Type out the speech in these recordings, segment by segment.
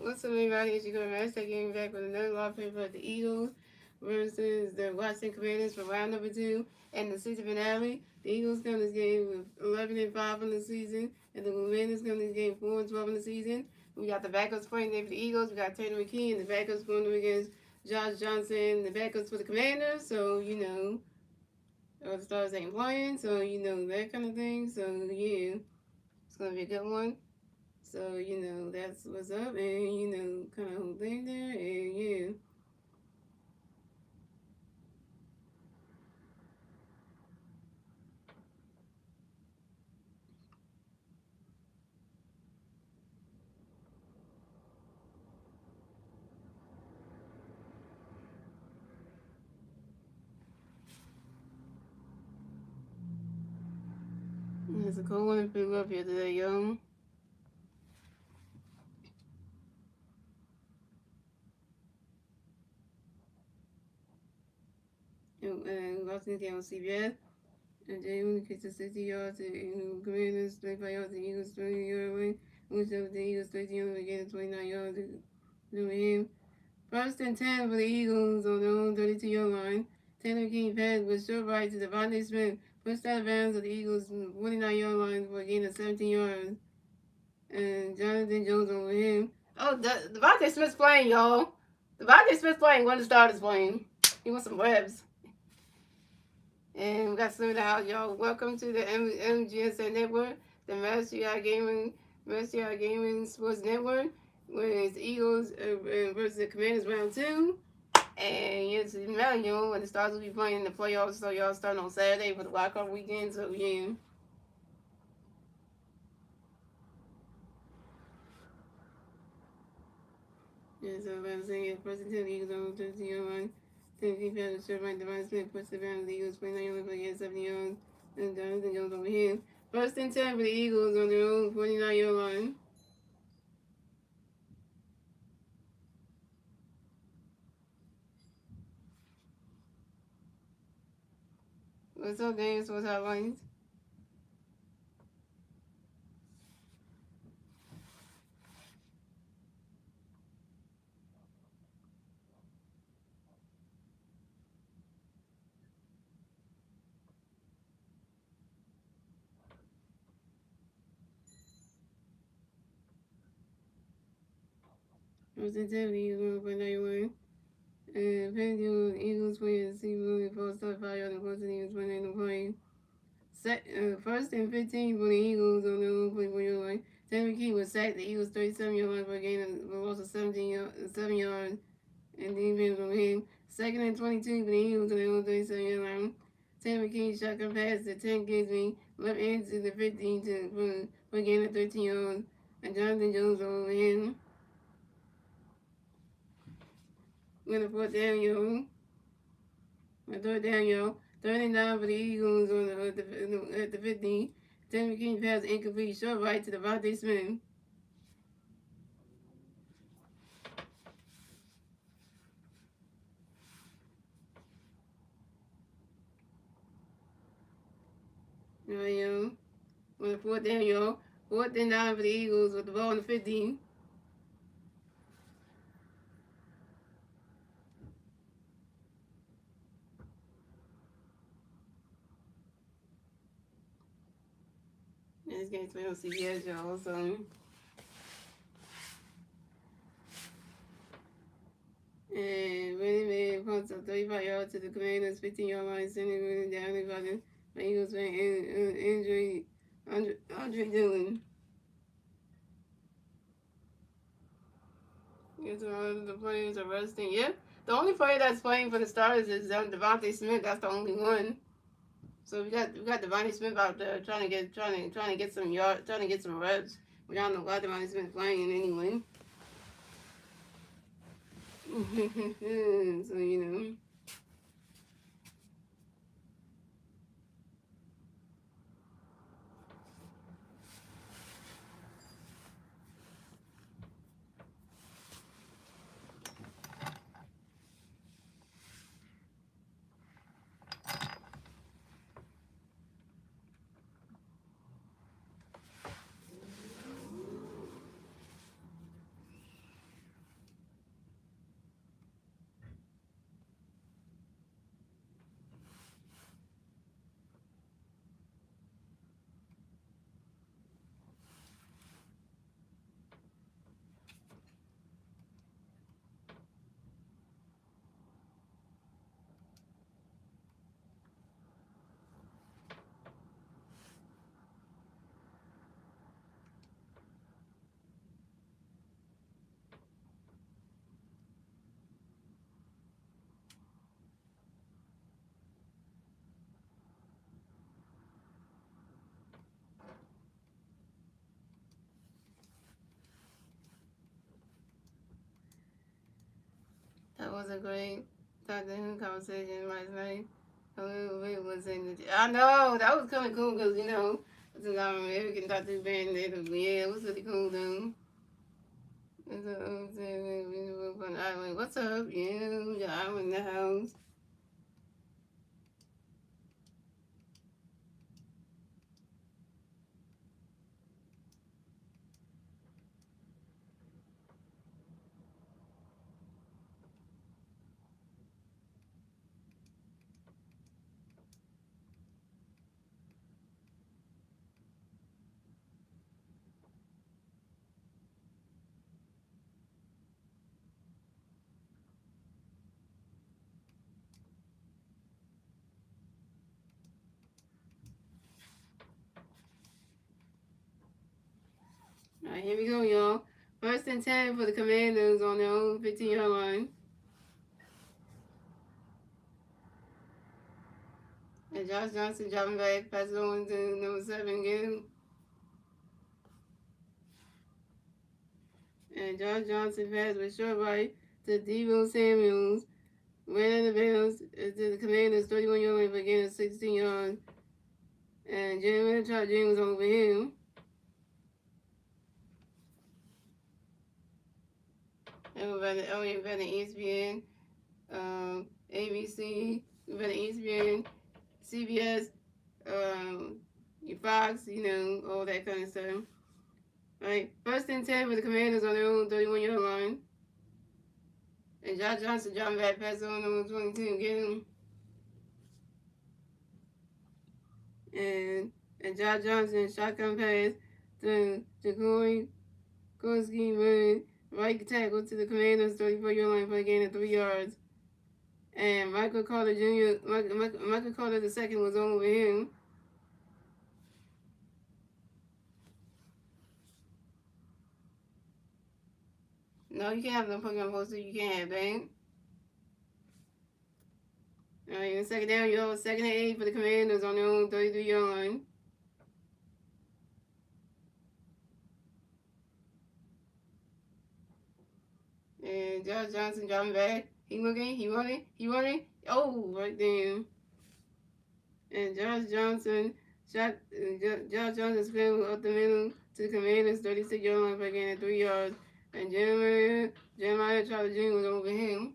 What's up, everybody? It's your girl, Master, getting back with another law paper of the Eagles versus the Washington Commanders for round number 2 and the season finale. The Eagles come this game with 11-5 in the season, and the Commanders come this game 4-12 in the season. We got the backups playing there for the Eagles. We got Taylor McKee and the backups going against Josh Johnson, the backups for the Commanders. So, the stars ain't playing, so that kind of thing. So, yeah, it's going to be a good one. So, that's what's up, and, kind of whole thing there, and yeah. It's a cold one in Philadelphia today, yo. And Washington game on CBS. And Jay kicks a 60 yards and Commanders 35 yards, the Eagles 20-yard away. Which of the Eagles 30 yards again, 29 yards to him. First and 10 for the Eagles on their own 32-yard line. Taylor King pass was short right to Devontae Smith. Pushed out of bounds of the Eagles 49-yard line for a gain of 17 yards. And Jonathan Jones over him. Oh, Devontae Smith's playing, y'all. Devontae Smith's playing. One of the starters playing. He wants some reps. And we got some of the house, y'all. Welcome to the MGSN Network, the Master Gaming Sports Network, where it's Eagles versus the Commanders round 2. And it's Emmanuel, and the Stars will be playing in the playoffs, so y'all starting on Saturday for the wild card weekend, so yeah. Yeah, so I'm saying, first and 10, the Eagles on 13-yard line. Tennessee found a short right, Devon Smith pushed the bounds, the Eagles 29 yards, but he had 70 yards, and Jonathan Jones over here. First and 10 for the Eagles on their own 49-yard line. What's up, Daniel? What's up, Lines? First and 10 for the Eagles on 49-yard line. And Penguins, Eagles play the Season post up 5 yards and post the Eagles winning the play. First and 15 for the Eagles on their own 44-yard line. Taylor McKee was sacked the Eagles 37-yard line for a gain of loss of 7 yards. And defense from him. Second and 22 for the Eagles on their own 37-yard line. Taylor McKee shotgun pass to 10 Gisby, left end to the 15 for a gain of 13 yards. And Jonathan Jones over him. With a fourth down, yo. A third down, yo. Third and 9 for the Eagles at the 15. Taylor McKee pass incomplete, short right to Devontae Smith. Yo. On the fourth down, yo. Fourth and 9 for the Eagles with the ball on the 15. And this game's played on CBS, y'all, so. And running man punts a 35 yards to the Commanders, 15-yard line, sending running down the button. The Eagles went injury Andre Dillon. Yes, all of the players are resting. Yep. The only player that's playing for the Stars is Devontae Smith. That's the only one. So we got Devontae Smith out there trying to get some yards, trying to get some reps. We don't know why Devontae Smith playing anyway. So was a great Doctor Who conversation last night. We was in the. I know that was kind of cool because since I'm American Doctor Who fan, yeah, it was really cool though. What's up? Yeah, I'm in the house. All right, here we go, y'all. First and 10 for the Commanders on their own 15-yard line. And Josh Johnson dropping back, pass it on to number 7, again. And Josh Johnson pass with short right to Deebo Samuels. Ran out of bounds to the Commanders 31-yard line for a gain of 16 yards. And Jeremy Charles was over him. And we're about the ESPN, ABC, we're about the ESPN, CBS, Fox, all that kind of stuff. All right, first and 10 for the Commanders on their own 31-yard line. And Josh Johnson dropping back, pass on number 22, get him. And Josh Johnson shotgun pass to Jacory Koski run right tackle to the Commanders 34-yard line for a gain of 3 yards. And Michael Carter Jr. Michael Carter II was over him. No, you can't have no program poster. You can't have that. All right, in second down, y'all. Second and 8 for the Commanders on their own 33-yard line. And Josh Johnson dropping back. He running. Oh, right there. And Josh Johnson scrambled up the middle to the Commanders 36-yard line for a gain of 3 yards. And Jeremiah Charles Jr. was over him.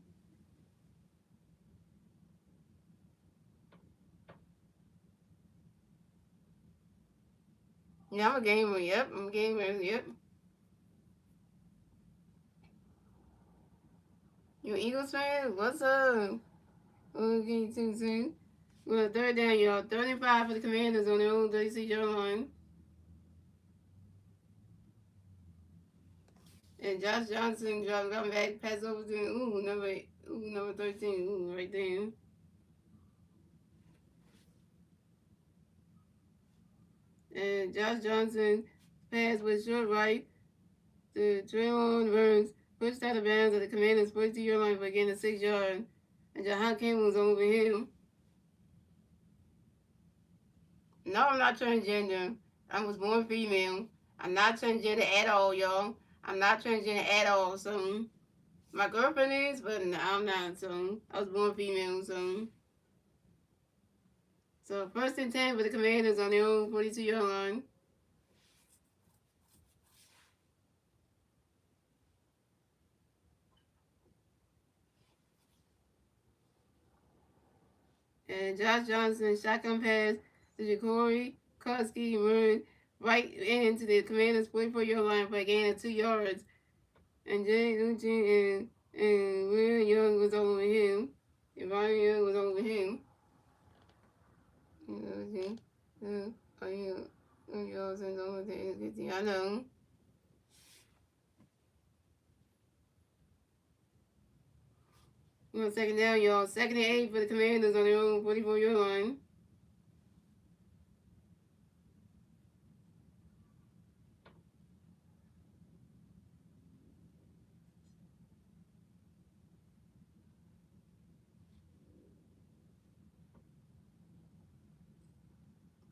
Yeah, I'm a gamer. Yep, I'm a gamer. Yep. You Eagles fan? What's up? Okay, too soon. Well, third down, y'all. 35 for the Commanders on their own 36-yard line. And Josh Johnson dropping back, pass over to number 13, right there. And Josh Johnson pass with short right to Traylon Burns, pushed out of bounds at the Commanders' 42-yard line for a gain of 6 yards. And Jahan Campbell was over him. No, I'm not transgender. I was born female. I'm not transgender at all, y'all. I'm not transgender at all, so my girlfriend is, but no, I'm not, so I was born female, so. So first and 10 for the Commanders on their own 42-yard line. And Josh Johnson shotgun pass to Jacory Koski run right into the Commanders' 44-yard line for a gain of 2 yards. And Jay Uchi and Will Young was over him. And Ryan Young was over him. I know. Second down, y'all. Second and 8 for the Commanders on their own 44-yard line.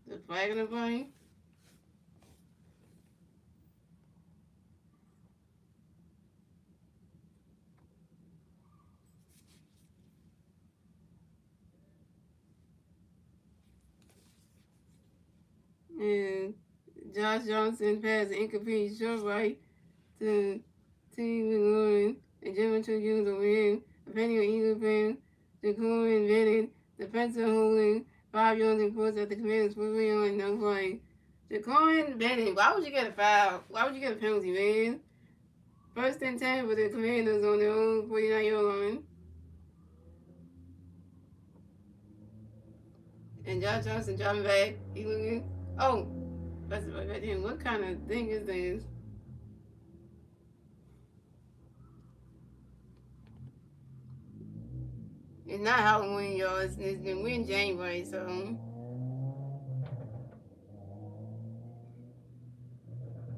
The flag on the play. Josh Johnson passed an incomplete short right to T. McLaurin and Jimmy took Hughes over him. Depending on Eagle fan, Jacorin Bennett, defensive holding 5 yards and force at the Commanders for on no play. Jacorin Bennett, why would you get a foul? Why would you get a penalty, man? First and 10 for the Commanders on their own 49-yard line. And Josh Johnson dropping back. He looking. Oh, that's right there. What kind of thing is this? It's not Halloween, y'all. We're in January, so.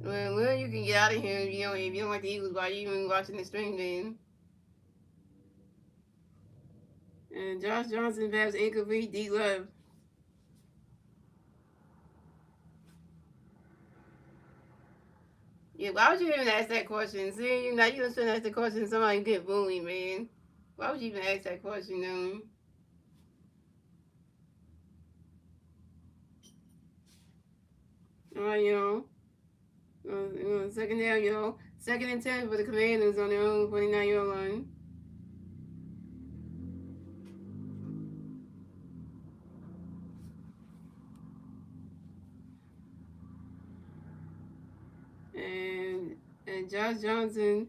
Well, you can get out of here if you don't like the Eagles while you even watching the stream then. And Josh Johnson pass incomplete deep left. Yeah, why would you even ask that question? See, you shouldn't ask the question. Somebody get bullied, man. Why would you even ask that question, though? All right, y'all. Second down, y'all. Second and 10 for the Commanders on their own 49-yard line. And Josh Johnson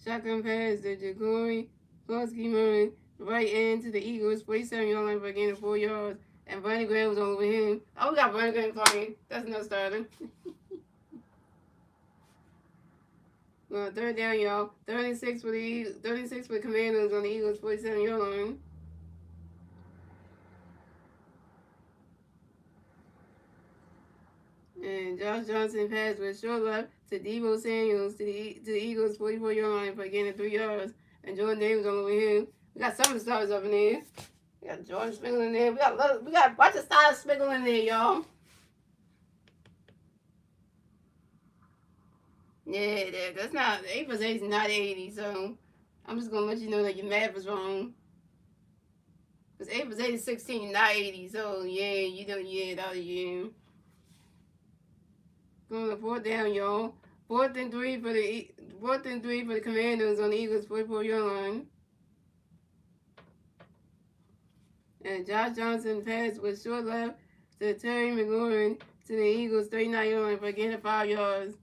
shotgun pass to Jacory Plosky-Murray right into the Eagles 47-yard line for a gain of 4 yards. And Brandon Graham was over him. Oh, we got Brandon Graham playing. That's no starter. Well, third down, y'all. 36 for the Commanders on the Eagles 47-yard line. And Josh Johnson passed with short left to Deebo Samuels to the Eagles 44-yard line for a gain of 3 yards. And Jordan Davis all over him. We got some of the stars up in there. We got Jordan Spiggle in there. We got a bunch of stars Spiggle in there, y'all. Yeah, that's not 8 plus 8 is not 80, so I'm just gonna let you know that your math is wrong. Because 8 plus 8 is 16, not 80, so yeah, you don't that was you. Going to fourth down, y'all. Fourth and three for the Commanders on the Eagles 44-yard line. And Josh Johnson passed with short left to Terry McLaurin to the Eagles 39-yard line for a gain of 5 yards.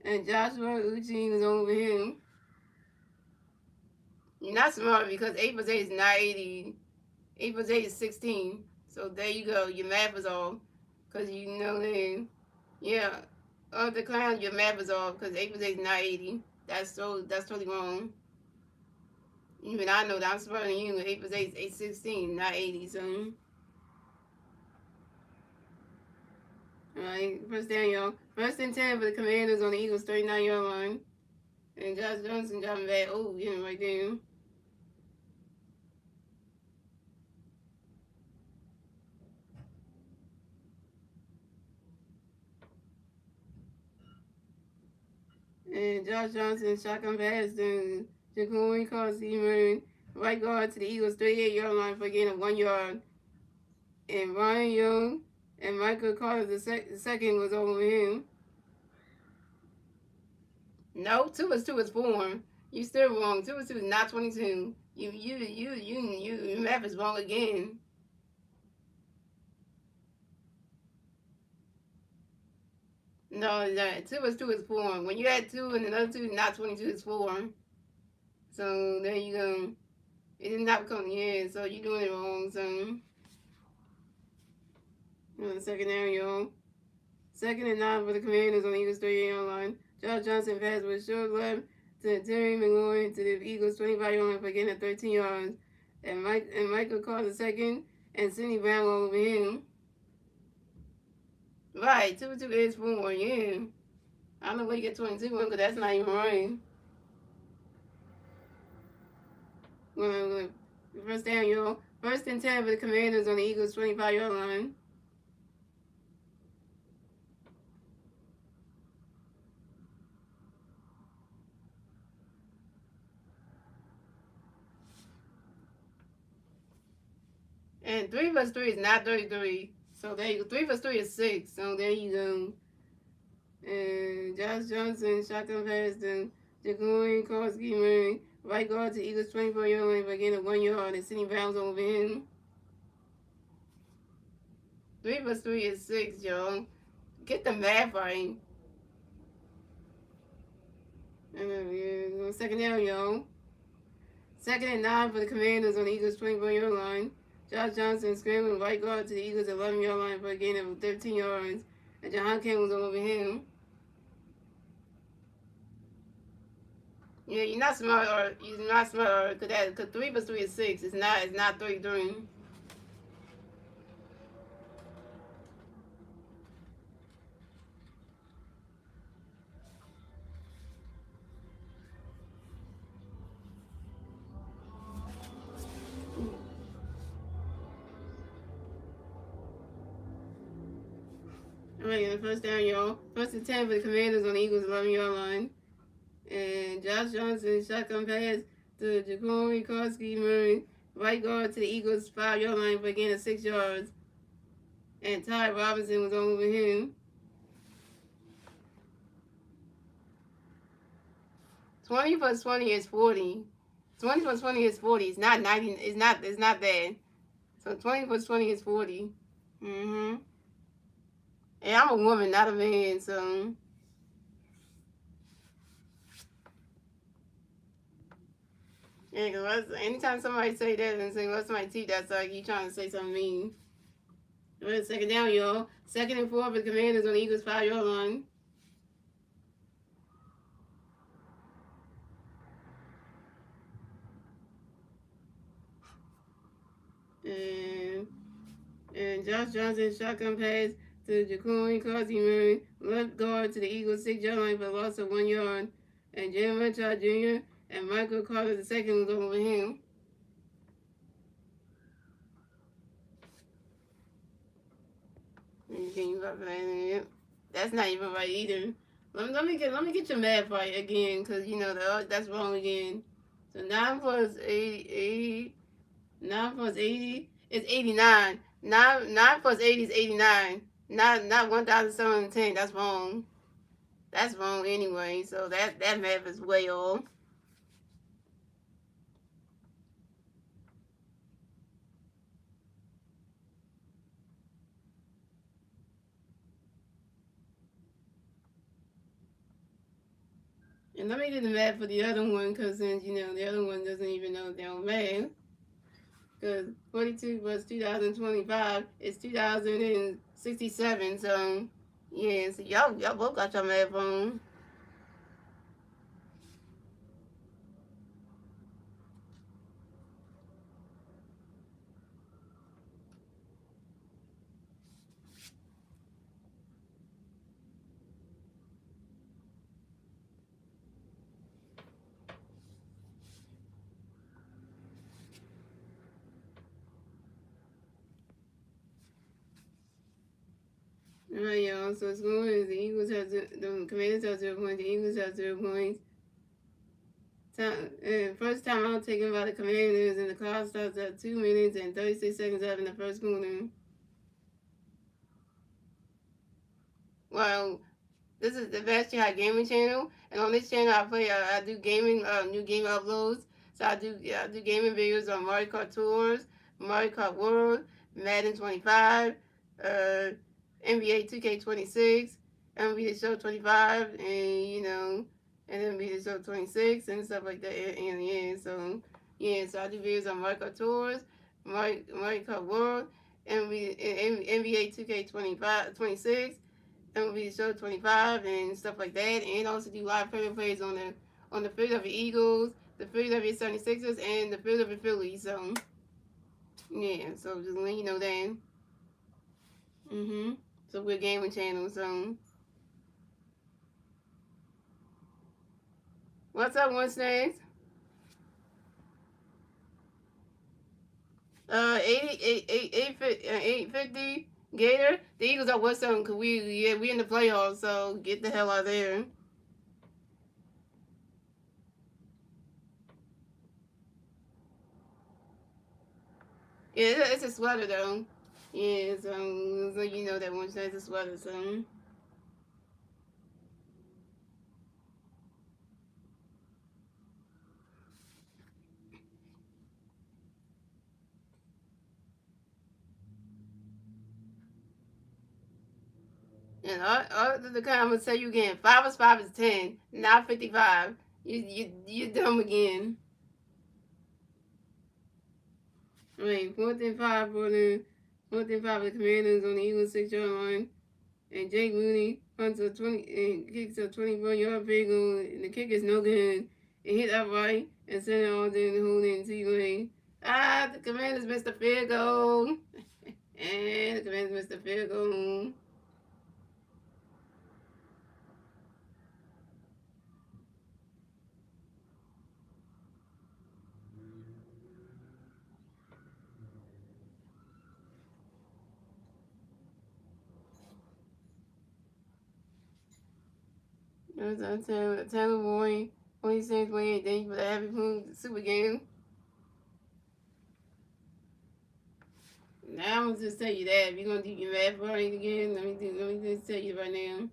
And Joshua Uche was over him. You're not smart because 8 plus 8 is not 80. 8 plus 8 is 16. So there you go. Your math is off. Because you know that, yeah. The clown, your math is off because 8 plus 8 is not 80. That's totally wrong. Even I know that I'm smarter than you. 8 plus 8 is 816, not 80. So, alright, first down, y'all. First and 10 for the Commanders on the Eagles 39-yard line. And Josh Johnson dropping back. Oh, get him right there. And Josh Johnson shotgun pass to Jacory Plosky-Murray, right guard to the Eagles 38-yard line for a gain of 1 yard. And Ryan Young and Michael Carter the second was over him. No, 2 plus 2 is 4. You still wrong. 2 plus 2 is not 22. Your math is wrong again. No, 2 plus 2 is 4. When you add 2 and another 2, not 22 is 4. So there you go. It did not come in, so you're doing it wrong. So second down, y'all. Second and 9 for the Commanders on the Eagles 38-yard line. Josh Johnson passed with short left to Terry McLaurin to the Eagles 25-yard line for a gain of 13 yards. And Michael Carter second and Sidney Brown all over him. Right, 2 2 is 4, yeah. I don't know where you get 22 from because that's not even right. First down, y'all. First and 10 for the Commanders on the Eagles 25-yard line. And 3 plus 3 is not 33. So there you go. 3 plus 3 is 6. So there you go. And Josh Johnson shotgun pass to Jacoby Koski Murray. Right guard to Eagles 24-yard line for getting a 1 yard and sitting bounds over him. 3 plus 3 is 6, y'all. Get the math right. And second down, y'all. Second and 9 for the Commanders on the Eagles 24-yard line. Josh Johnson scrambling right guard to the Eagles 11-yard line for a gain of 13 yards. And Jahan Campbell's over him. Yeah, you're not smart, or you're not smart, because 3 plus 3 is 6. It's not 3-3. All right, first down, y'all. First and 10 for the Commanders on the Eagles 11-yard line. And Josh Johnson shotgun pass to Jacoby Koski Murray. Right guard to the Eagles 5-yard line for a gain of 6 yards. And Ty Robinson was over him. 20 plus 20 is 40. 20 plus 20 is 40. It's not 90. It's not that. So 20 plus 20 is 40. Mm-hmm. And I'm a woman, not a man, so. Yeah, because anytime somebody say that and say, what's my teeth, that's like you trying to say something mean. Well, second down, y'all. Second and 4 for the Commanders on the Eagles 5-yard line. And Josh Johnson shotgun pass to Jacoby Koski Murray. Left guard to the Eagles 6-yard line for a loss of 1 yard. And Jalen Richard Jr. and Michael Carter II was over him. That's not even right either. Let me get your math right again, because you know that's wrong again. So 9 plus 80 9 plus 80 is 89. 9 plus 80 is 89. Not 1,710. That's wrong. That's wrong anyway. So that math is way off. And let me do the math for the other one, because since the other one doesn't even know their own math. Because 42 plus 2025 is 2067. So yeah, so y'all both got your math wrong. Alright, y'all. So score is the Eagles have the Commanders have 0 points. The Eagles have 0 points. First time out taken by the Commanders, and the clock starts at 2 minutes and 36 seconds left in the first quarter. Well, this is the Best High Gaming channel, and on this channel I do gaming, new game uploads. So I do gaming videos on Mario Kart Tours, Mario Kart World, Madden 25, NBA 2K26, MLB The Show 25, and MLB The Show 26 and stuff like that. And so I do videos on Mario Kart Tours, Mario Kart World, NBA 2K26. MLB Show 25 and stuff like that, and also do live plays on the Philadelphia Eagles, the Philadelphia 76ers, and the Philadelphia Phillies. So yeah, so just letting you know that. So we're gaming channel. So what's up, one snacks? 850 Gator. The Eagles are what's up? Cause we in the playoffs. So get the hell out of there. Yeah, it's a sweater though. Yeah, so you know that one says a sweater, so. And all the comments say you again. 5 is 5 is 10, not 55. You dumb again. Right, 4th and 5 for the Commanders on the Eagles 6-yard line. And Jake Mooney punts a 20 and kicks a 24-yard field goal. And the kick is no good. It hit upright and sent it all in holding T-Way. The Commanders missed a field goal. And the Commanders missed a field goal. It was a Taylor Boy, 26-28. Thank you for the happy food super game. Now I'm gonna just tell you that. If you're gonna do your math right again, let me just tell you right now.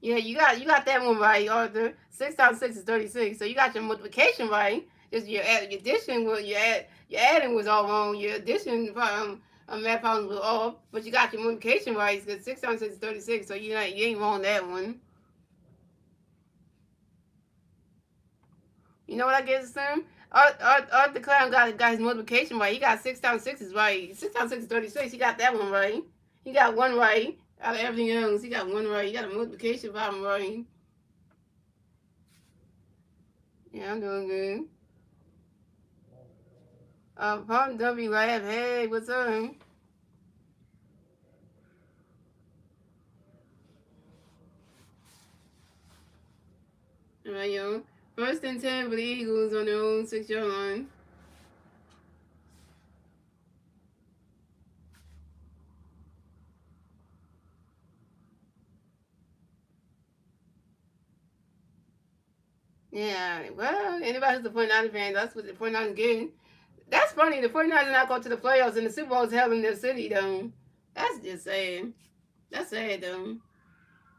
Yeah, you got that one right, Arthur. 6 times 6 is 36. So you got your multiplication right. Just your addition, your adding was all wrong. Your addition math problems was off, but you got your multiplication right. Because 6 times 6 is 36. So you ain't wrong that one. You know what I guess, Sam? Art the Clown got his multiplication right. He got 6 times 6 is right. 6 times 6 is 36. He got that one right. He got one right out of everything else. He got one right. He got a multiplication problem right. Yeah, I'm doing good. Pump W Lab. Hey, what's up? All right, yo. 1st and 10 for the Eagles on their own 6-yard line. Yeah, well, anybody who's a 49ers fan, that's what the 49ers getting. That's funny. The 49ers are not going to the playoffs and the Super Bowl is held in their city, though. That's just sad. That's sad, though.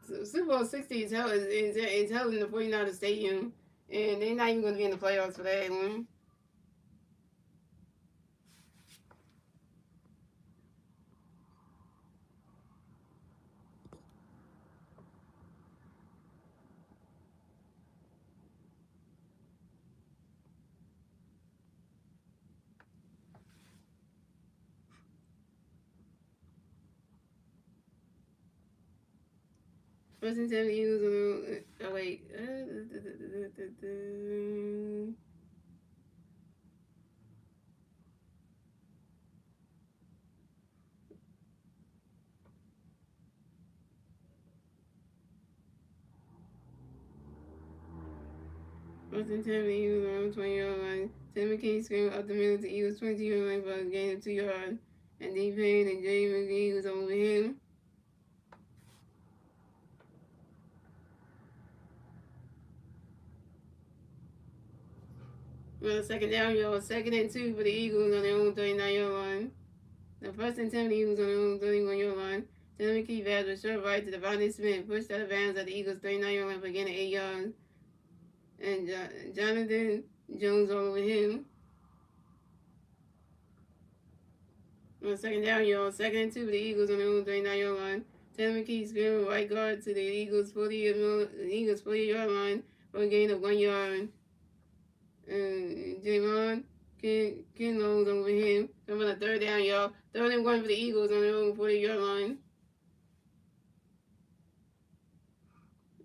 So, Super Bowl 60 is held, is held in the 49ers Stadium, and they're not even going to be in the playoffs for that one. First and 10 Eagles on oh wait. First and 10 Eagles on 20-yard line. Tim McKee screamed up the middle to Eagles 20-yard line for a gain of 2 yards. And D Payne and Jay McGee was over him. Well, 2nd down, y'all. 2nd and 2 for the Eagles on their own 39-yard line. The 1st and 10 Eagles on their own 31-yard line. Tim McKee passed a short right to Devontae Smith, pushed out of bounds at the Eagles 39-yard line for a gain of 8 yards. And Jonathan Jones all over him. On 2nd down, y'all. 2nd and 2 for the Eagles on their own 39-yard line. Taylor McKee screaming right guard to the Eagles 40-yard line for a gain of 1 yard. And Javon Kinlow's over him. So on the 3rd down, y'all. 3rd and 1 for the Eagles on their own 40-yard line.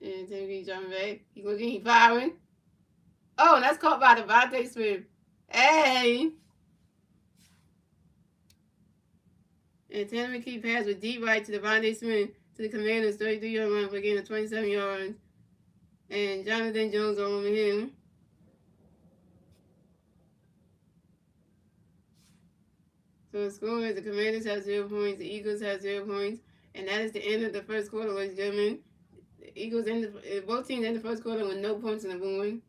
And Taylor McKee jumping back. He's firing. Oh, that's caught by Devontae Smith. Hey! And Taylor McKee passed with deep right to Devontae Smith to the Commanders' 33-yard line for a gain of 27 yards. And Jonathan Jones all over him. So the score is the Commanders have 0 points, the Eagles have 0 points, and that is the end of the first quarter, ladies and gentlemen. The Eagles both teams in the first quarter with no points in the board.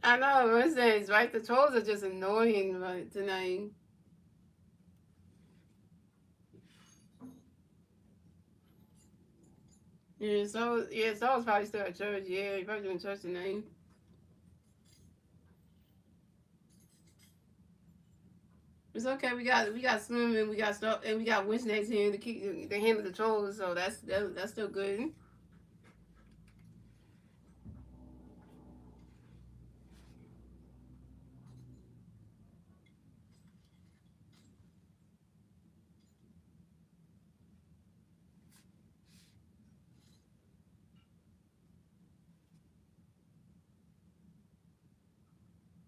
I know, I'm saying, right? The trolls are just annoying right tonight. So it's probably still at church. Yeah, you're probably doing church tonight. It's okay. We got Slim and we got stuff and we got Wish next here to keep to handle the trolls. So that's still good.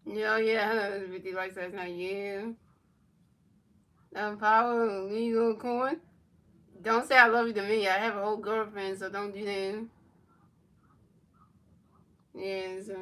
Yeah, yeah, 150 likes last night. Yeah, Power, legal coin. Don't say I love you to me. I have a whole girlfriend, so don't do that. Yeah, so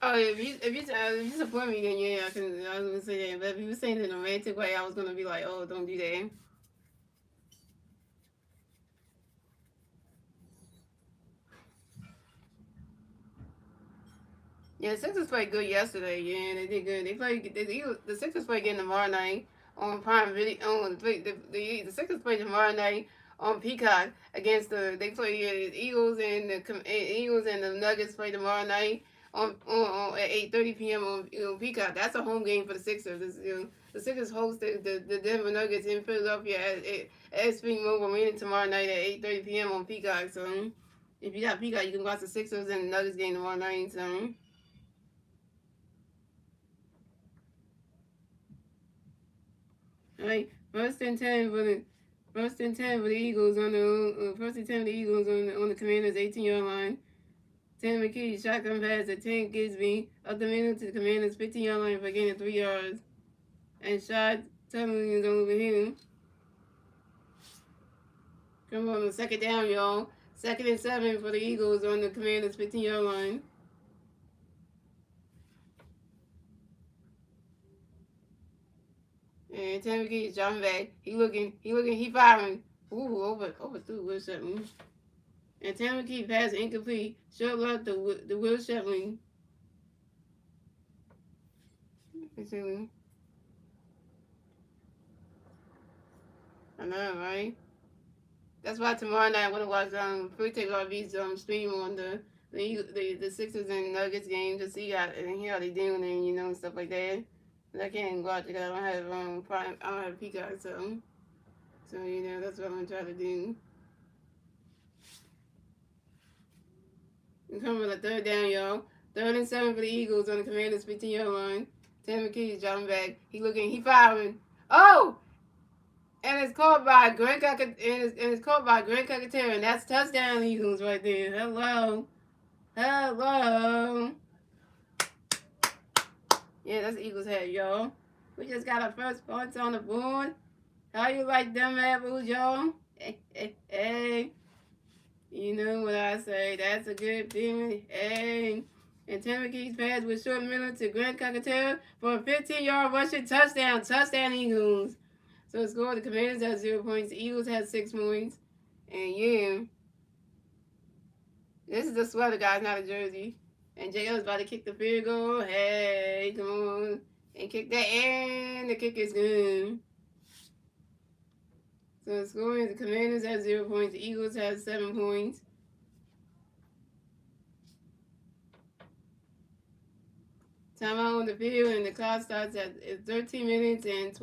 Oh, if you support me, then yeah, I was gonna say that. But if you were saying it in a romantic way, I was gonna be like, oh, don't do that. Yeah, the Sixers played good yesterday. Yeah, they did good. They played. The Sixers play again tomorrow night on Prime Video. On the Sixers play tomorrow night on Peacock against they play the Eagles and Eagles and the Nuggets play tomorrow night on at 8:30 p.m. on Peacock. That's a home game for the Sixers. The Sixers host the Denver Nuggets in Philadelphia at Spring Mobile Arena tomorrow night at 8:30 p.m. on Peacock. So if you got Peacock, you can watch the Sixers and the Nuggets game tomorrow night. So. Right, first and ten for the Eagles on the first and ten for the Eagles on the Commanders' 18-yard line. Tanner McKee shotgun pass at Tank Gisby up the middle to the Commanders' 15-yard line for a gain of 3 yards, and shot tunneling is over him. Come on, second down, y'all. Second and 7 for the Eagles on the Commanders' 15-yard line. And Tanner McKee is dropping back. He firing. Ooh, overthrew Will Shetland. And Tanner McKee pass incomplete. Short left the Will Shetland. I know, right? That's why tomorrow night I want to watch Free Take RV's stream on the Sixers and Nuggets game to see how and hear how they doing and and stuff like that. But I can't watch it because I don't have Prime. I don't have Peacock, so that's what I'm gonna try to do. We're coming with a third down, y'all. Third and 7 for the Eagles on the Commanders' 15-yard line. Tanner McKee is dropping back. He firing. Oh, and it's called by Grant it's called by Grant Calcaterra, and that's touchdown Eagles right there. Hello. Hello. Yeah, that's the Eagles head, y'all. We just got our first points on the board. How you like them apples, y'all? Hey, hey, hey. You know what I say. That's a good feeling. Hey. And Tanner McKee's pass with short middle to Grant Calcaterra for a 15-yard rushing touchdown. Touchdown Eagles. So the score, the Commanders have 0 points. The Eagles have 6 points. And yeah, this is the sweater, guys, not a jersey. And J.O. is about to kick the field goal. Hey, come on. And kick that. And the kick is good. So the score is the Commanders have 0 points. The Eagles have 7 points. Timeout on the field, and the clock starts at 13 minutes and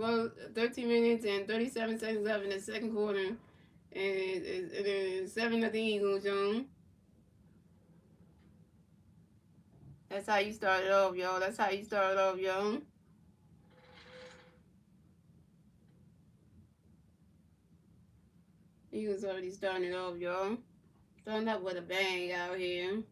37 seconds left in the second quarter. And it is 7 of the Eagles, John. That's how you start it off, y'all. That's how you start it off, y'all. Eagles already starting it off, y'all. Starting up with a bang out here.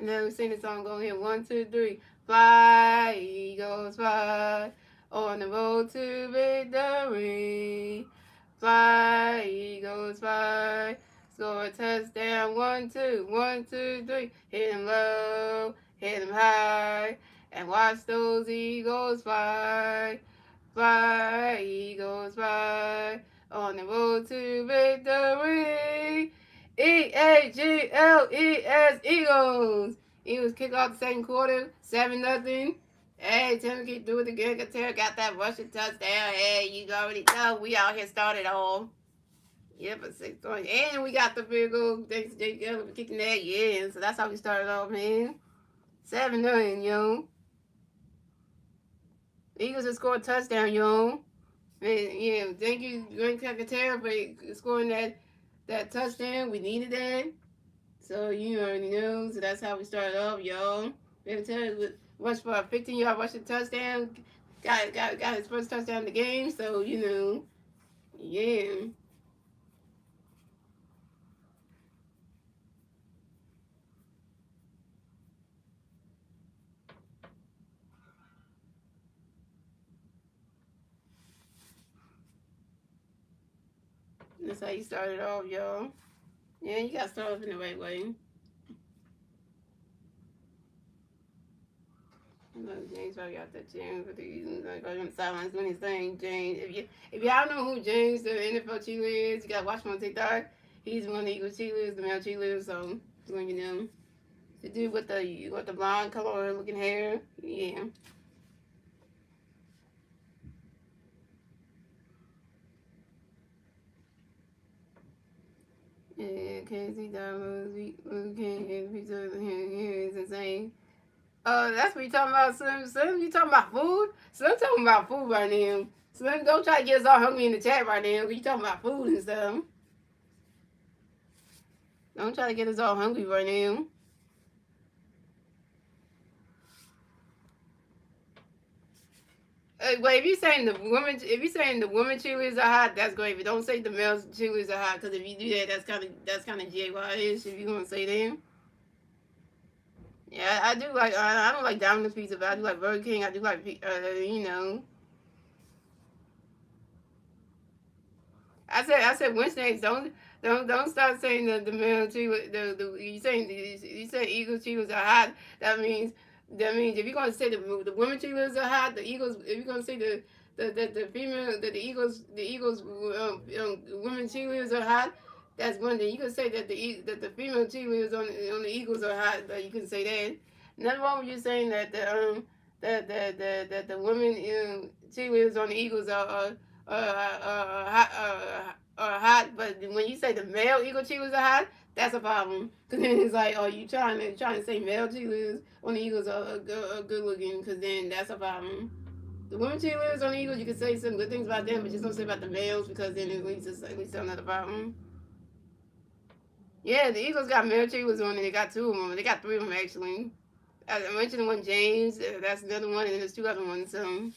Now we sing the song. Go ahead. 1, 2, 3. Fly, Eagles, fly on the road to victory. Fly, Eagles, fly. Score a touchdown. 1, 2, 1, 2, 3. Hit him low, hit him high, and watch those Eagles fly. Fly, Eagles, fly on the road to victory. Eagles, Eagles. Eagles kick off the second quarter, 7-0. Hey, Timothy do it again. Katera got that rushing touchdown. Hey, you already know we out here started all. Yeah, for 6 points. And we got the field goal. Thanks to Jake Geller for kicking that. Yeah, so that's how we started off, man. 7-0, yo. The Eagles just scored a touchdown, yo. And, yeah, thank you, Grant Katera, for scoring that touchdown. We needed that. So you already know. So that's how we started off, y'all. Rushed for a 15-yard rushing touchdown. Got his first touchdown in the game. So you know, yeah. That's how you started off, y'all. Yeah, you got to start off in the right way. James probably got that James with the sidelines when he's saying James. If y'all know who James, the NFL cheerleader is, you gotta watch him on TikTok. He's one of the Eagles cheerleaders, the male cheerleaders. So just letting you know. The dude with the blonde color looking hair, yeah. Yeah, Casey Diamonds, we can't get pizza here is insane. That's what you talking about, Slim. Slim, you talking about food? Slim talking about food right now. Slim, don't try to get us all hungry in the chat right now. You talking about food and stuff. Don't try to get us all hungry right now. Wait, if you're saying the women cheerleaders are hot, that's great. But don't say the male cheerleaders are hot, because if you do that, that's kind of GAY-ish. If you gonna say them. Yeah, I do like. I don't like Domino's pizza, but I do like Burger King. I do like, you know. I said Wednesdays. Don't start saying the male cheerleaders. You say Eagles cheerleaders are hot. That means if you're gonna say the women cheerleaders are hot, the Eagles. If you're gonna say the female the Eagles women cheerleaders are hot, that's one thing. You can say that the female cheerleaders on the Eagles are hot, but you can say that. Nothing wrong with you saying that the women cheerleaders on the Eagles are hot, but when you say the male Eagle cheerleaders are hot, that's a problem. Cause then it's like, oh, you trying to say male cheerleaders on the Eagles are good looking? Cause then that's a problem. The women cheerleaders on the Eagles, you can say some good things about them, but just don't say about the males, because then it leads to another problem. Yeah, the Eagles got male cheerleaders on, and they got 2 of them. They got 3 of them actually. I mentioned the one James. That's another one, and then there's 2 other ones. So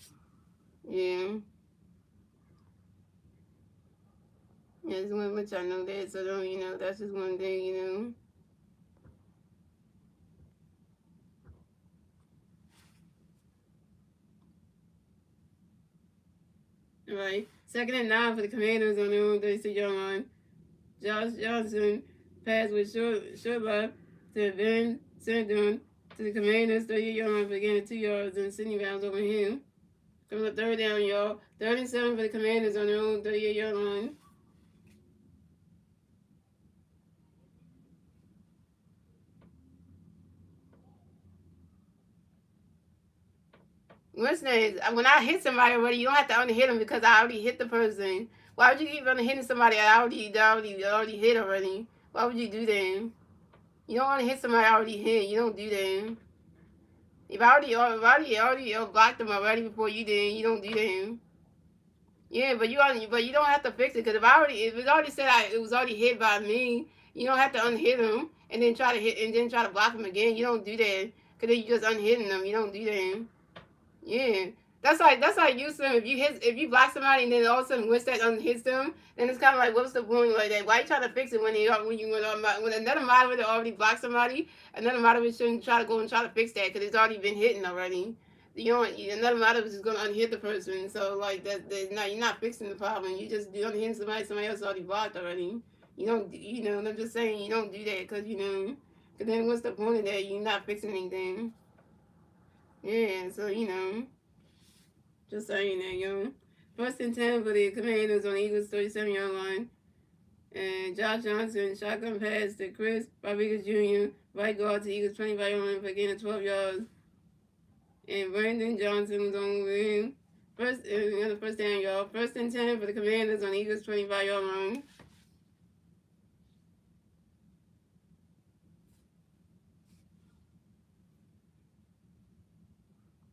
yeah. Yeah, just want to let y'all know that, so don't, you know, that's just one thing, you know. All right. 2nd and 9 for the Commanders on their own 36-yard line. Josh Johnson passed with short left to Ben Sandon to the Commanders 38-yard line for a gain of 2 yards, and Sidney Bounds over him. Coming up 3rd down, y'all. 3rd and 7 for the Commanders on their own 38-yard line. Wednesdays, when I hit somebody already, you don't have to only hit them because I already hit the person. Why would you keep on hitting somebody I already hit already? Why would you do that? You don't want to hit somebody I already hit. You don't do that. If I already blocked them already before you did, you don't do that. Yeah, but you don't have to fix it, because if it already said it was already hit by me, you don't have to unhit them and then try to block them again. You don't do that, because then you just unhitting them. You don't do that. Yeah. That's like Houston. If you block somebody and then all of a sudden Winstead hits them, then it's kind of like what's the point like that? Why you trying to fix it when another moderator already blocked somebody? Another moderator shouldn't try to go and try to fix that because it's already been hitting already. You know, another moderator is just gonna unhit the person. So like that, not you're not fixing the problem. You unhit somebody else already blocked already. I'm just saying you don't do that because because then what's the point of that? You're not fixing anything. Yeah, so just saying that, First and 10 for the Commanders on the Eagles 37-yard line. And Josh Johnson, shotgun pass to Chris Rodriguez Jr., right guard to Eagles 25-yard line for getting 12 yards. And Brandon Johnson was on with him. First down, y'all. First and 10 for the Commanders on the Eagles 25-yard line.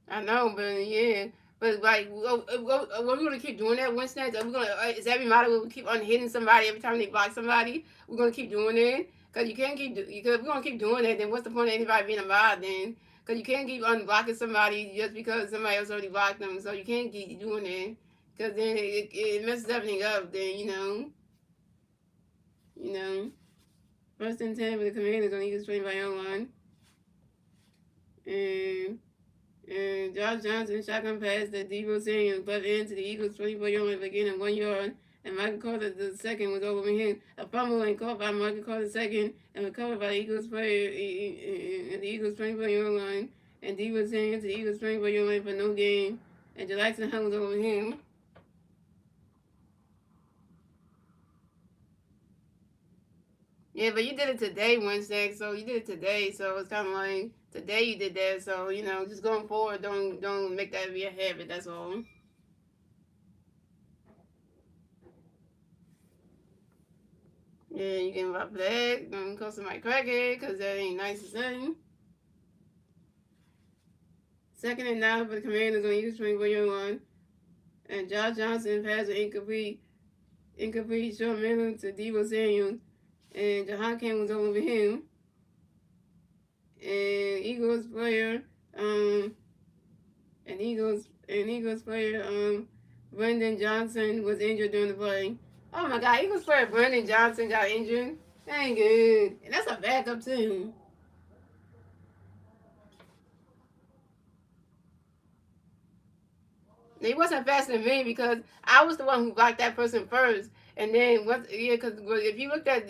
I know, but yeah. But like, we're gonna keep doing that one snatch. We're gonna is every model will keep unhitting somebody every time they block somebody. We're gonna keep doing it because you can't keep because we're gonna keep doing it. Then what's the point of anybody being a mod then? Because you can't keep unblocking somebody just because somebody else already blocked them. So you can't keep doing it because then it messes everything up. Then you know. First and 10 for the Commanders on Eagles 25-yard line. And Josh Johnson shotgun pass to Deebo Samuel, butt into the Eagles 24-yard line for getting 1 yard. And Michael Carter the second was over him. A fumble and caught by Michael Carter second and recovered by the Eagles player in the Eagles 24-yard line. And Deebo Samuel to the Eagles 24-yard line for no gain. And Jackson Hunt was over him. Yeah, but you did it today, Wednesday. So you did it today. So it's kind of like today you did that. So just going forward, don't make that be a habit. That's all. Yeah, you can rock that. Don't call somebody crackhead because that ain't nice to say. Second and 9 for the Commanders on Eagles 24-yard line. And Josh Johnson pass an incomplete short middle to Deebo Samuel. And Jahan Campbell was over him. And Eagles player, Brendan Johnson was injured during the play. Oh my God, Eagles player Brendan Johnson got injured. That ain't good. And that's a backup too. He wasn't faster than me because I was the one who blocked that person first. And then because if you look at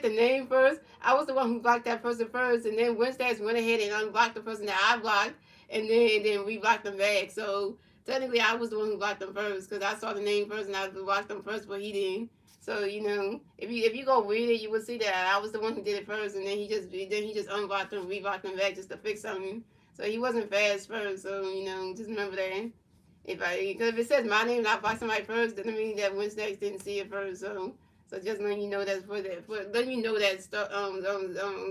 the name first, I was the one who blocked that person first, and then Winstead went ahead and unblocked the person that I blocked, and then we blocked them back. So technically, I was the one who blocked them first because I saw the name first and I blocked them first, but he didn't. So if you go read it, you will see that I was the one who did it first, and then he just unblocked them, reblocked them back just to fix something. So he wasn't fast first. So just remember that. Because if it says my name and I block somebody first, doesn't mean that Winstead didn't see it first. So just letting you know that's for letting you know that stuff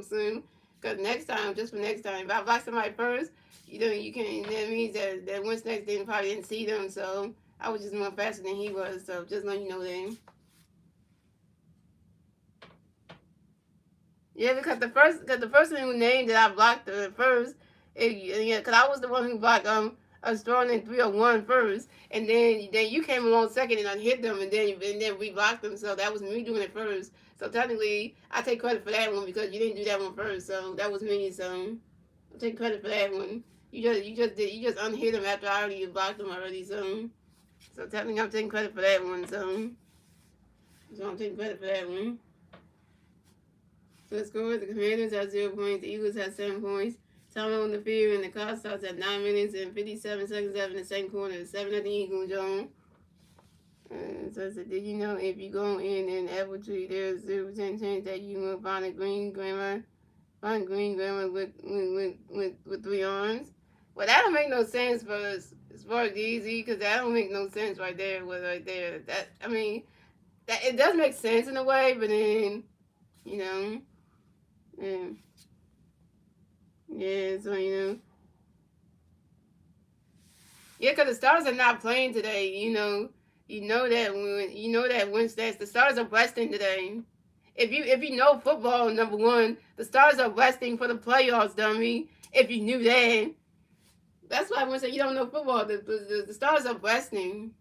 soon. Because next time, if I block somebody first, you can. That means that Winstead probably didn't see them. So I was just more faster than he was. So just letting you know that. Yeah, because the person who named that I blocked the first, because I was the one who blocked us throwing in 301 first, and then you came along second and I hit them, and then we blocked them. So that was me doing it first. So technically, I take credit for that one because you didn't do that one first. So that was me. So I take credit for that one. You just unhit them after I already blocked them already. So technically, I'm taking credit for that one. So I'm taking credit for that one. So the score: the Commanders have 0 points, the Eagles have 7 points. Time on the field, and the clock starts at 9 minutes and 57 seconds left in the second quarter. 7 of the Eagles, John. So I said, did you know if you go in an apple tree, there's 0% chance that you will find a green grandma with 3 arms? Well, that don't make no sense for us as far as easy, because that don't make no sense right there. That it does make sense in a way, but then yeah. Yeah, so yeah, because the Stars are not playing today. You know that Wednesdays the Stars are resting today. If you know football, number one, the Stars are resting for the playoffs, dummy. If you knew that, That's why I want to say you don't know football. The Stars are resting.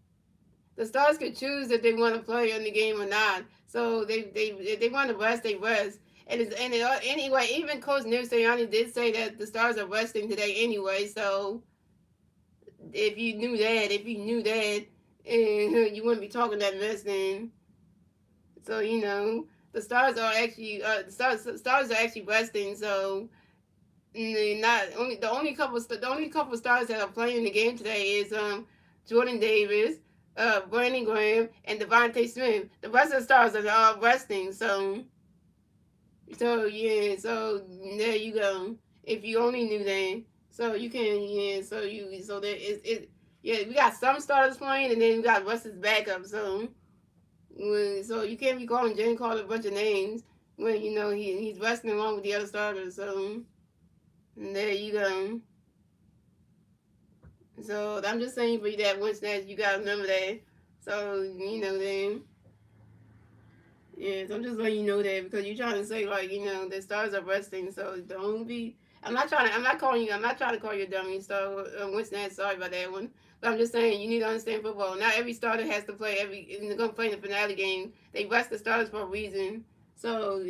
The Stars could choose if they want to play in the game or not. So if they want to rest, they rest. Anyway, even Coach Nick Sirianni did say that the Stars are resting today anyway. So if you knew that, and you wouldn't be talking that mess then. So the Stars are actually stars are actually resting. So not only the only couple stars that are playing in the game today is Jordan Davis, Brandon Graham, and Devontae Smith. The rest of the stars are all resting. So yeah, so there you go. If you only knew that, so you can so there is it yeah, we got some starters playing and then we got Russ's backup. So you can't be calling Jalen Carter a bunch of names when he's resting along with the other starters. So there you go. So I'm just saying for you that once that you gotta remember that. So then. Yes, I'm just letting you know that because you're trying to say like the stars are resting, so don't be. I'm not calling you. I'm not trying to call you a dummy. So Winston, sorry about that one. But I'm just saying you need to understand football. Not every starter has to play every. They're gonna play in the finale game. They rest the starters for a reason. So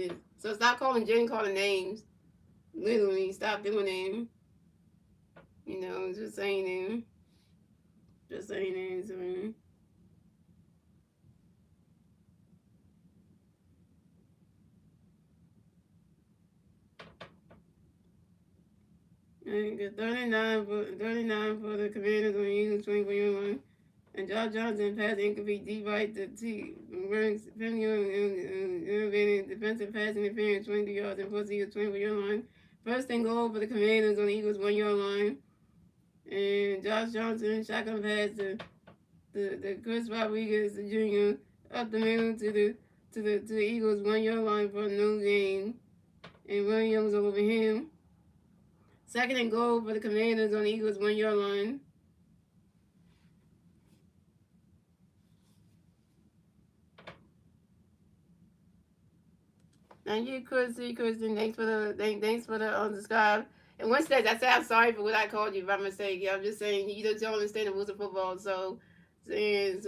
stop calling Jen calling names. Literally, stop doing them. Just saying them. Just saying them. So. And get 39 for the Commanders on Eagles 2021. And Josh Johnson passed incomplete deep right to T. Burns, innovating defensive pass interference 23 yards and puts Eagles 20-yard line. First and goal for the Commanders on the Eagles 1-yard line. And Josh Johnson shotgun pass to the Chris Rodriguez Jr. up the middle to the Eagles 1-yard line for no gain. And Williams over him. Second and goal for the Commanders on the Eagles 1-yard line. Thank you, Kristen. Thanks for the subscribe. And once that, I said I'm sorry for what I called you by mistake. Yeah, I'm just saying you don't understand the rules of football. So and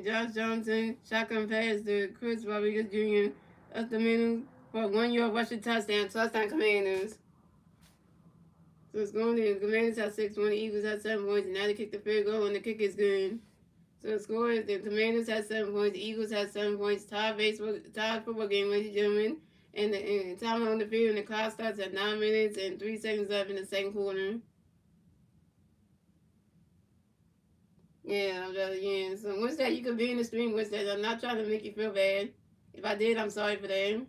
Josh Johnson shotgun pass to Chris Rodriguez Jr. up the middle for a 1-yard rushing touchdown. Touchdown Commanders. So it's going to the Commanders have 6 1, the Eagles have 7 points, and now they kick the field goal and the kick is good. So the score is the Commanders have 7 points, the Eagles have 7 points, tied football game, ladies and gentlemen. And the time on the field and the clock starts at 9 minutes and 3 seconds left in the second quarter. Yeah. So once that you can be in the stream, once that I'm not trying to make you feel bad. If I did, I'm sorry for that.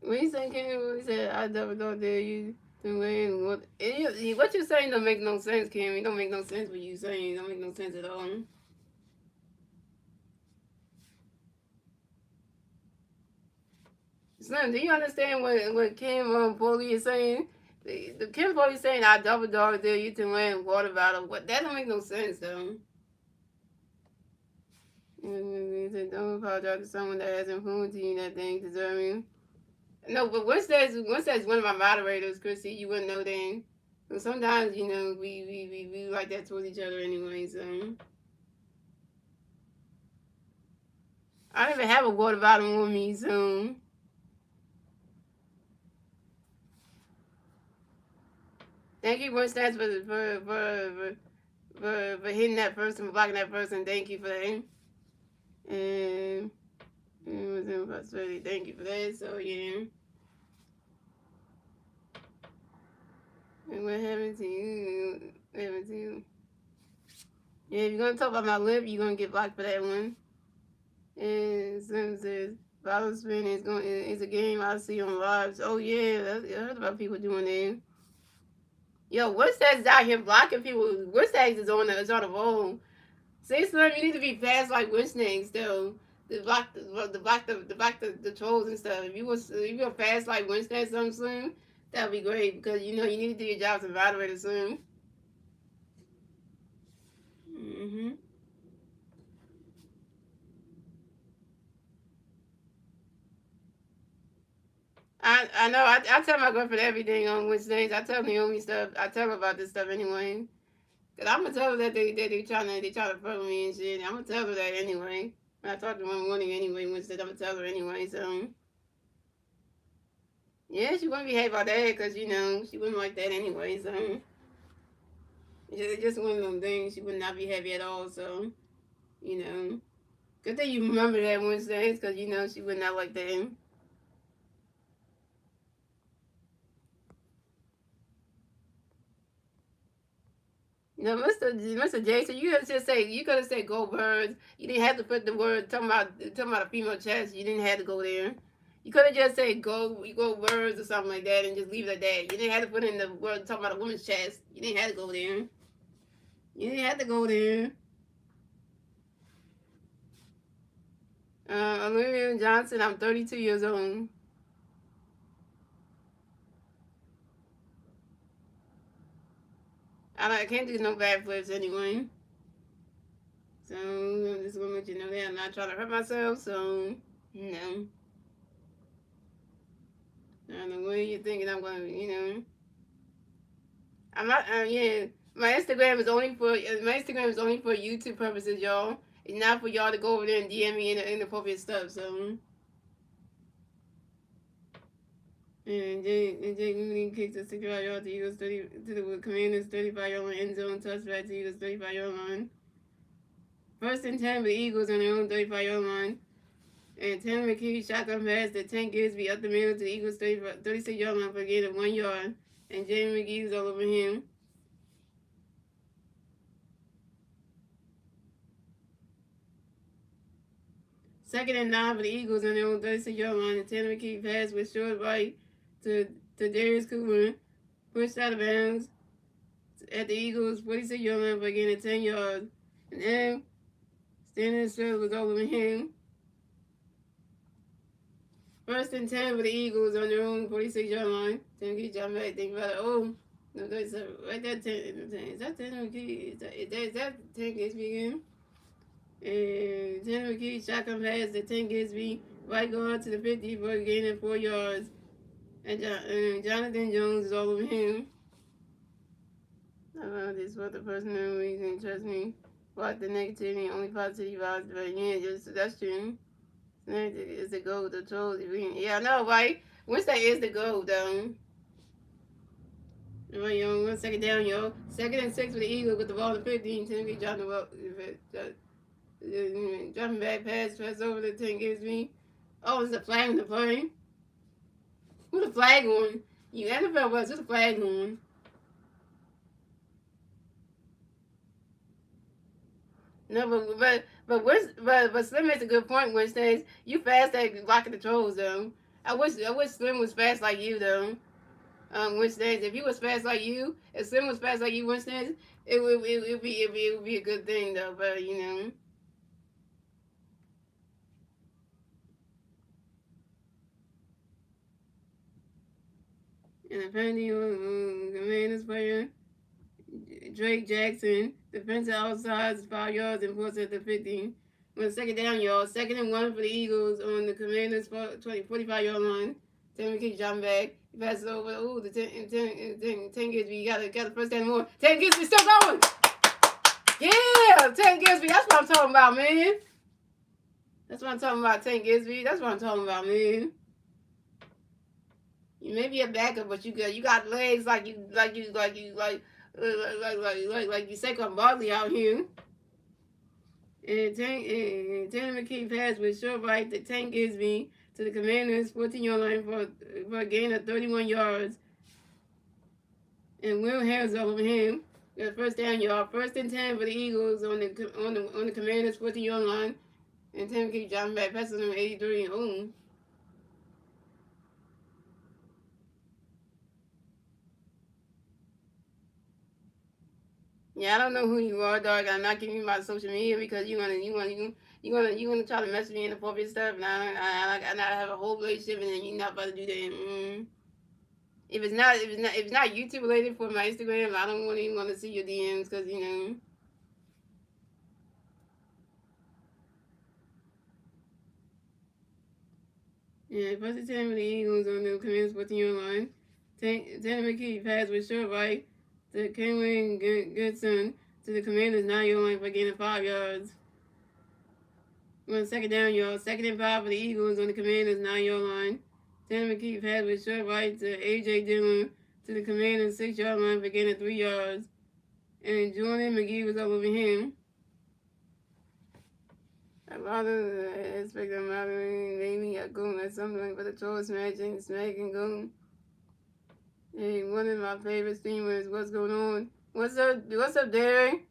What you saying, Kim? He said, I never don't dare you to win. What you saying don't make no sense, Kim. It don't make no sense what you saying. It don't make no sense at all. Slim, do you understand what Kim Foley is saying? The Kim Foley is saying, I double dog dare you to win water bottle. What? That don't make no sense, though. Don't apologize to someone that has influenced you that thing deserving. No, but once that's one of my moderators, Chrissy, you wouldn't know then. So sometimes, we like that towards each other anyway, so. I don't even have a water bottle on me, so. Thank you, Once that's for hitting that person, for blocking that person. Thank you for that. And it was in prosperity. Thank you for that. So yeah. And what happened to you? What happened to you? Yeah, if you're gonna talk about my lip, you're gonna get blocked for that one. And Slim says bottle spin is a game I see on lives. Oh yeah, I heard about people doing that. Yo, Winstead's out here blocking people. Winstead is on the roll. Say Slim, you need to be fast like Winstead though. The trolls and stuff. If you were fast like Winstead, Slim, that would be great because you know you need to do your job as a moderator soon. Mhm. I know. I tell my girlfriend everything on Wednesdays. I tell Naomi stuff. I tell her about this stuff anyway. Cause I'm gonna tell her that they trying to fuck with me and shit. I'm gonna tell her that anyway. I talked to her one morning anyway. Wednesday, I'm gonna tell her anyway. So yeah, she wouldn't behave about that because you know she wouldn't like that anyway. So it's just one of them things. She would not be happy at all. So you know, good thing you remember that Wednesdays because you know she would not like that. No, Mr. Jason, you could have said go birds. You didn't have to put the word talking about a female chest. You didn't have to go there. You could have just said go birds or something like that and just leave it at that. You didn't have to put in the word talking about a woman's chest. You didn't have to go there. You didn't have to go there. Olivia Johnson, I'm 32 years old. I can't do no backflips anyway. So I'm just gonna let you know that I'm not trying to hurt myself. So no, I don't know what you're thinking. I'm gonna, I'm not. Yeah, my Instagram is only for YouTube purposes, y'all. It's not for y'all to go over there and DM me inappropriate stuff. So, and Jay Mooney kicks a 65-yard to Eagles 30 to the Commanders 35-yard line end zone touchback to Eagles 35-yard line. First and 10 for the Eagles on their own 35-yard line. And Tanner McKee shotgun pass to Tank Gisby up the middle to the Eagles 36-yard line for a gain of 1 yard. And Jamie McGee was all over him. Second and 9 for the Eagles on their own 36-yard line. And Tanner McKee pass with short right to Darius Cooper. Pushed out of bounds at the Eagles 46-yard line for a gain of 10 yards. And then standing still was all over him. First and 10 for the Eagles on their own 46-yard line. Tanner McKee jumped back. Think about it. Oh. No, that's right there. 10. Is that Tanner McKee? Is that Tank Gisby again? And Tanner McKee shotgun pass to Tank Gisby. Right guard to the 50 for a gain of 4 yards. And Jonathan Jones is all over him. This is what the person who can trust me. Block the negativity, only positivity vibes. But yeah, that's true. It's the goal. The trolls. Yeah, I know, right? Wednesday is the goal, though. All right, yo, 1 second down, yo. Second and 6 for the Eagles with the ball to 15. Timothy dropping dropping back pass over to Tank Gisby. Oh, it's a flag in the play. Who the flag on? You NFL was. Who's the flag on? No, but Slim makes a good point when he says you fast at blocking the trolls though. I wish Slim was fast like you though. Which days if he was fast like you, if Slim was fast like you, which days it would be a good thing though. But you know. And apparently, Commanders player Drake Jackson, defensive outside 5 yards and force at the 15. When second down, y'all. Second and 1 for the Eagles on the Commanders 45-yard line. Timmy keeps dropping back. He passes over. Ooh, the 10 Gisby. You got the first down more. 10 Gisby still going. Yeah, 10 Gisby. That's what I'm talking about, man. That's what I'm talking about, 10 Gisby. That's what I'm talking about, man. You may be a backup, but you got legs like you Saquon Barkley out here. And Tanner McKee pass with short right to Tank Gisby to the Commanders 14-yard line for a gain of 31 yards. And Will Harris all over him. Got first down, y'all. First and 10 for the Eagles on the Commanders 14-yard line. And Tanner McKee dropping back, passing number 83 and boom. Yeah, I don't know who you are, dog. I'm not giving you my social media because you gonna try to mess with me in the appropriate stuff, and I have a whole relationship, and then you're not about to do that. If it's not YouTube related for my Instagram, I don't even want to see your DMs because you know. Yeah, first the 10 with the Eagles on the Commanders 14 line. Tanner McKee pass with short right to Kenway Goodson to the Commanders 9-yard line for gaining 5 yards. On second down, y'all. Second and 5 for the Eagles on the Commanders 9-yard line. Tanner McKee pass with short right to A.J. Dillon to the Commanders 6-yard line for gaining 3 yards. And Jordan McGee was all over him. A lot of aspect of modeling made me a goon at something for the troll smashing, smacking goon. Hey, one of my favorite streamers. What's going on? What's up? What's up, Derek?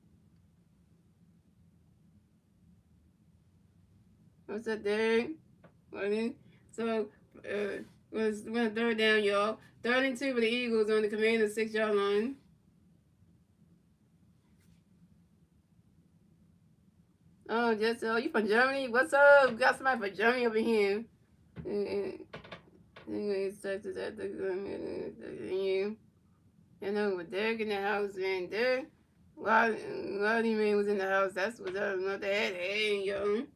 What's up, Derek? So, was went third down, y'all. 3rd and 2 for the Eagles on the Commanders 6-yard line. Oh, just you from Germany? What's up? Got somebody from Germany over here. Anyway, such as that you. You know, with Derek in the house, man. Derek, Rodney man was in the house. That's what I know. Hey, yo.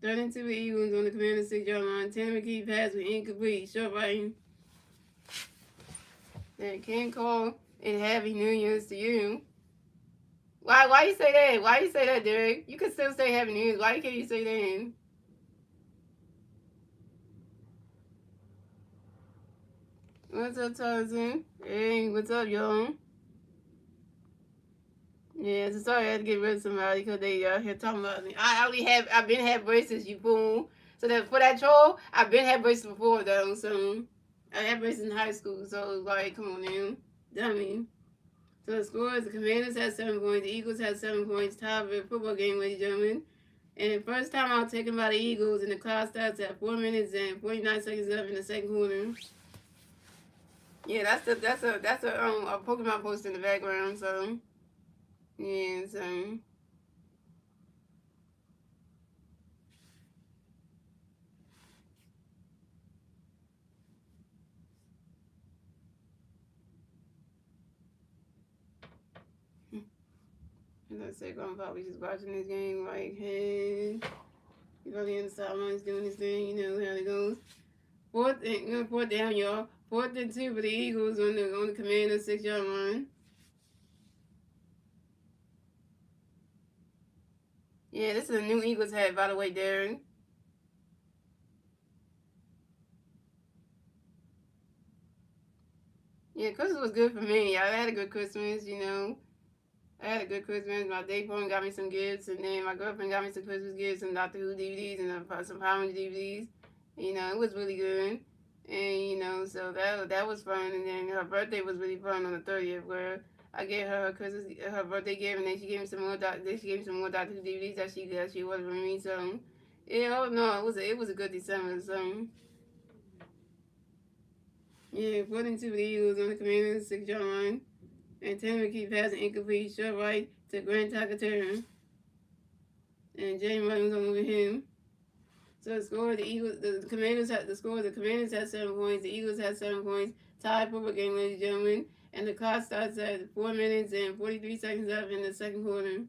3rd and 2 for Eagles on the Commanders 6-yard line. Tanner McKee pass with incomplete. Short right. Then can't call it Happy New Year's to you. Why you say that? Why you say that, Derek? You can still say Happy New Year's. Why can't you say that? What's up, Tarzan? Hey, what's up, y'all? Yeah, so sorry I had to get rid of somebody because they out here talking about me. I've been had braces, you fool. So that for that troll, I've been had braces before though. So I had braces in high school. So like, come on now, dummy. So the scores: the Commanders had 7 points, the Eagles had 7 points. Tie of a football game, ladies and gentlemen. And the first time I was taken by the Eagles, and the clock starts at 4 minutes and 49 seconds left in the second quarter. Yeah, that's a Pokemon post in the background. So yeah, so. As I said, Grandpa was just watching this game like, hey, he's really in the sidelines doing his thing, you know how it goes. Fourth down, y'all. 4th and 2 for the Eagles on the Commanders 6-yard line. Yeah, this is a new Eagles hat, by the way, Darren. Yeah, Christmas was good for me. I had a good Christmas, you know. I had a good Christmas. My date friend got me some gifts, and then my girlfriend got me some Christmas gifts, some Doctor Who DVDs, and some Power Rangers DVDs. You know, it was really good, and you know, so that was fun. And then her birthday was really fun on the 30th, where I gave her her birthday gift, and then she gave me some more. Then she gave me some more Doctor Who DVDs that she ordered for me. So, yeah, oh no, it was a good December. So. Yeah, according to the Eagles on the Commanders 6-yard line. And Tanner keep passing incomplete, short right to Grant Takatera. And James Williams over him. So the score, the Commanders had the score. The Commanders had 7 points. The Eagles had 7 points. Tied football game, ladies and gentlemen. And the clock starts at 4 minutes and 43 seconds left in the second quarter.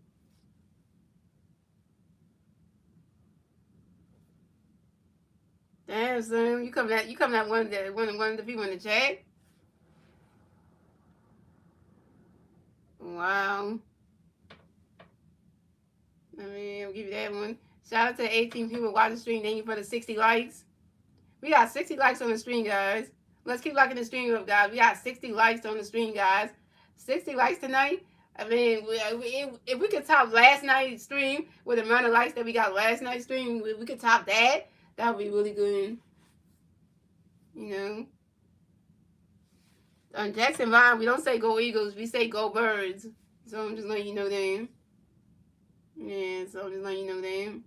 Damn, son, you coming at one of the people in the chat? Wow. I mean, I'll give you that one. Shout out to the 18 people watching the stream. Thank you for the 60 likes. We got 60 likes on the stream, guys. Let's keep liking the stream up, guys. We got 60 likes on the stream, guys. 60 likes tonight. I mean, if we could top last night's stream with the amount of likes that we got last night's stream, we could top that. That would be really good. You know. On Jackson Vine, we don't say go Eagles. We say go Birds. So I'm just letting you know that. Yeah, so I'm just letting you know that.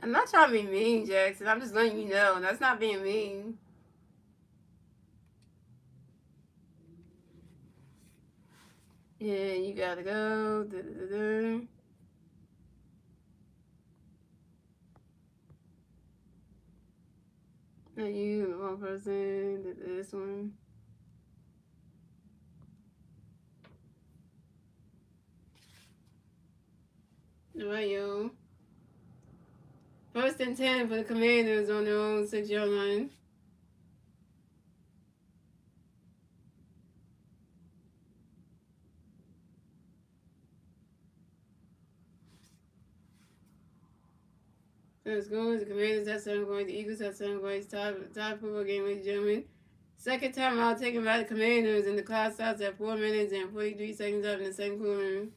I'm not trying to be mean, Jackson. I'm just letting you know. That's not being mean. Yeah, you gotta go. Da-da-da-da. Not you, the wrong person. This one. Alright, yo. 1st and 10 for the Commanders on their own 6-yard line. So it's going. The Commanders have 7 points. The Eagles have 7 points. Tie football game, ladies and gentlemen. Second time out taken by the Commanders, and the clock stops at 4 minutes and 43 seconds up in the second quarter.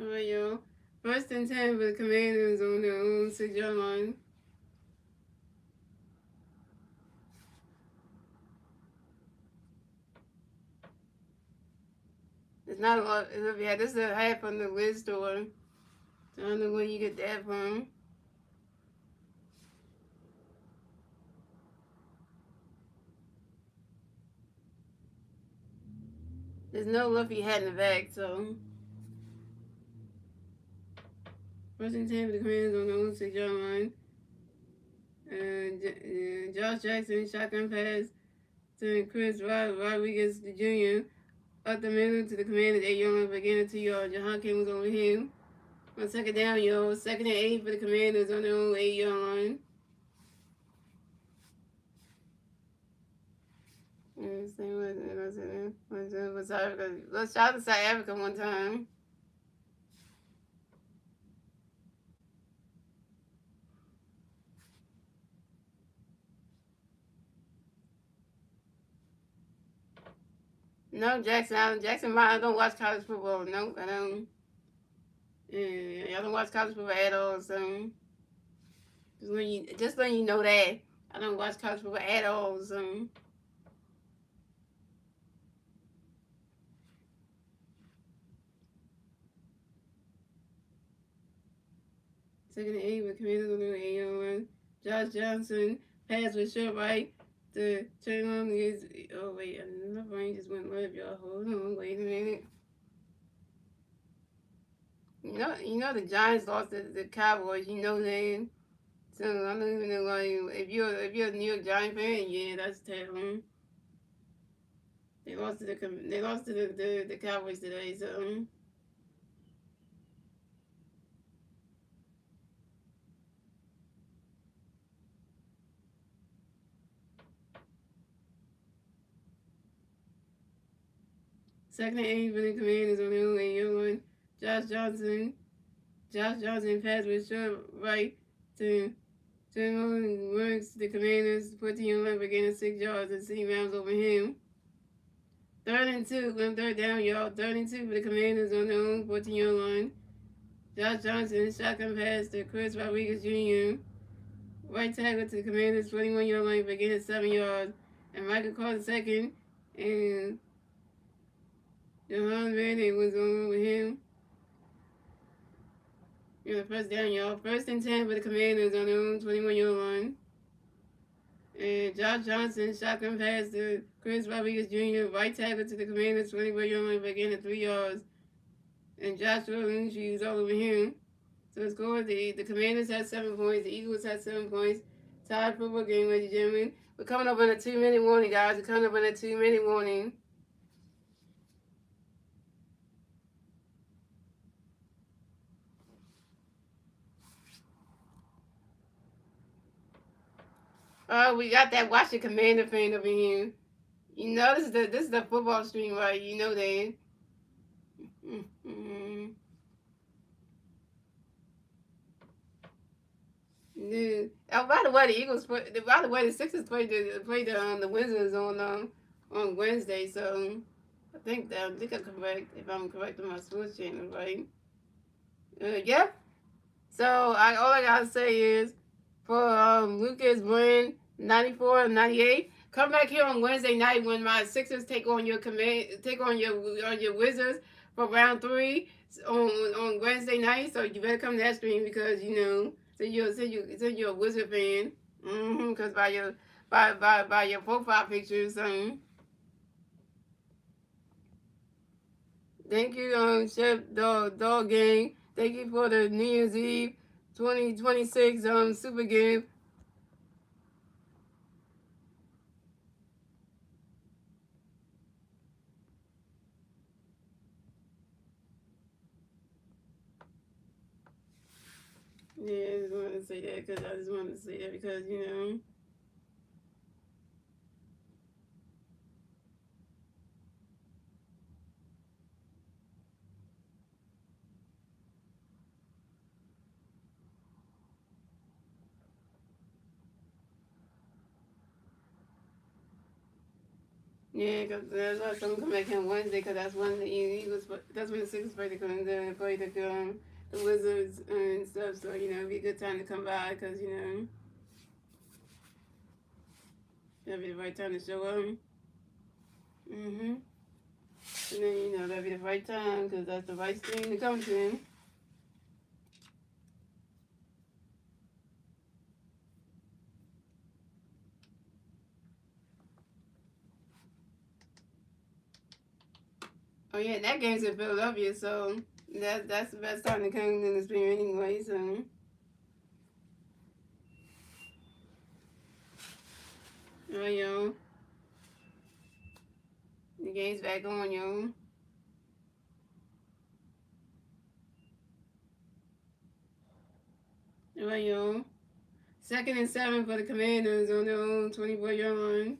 Alright, yo. 1st and 10 for the Commanders on their own 6-yard line. It's not a lot. Yeah, this is a hat from the Liz store. So I don't know where you get that from. There's no Luffy hat in the back, so. 1st and 10 for the Commanders on their own 6-yard line. Josh Jackson, shotgun pass to Chris Rodriguez Jr. Up the middle to the Commanders 8-yard line for again a 2-yard. Jahan King was over him. On 2nd down, yo. 2nd and 8 for the Commanders on their own 8-yard line. Let's shout to South Africa one time. No, Jackson. I don't watch college football. No, I don't. Yeah, I don't watch college football at all. So just letting you know that I don't watch college football at all. So. 2nd and 8 with Commanders on their 8-yard line. Josh Johnson pass with short right to turn on his. Oh wait, another brain just went left, y'all. Hold on, wait a minute. You know the Giants lost to the Cowboys. You know that. So I don't even know why. If you're a New York Giant fan, yeah, that's terrible. They lost to the Cowboys today. So. Second and 8 for the Commanders on their own 8-yard line. Josh Johnson pass with short right to Turn works the Commanders 14-yard line for gaining 6 yards and C rounds over him. 3rd and 2, going 3rd down, y'all. 3rd and 2 for the Commanders on their own 14-yard line. Josh Johnson, shotgun pass to Chris Rodriguez Jr. Right tackle to the Commanders 21-yard line for gaining 7 yards. And Michael Carter second. And Jahan Verde was on with him. You know, 1st down, y'all. 1st and 10 for the Commanders on their own 21-yard line. And Josh Johnson, shotgun pass to Chris Rodriguez Jr., right tackle to the Commanders 21-yard line for gaining 3 yards. And Joshua Lynch was all over him. So it's going. The Commanders had 7 points. The Eagles had 7 points. Tied football game, ladies and gentlemen. We're coming up on a 2-minute warning, guys. We're coming up on a 2-minute warning. Oh, we got that Washington Commander fan over here. You know this is the football stream, right? You know that. Mm-hmm. Yeah. Oh, by the way, the Eagles. By the way, the Sixers played the Wizards on Wednesday. So I think I'm correct if I'm correct on my sports channel, right? Yeah. So all I gotta say is for Lucas Brand 94 and 98. Come back here on Wednesday night when my Sixers take on your Wizards for round 3 on Wednesday night. So you better come to that stream because you're a Wizard fan. Because by your profile pictures. Thank you, Chef Dog Gang. Thank you for the New Year's Eve 2026 super gift. Yeah, I just wanted to say that because I just wanted to say that because yeah, because that's why some come back on Wednesday because that's when the Eagles that's when the Sixers play the Wizards and stuff. So it'd be a good time to come by because that'll be the right time to show up. Mhm. And then that'll be the right time because that's the right stream to come to. Oh yeah, that game's in Philadelphia, so that's the best time to come in the stream anyway. So yo, the game's back on, yo. Yo. Second and 7 for the Commanders on their own 24-yard line.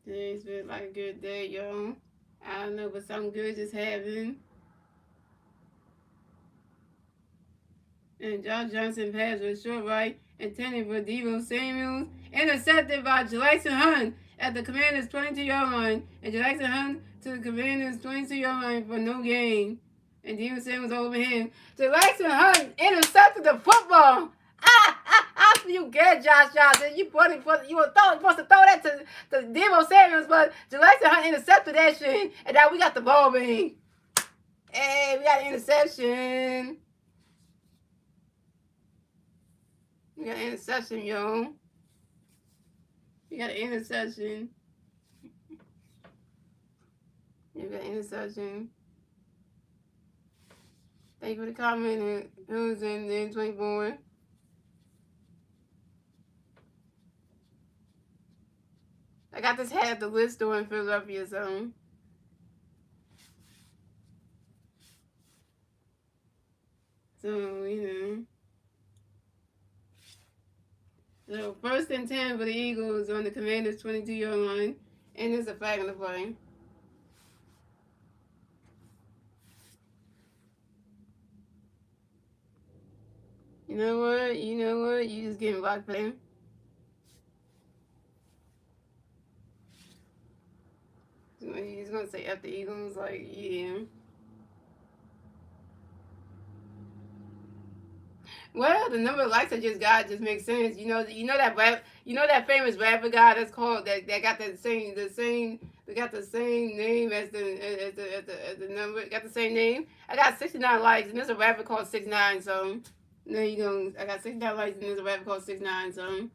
Today's been like a good day, yo. I don't know, but something good just happened. And Josh Johnson pass was short right, intended for Deebo Samuels, intercepted by Jackson Hunt at the Commanders' 22-yard line, and Jackson Hunt to the Commanders' 22-yard line for no gain. And Deebo Samuels over him. Jackson Hunt intercepted the football. After you get Josh Johnson, you were supposed to throw that to Deebo Samuels, but Jackson Hunt intercepted that shit, and now we got the ball, man. Hey, we got an interception. We got an interception, yo. We got an interception. We got an interception. Thank you for the comment. Who's in 24? I got this hat at the list store in Philadelphia, so. So, So, first and 10 for the Eagles on the Commanders' 22-yard line. And it's a flag on the play. You know what? You just getting blocked there. He's going to say F the Eagles. Like, yeah. Well, the number of likes I just got just makes sense. That famous rapper guy that's called that got they got the same name as the number got the same name. I got 69 likes and there's a rapper called 6ix9ine. So there you go. I got 69 likes and there's a rapper called 6ix9ine. So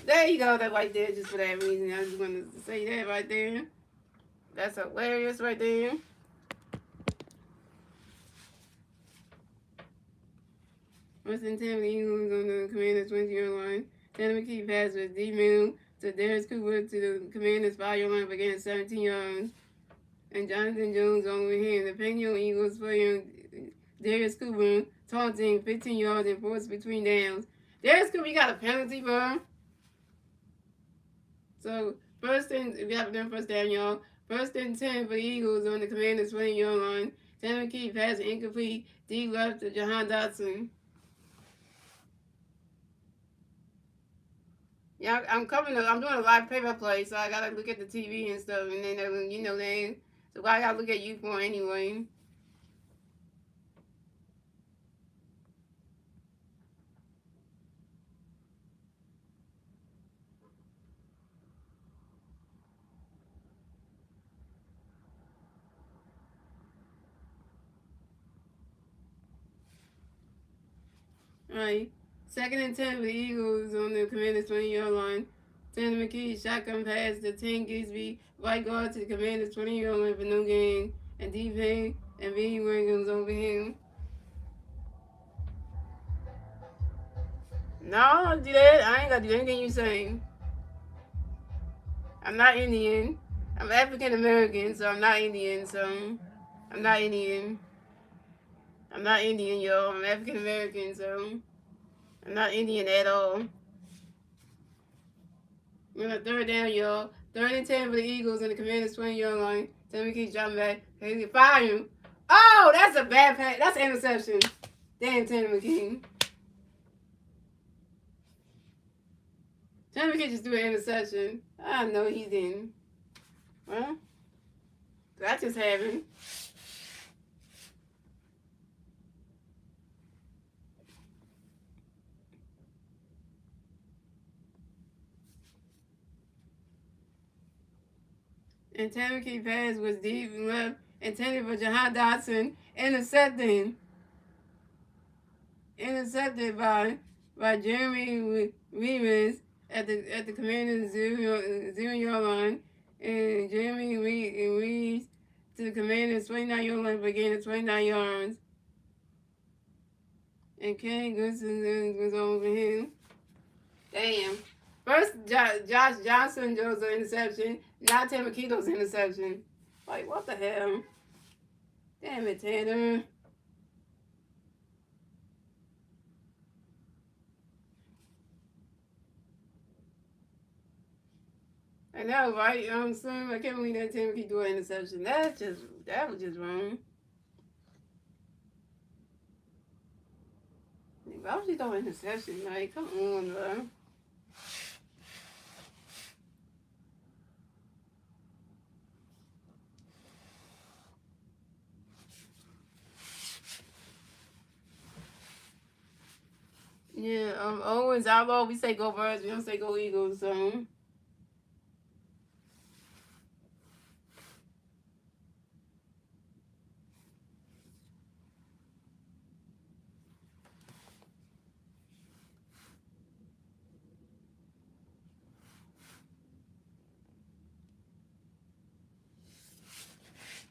there you go. That right there, just for that reason. I just wanted to say that right there. That's hilarious right there. First and 10 for the Eagles on the Commanders' 20-yard line. Tanner McKee pass with D. Moon to Darius Cooper to the Commanders' 5-yard line for getting 17 yards. And Jonathan Jones over here. The Penguin Eagles playing Darius Cooper taunting 15 yards and force between downs. Darius Cooper, you got a penalty for him. So first and we got them first down, y'all. First and 10 for the Eagles on the Commanders' 20-yard line. Tanner McKee pass incomplete. D left to Jahan Dotson. Yeah, I'm doing a live play-by-play, so I gotta look at the TV and stuff, and then so I gotta look at you for anyway. Alright. Second and 10 for the Eagles on the Commanders' 20-yard line. Tanner McKee shotgun pass to Tank Gisby, right guard to the Commanders' 20-yard line for no gain. And D-Pay and V. Williams over him. No, don't do that. I ain't gotta do anything you say. I'm not Indian. I'm African American, so I'm not Indian, so I'm not Indian. I'm not Indian, yo. I'm African American, so I'm not Indian at all. We're on a third down, y'all. Third and 10 for the Eagles and the Commanders' 20-yard line. Tammy keeps dropping back. They fire him. Oh, that's a bad pass. That's an interception. Damn, Tanner McKee. Tanner McKee just threw an interception. I know he didn't. Well, that just happened. And Tanner McKee pass was deep and left. Intended for Jahan Dotson. Intercepted by Jeremy Rivas at the Commanders' 0-yard line, and Jeremy Reeves to the Commanders' 29-yard line for a gain of 29 yards. And Kenny Goodson was over him. Damn. First, Josh Johnson throws an interception. Now Tanner McKee throws an interception. Like, what the hell? Damn it, Tanner. I know, right? Soon I can't believe that Tanner McKee threw an interception. That was just wrong. Why would you throw an interception? Like, come on, bro. Yeah, Owens, Outlaw, we say go Birds, we don't say go Eagles, so.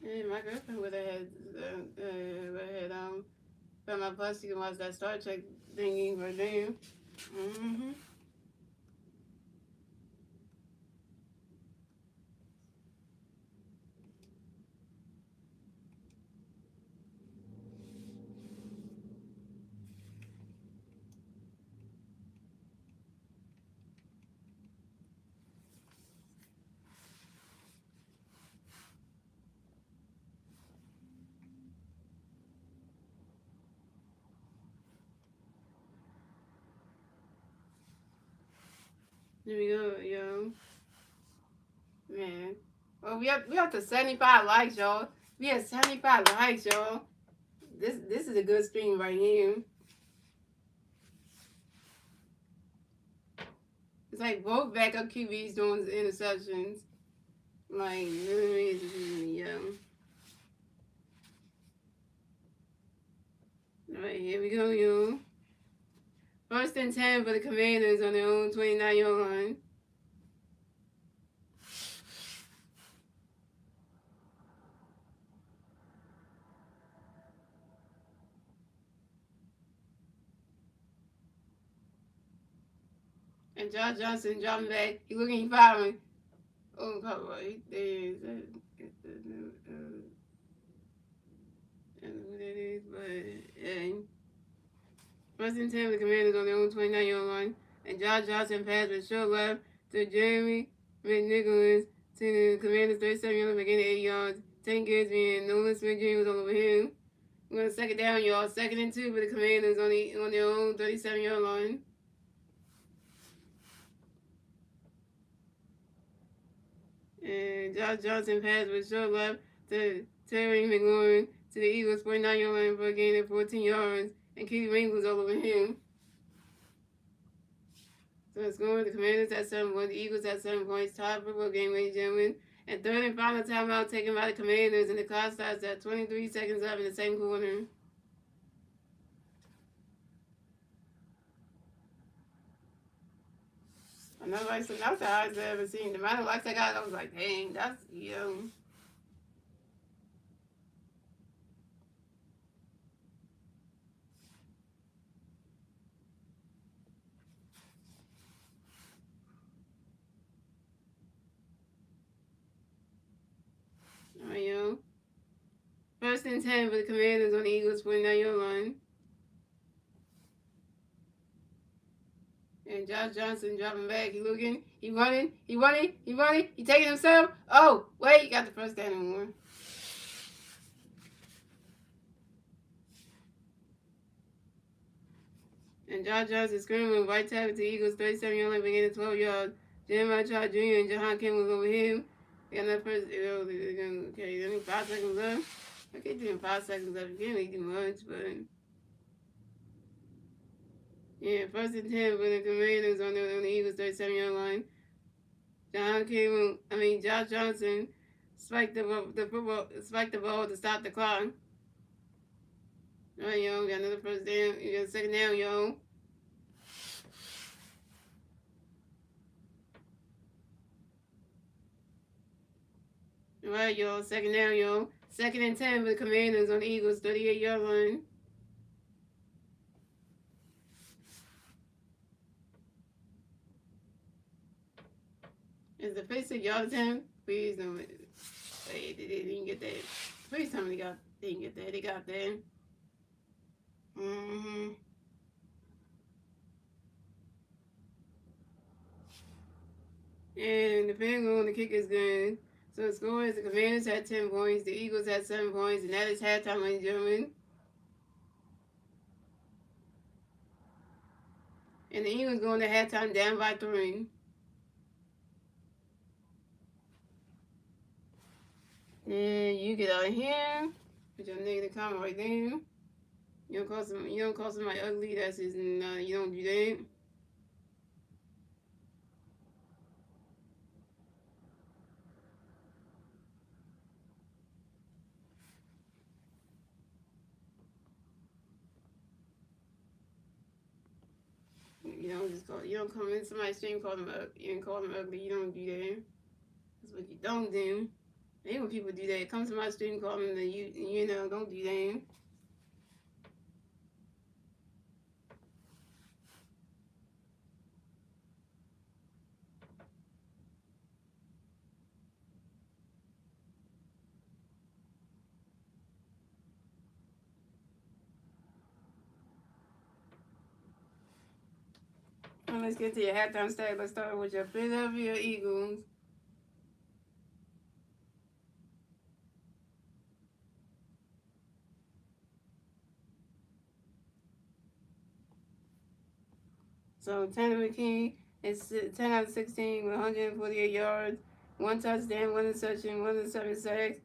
Yeah, my girlfriend would have had from my bus, you can watch that Star Trek thingy right there. Mm-hmm. Here we go, yo. Man. Well, we up to 75 likes, y'all. We have 75 likes, y'all. This is a good stream right here. It's like both backup QBs doing interceptions. Like, literally, yeah. Alright, here we go, yo. First and 10 for the Commanders on their own 29-yard line. And Josh Johnson dropping back. He looking, he following. Oh, probably there is. I don't know who that is, but first and 10, the Commanders on their own 29-yard line. And Josh Johnson passed with short left to Jeremy McNicholas to the Commanders 37-yard line, getting 8 yards. 10 Gibbsby and Nolan Smith Jr. was all over him. We're going to second down, y'all. 2nd and 2 for the Commanders on their own 37-yard line. And Josh Johnson passed with short left to Terry McLaurin to the Eagles 49-yard line for a gain of 14 yards. And Keith Ring was all over him. So it's going with the Commanders at 7 points, the Eagles at 7 points. Tied football game, ladies and gentlemen. And third and final timeout taken by the Commanders, and the clock starts at 23 seconds left in the second quarter. Another like some that's the highest I've ever seen. The amount of likes I got, I was like, dang, that's young. Alright, yo. 1st and 10 for the Commanders on the Eagles 49-yard line. And Josh Johnson dropping back. He looking. He running. He running. He running. He taking himself. Oh, wait. He got the first down and one. And Josh Johnson screaming right tackle to the Eagles 37-yard line, beginning 12 yards. Jeremiah Trott Jr. and Jahan Kim was over him. They got that first. Okay, only 5 seconds left. I can't do 5 seconds left. You can't really do much, but. Yeah, 1st and 10 for the Commanders on the Eagles 37-yard line. Josh Johnson spiked the ball to stop the clock. All right, yo, got another first down. You got a second down, yo. All right, yo, second down, yo. 2nd and 10 for the Commanders on the Eagles 38-yard line. Is the face of y'all time? Please don't. They didn't get that. Please tell me they didn't get that. They got that. And the field goal, the kick is good. So the score is the Commanders had 10 points, the Eagles had 7 points, and that is halftime, ladies and gentlemen. And the Eagles going to halftime down by 3. And you get out of here. Put your negative comment right there. You don't call somebody ugly. That's just you don't do that. You don't come in somebody's stream call them ugly. You don't do that. That's what you don't do. And when people do that, come to my stream call them, then you know, don't do that. And let's get to your halftime stat. Let's start with your Philadelphia Eagles. So Tanner McKee is 10 out of 16 with 148 yards, 1 touchdown, 1 interception, 1 sacks.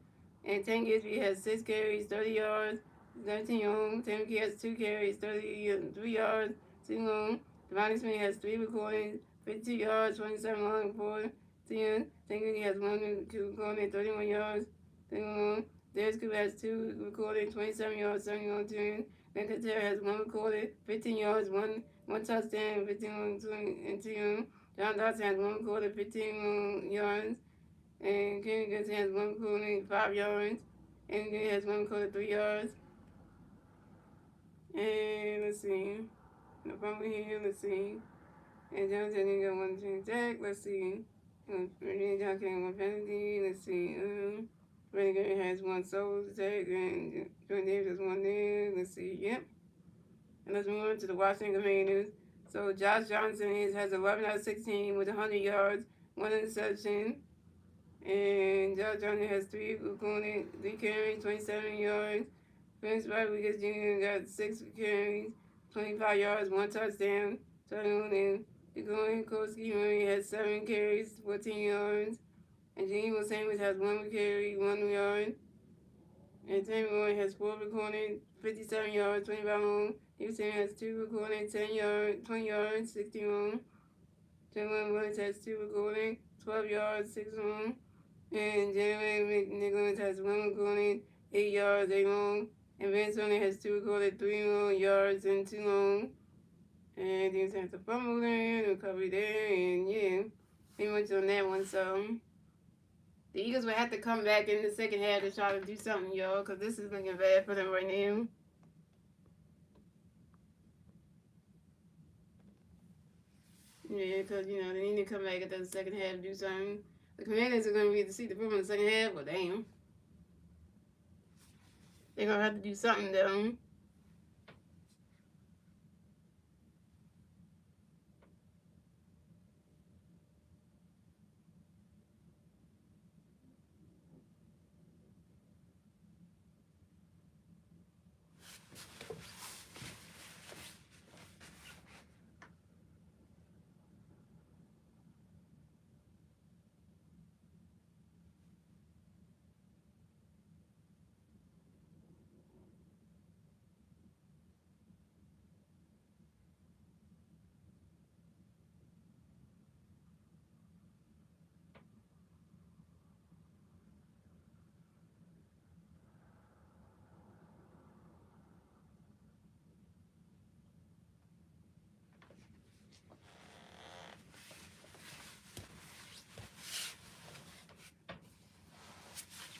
And Tank Gibbsby has 6 carries, 30 yards, 19 home. Tanner McKee has 2 carries, 33 yards, 2 home. Devontae Smith has 3 recordings, 52 yards, 27 long for 10. Tank McKee has 1 recording, 31 yards, 3 home. Darius Cooper has 2 recording, 27 yards, 70 on 10. Ben Katera has 1 recorded, 15 yards, 1 touchdown, 15 on 2. John Dawson has 1 recorded, 15 yards. And Kenny Goodson has 1 recorded, 5 yards. And he has 1 recorded, 3 yards. And let's see. No problem here, let's see. And Johnson didn't get one change jack. Let's see. Virginia Johnson one penalty. Let's see. Renegade has one solo jack, and Jordan Davis has one there. Let's see. Yep. And let's move on to the Washington Commanders. So Josh Johnson has 11 out of 16 with 100 yards, one interception. And Josh Johnson has three carries, 27 yards. Vince Rodriguez Jr. got 6 carries, 25 yards, one touchdown. And Koski Murray has 7 carries, 14 yards. And Gene Sandwich has 1 carry, 1 yard. And Tammy Roy has 4 recorded, 57 yards, 25 home. Houston has 2 recorded, 10 yards, 20 yards, 60 home. Jalen Woods has 2 recorded, 12 yards, 6 home. And Jeremy McNicholas has 1 recorded, 8 yards, 8 home. And Vince only has 2 recorded, 3 yards, and 2 home. And he has a fumble there, recovery there, and yeah, pretty much on that one. So the Eagles will have to come back in the second half to try to do something, y'all, because this is looking bad for them right now. Yeah, because, they need to come back at the second half to do something. The Commanders are going to be able to see the film in the second half. Well, damn. They're going to have to do something, though.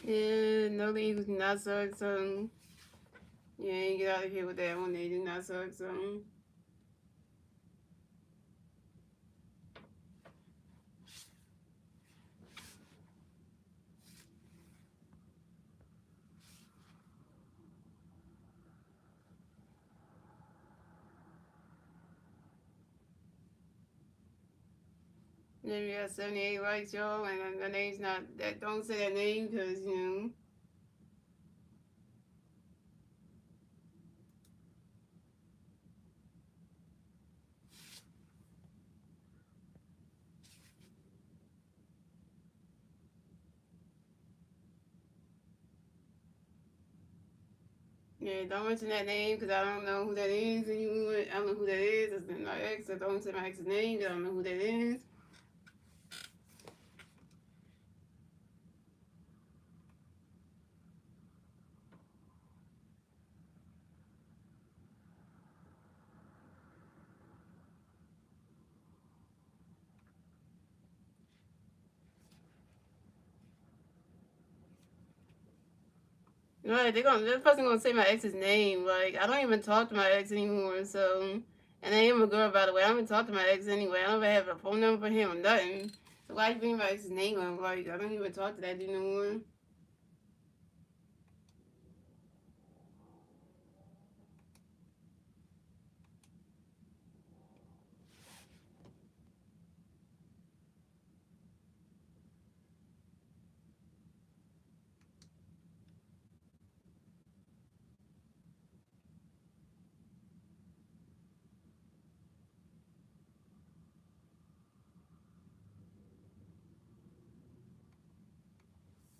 Yeah, no, the Eagles do not suck, so yeah, you get out of here with that one. They do not suck, so. Then we got 78 likes, y'all, and the name's not, that. Don't say that name, because, yeah, don't mention that name, because I don't know who that is anymore. I don't know who that is. It's been my ex, so don't say my ex's name, because I don't know who that is. Right, this person gonna say my ex's name. Like, I don't even talk to my ex anymore, so. And I am a girl, by the way. I don't even talk to my ex anyway. I don't even have a phone number for him or nothing. So why you bring my ex's name up? Like, I don't even talk to that dude no more.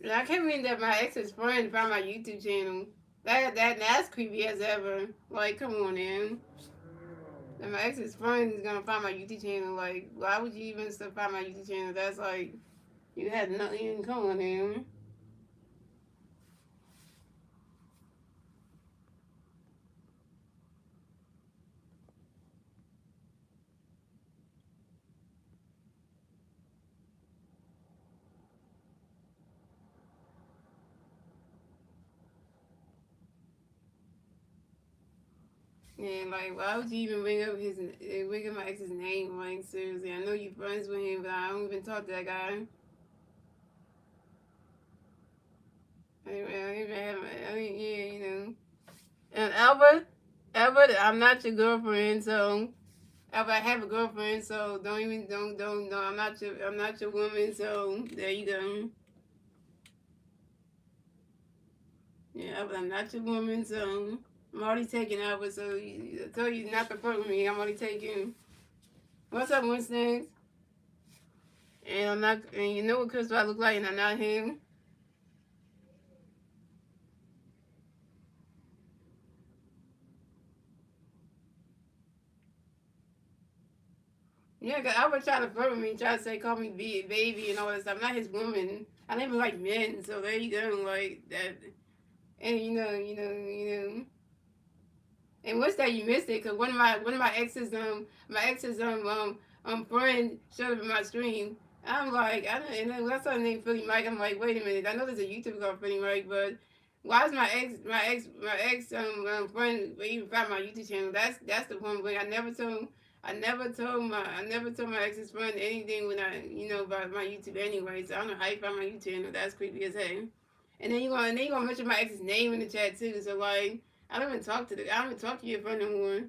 I can't believe that my ex's friend found my YouTube channel. That's creepy as ever. Like, come on, man. And my ex's friend is gonna find my YouTube channel. Like, why would you even still find my YouTube channel? That's like, you had nothing in common, man. And like, why would you even bring up my ex's name? Like, seriously, I know you friends with him, but I don't even talk to that guy. Yeah, you know. And Albert, I'm not your girlfriend, so Albert, I have a girlfriend, so don't no, I'm not your woman, so there you go. Yeah, Albert, I'm not your woman, so I'm already taken Albert, so I told you not to fuck with me. I'm already taken. What's up, Winston? And I'm not, and you know what Chris I look like, and I'm not him. Yeah, cause Albert tried to flirt with me, try to say, call me baby and all that stuff. I'm not his woman. I don't even like men, so there you go, like that. And you know. And what's that? You missed it, cause one of my exes friend showed up in my stream. I'm like, I don't, and then when I saw the name Philly Mike, I'm like, wait a minute, I know there's a YouTube called Philly Mike, but why is my ex friend even found my YouTube channel? That's the point. But I never told my ex's friend anything when about my YouTube anyway. So I don't know how you found my YouTube channel. That's creepy as hell. And then you gonna mention my ex's name in the chat too. So like. I don't even talk to your friend no more.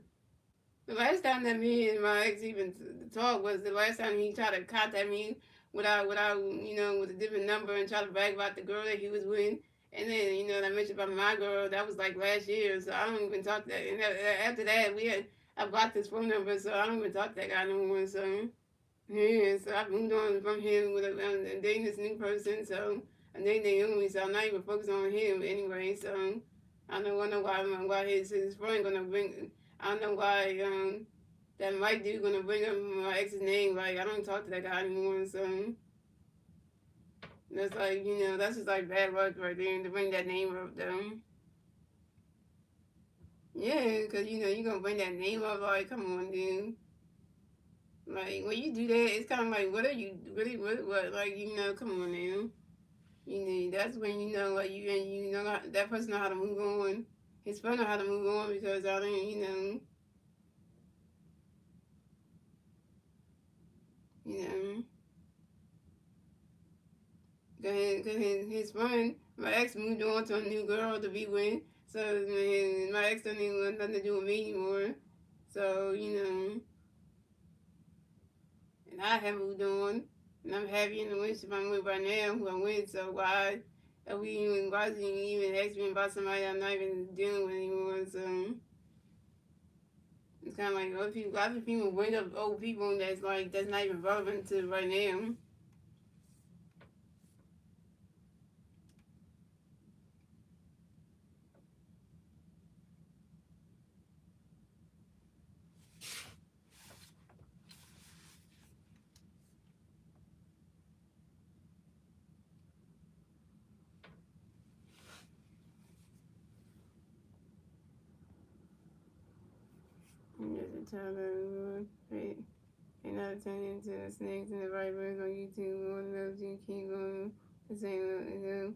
The last time that me and my ex even talked was the last time he tried to contact me without with a different number and try to brag about the girl that he was with. And then I mentioned about my girl that was like last year, so I don't even talk to that. And after that, I blocked his phone number, so I don't even talk to that guy no more. So yeah, so I moved on from him with dating this new person. So I'm dating Naomi, so I'm not even focused on him anyway. So I know why his friend gonna bring. I don't know why that Mike dude gonna bring up my ex's name. Like I don't talk to that guy anymore. So that's like that's just like bad luck right there to bring that name up though. Yeah, cause you gonna bring that name up. Like come on, dude. Like when you do that, it's kind of like what are you really what like come on now. That's when like you know that person know how to move on. His friend know how to move on because I don't you know. Cause his friend, my ex moved on to a new girl to be with. So my ex don't even want nothing to do with me anymore. So and I have moved on, and I'm happy in the relationship I'm with right now, who I'm with. So why is he even ask me about somebody I'm not even dealing with anymore? So it's kind of like other people bring up old people that's not even relevant to right now. There's a time that and not turn into the snakes in the right words on YouTube. One loves you, keep going. The same,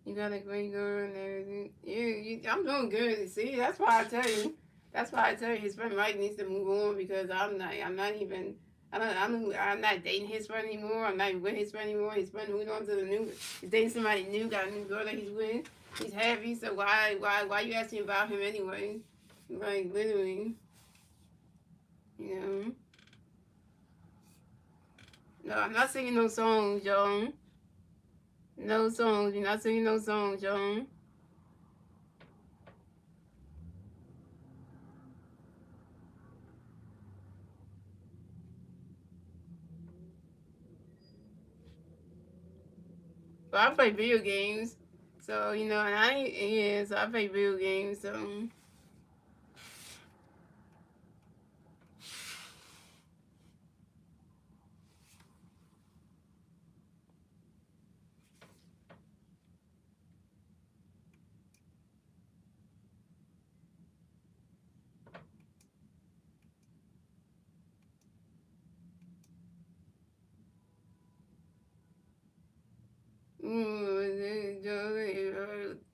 you got a great girl and everything. Yeah, I'm doing good. See, that's why I tell you. That's why I tell you his friend Mike needs to move on because I'm not even. I'm not dating his friend anymore. I'm not even with his friend anymore. His friend moved on to the new. He's dating somebody new. Got a new girl that he's with. He's happy. So why you asking about him anyway? Like literally, you know. No, I'm not singing no songs, y'all. No songs. You're not singing no songs, y'all. But I play video games. So, and so I play video games. So,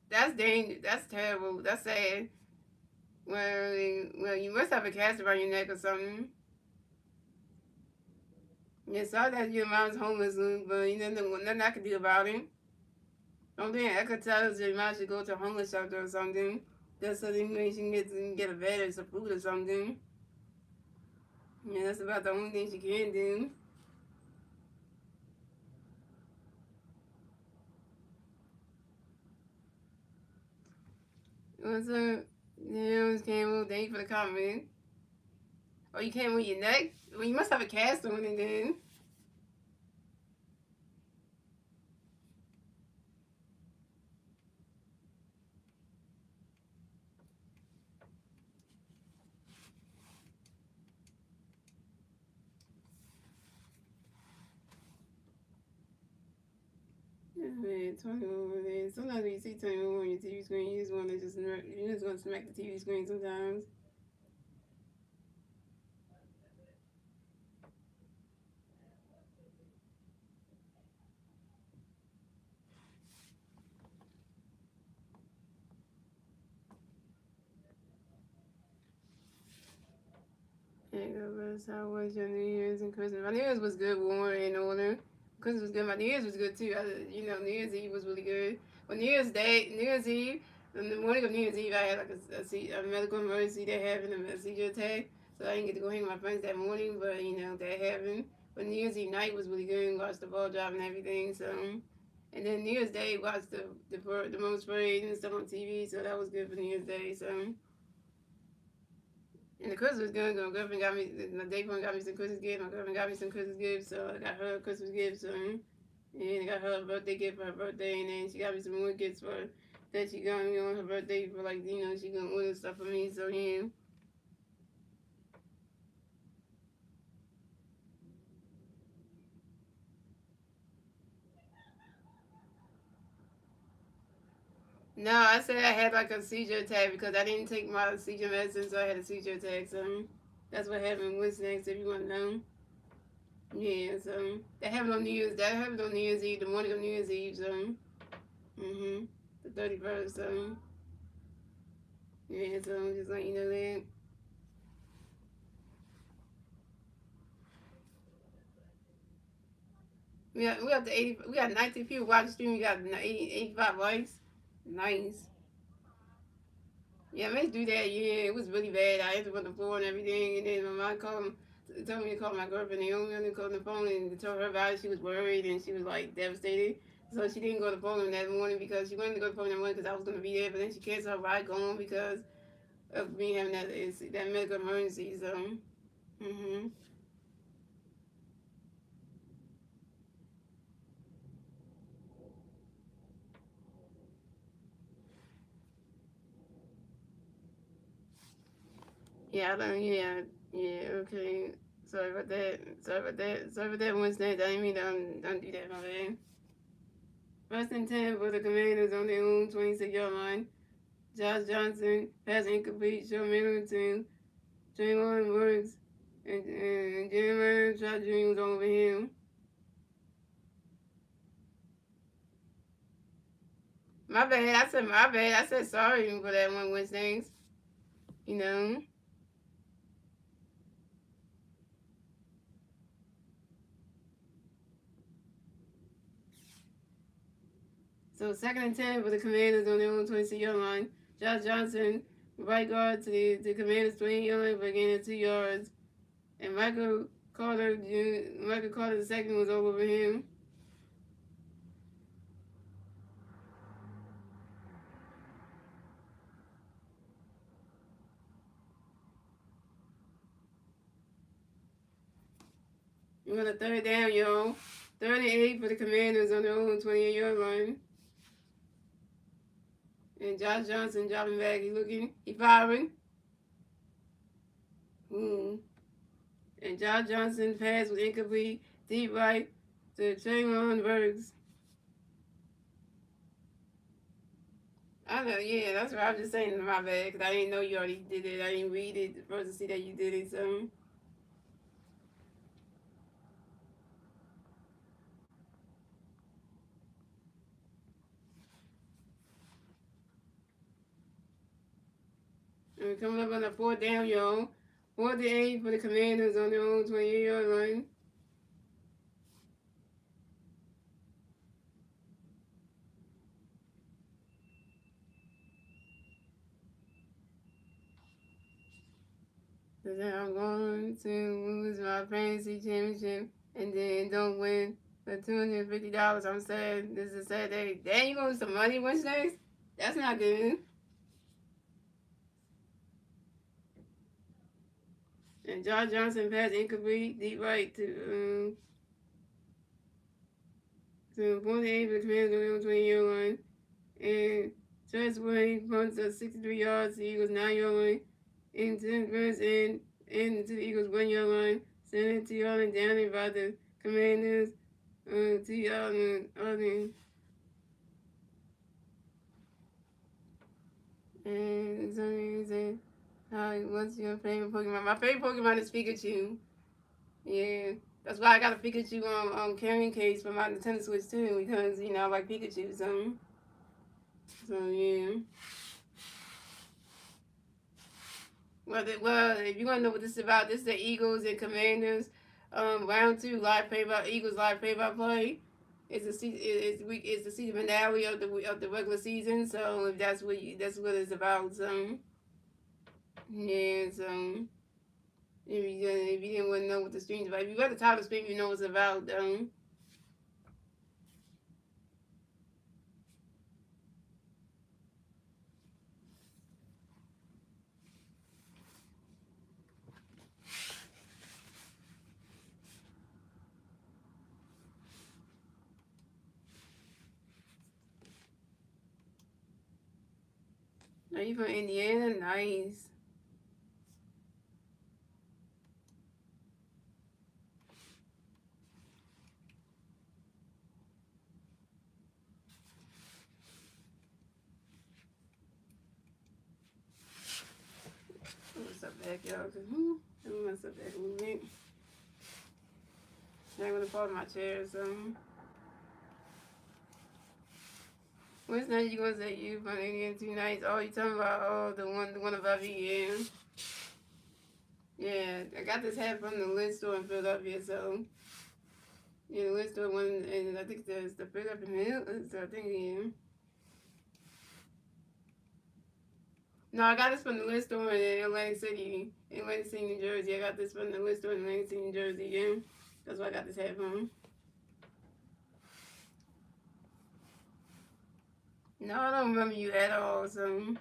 that's dangerous. That's terrible. That's sad. Well, you must have a cast around your neck or something. Yeah, sorry that your mom's homeless, but you know, nothing I can do about it. Only thing I could tell is your mom should go to a homeless shelter or something. Just so then she can get a bed or some food or something. Yeah, that's about the only thing she can do. What's up? Yeah, just came over. Thank you for the comment. Oh, you came with your neck? Well, you must have a cast on it then. Yeah, man, 21 man. Sometimes when you see 21 on your TV screen, you just want to smack the TV screen sometimes. Hey, Russ, how was your New Year's and Christmas? My New Year's was good, warm and older. Christmas was good. My New Year's was good too. New Year's Eve was really good. But New Year's Eve, in the morning of New Year's Eve, I had like a medical emergency that happened, a seizure attack. So I didn't get to go hang with my friends that morning, but that happened. But New Year's Eve night was really good. Watched the ball drop and everything. So, and then New Year's Day, watched the Mom's Parade and stuff on TV. So that was good for New Year's Day. So. And the Christmas was good. My girlfriend got me, my day friend got me some Christmas gifts. My girlfriend got me some Christmas gifts. So I got her a Christmas gift. So, and I got her a birthday gift for her birthday. And then she got me some more gifts for that she got me on her birthday for she gonna order stuff for me. So, yeah. No, I said I had like a seizure attack because I didn't take my seizure medicine. So I had a seizure attack. So that's what happened. What's next if you want to know? Yeah, so that happened on New Year's. That happened on New Year's Eve, the morning of New Year's Eve. So, the 31st. So, yeah, so just let you know that. We got the 80. We got 19 people watching the stream. We got 85 likes. Nice. Yeah, let's do that. Yeah, it was really bad. I answered on the phone and everything, and then my mom told me to call my girlfriend Naomi, and called the phone and told her about it. She was worried and she was like devastated. So she didn't go to the phone that morning because she wanted to go to the phone that morning because I was going to be there, but then she canceled her ride going because of me having that medical emergency. So, hmm yeah, I don't, yeah, yeah, okay. Sorry about that. Sorry about that. Sorry about that, Wednesday. I didn't mean to don't do that, my bad. First and 10 for the Commanders on their own 26-yard line. Josh Johnson, pass incomplete, Joe Middleton, Draymond Works, and Jeremiah shot dreams over him. My bad. I said my bad. I said sorry for that one, Wednesdays. You know. So second and 10 for the Commanders on their own 26-yard line. Josh Johnson, right guard to the Commanders 20-yard line, but gained 2 yards. And Michael Carter the second was over him. We got a third down, y'all. 38 for the Commanders on their own 28-yard line. And Josh Johnson dropping back. He firing. Hmm. And Josh Johnson pass was incomplete. Deep right to Traylon Burks. I know, yeah, that's what I was just saying in my bad because I didn't know you already did it. I didn't read it first to see that you did it. So, Coming up on the fourth down, y'all. 4th-8 for the Commanders on their own 28-yard line. So then I'm going to lose my fantasy championship and then don't win for $250. I'm sad. This is a sad day. Dang, you gonna lose some money Wednesdays? That's not good. And Josh Johnson pass incomplete, deep right to 48 for the Commanders on the 20-yard line. And Travis Wayne punts a 63 yards to the Eagles 9-yard line. And 10 runs in to the Eagles 1-yard line. Send it to Allen down by the Commanders. To Allen. And somebody said, what's your favorite Pokemon? My favorite Pokemon is Pikachu. Yeah. That's why I got a Pikachu carrying case for my Nintendo Switch too, because I like Pikachu. So yeah. Well, if you want to know what this is about, this is the Eagles and Commanders round 2 live play-by Eagles live play-by-play. It's the season finale of the regular season. So if that's what it's about. So yeah. So if you didn't want to know what the stream's about, if you read the title of the stream, you know what it's about. Are you from Indiana? Nice. What's up, back, y'all? Let me mess up that movement. I'm gonna fall in my chair, so. Which night you gonna say you from Indiana 2 nights? Oh, you talking about the one above you, yeah. Yeah, I got this hat from the Lynch store in Philadelphia, so yeah, the Lynch store one, and I think there's the Philadelphia Mill, so I think yeah. No, I got this from the Lynch store in Atlantic City, New Jersey. I got this from the Lynch store in Atlantic City, New Jersey, yeah. That's where I got this hat from. No, I don't remember you at all, so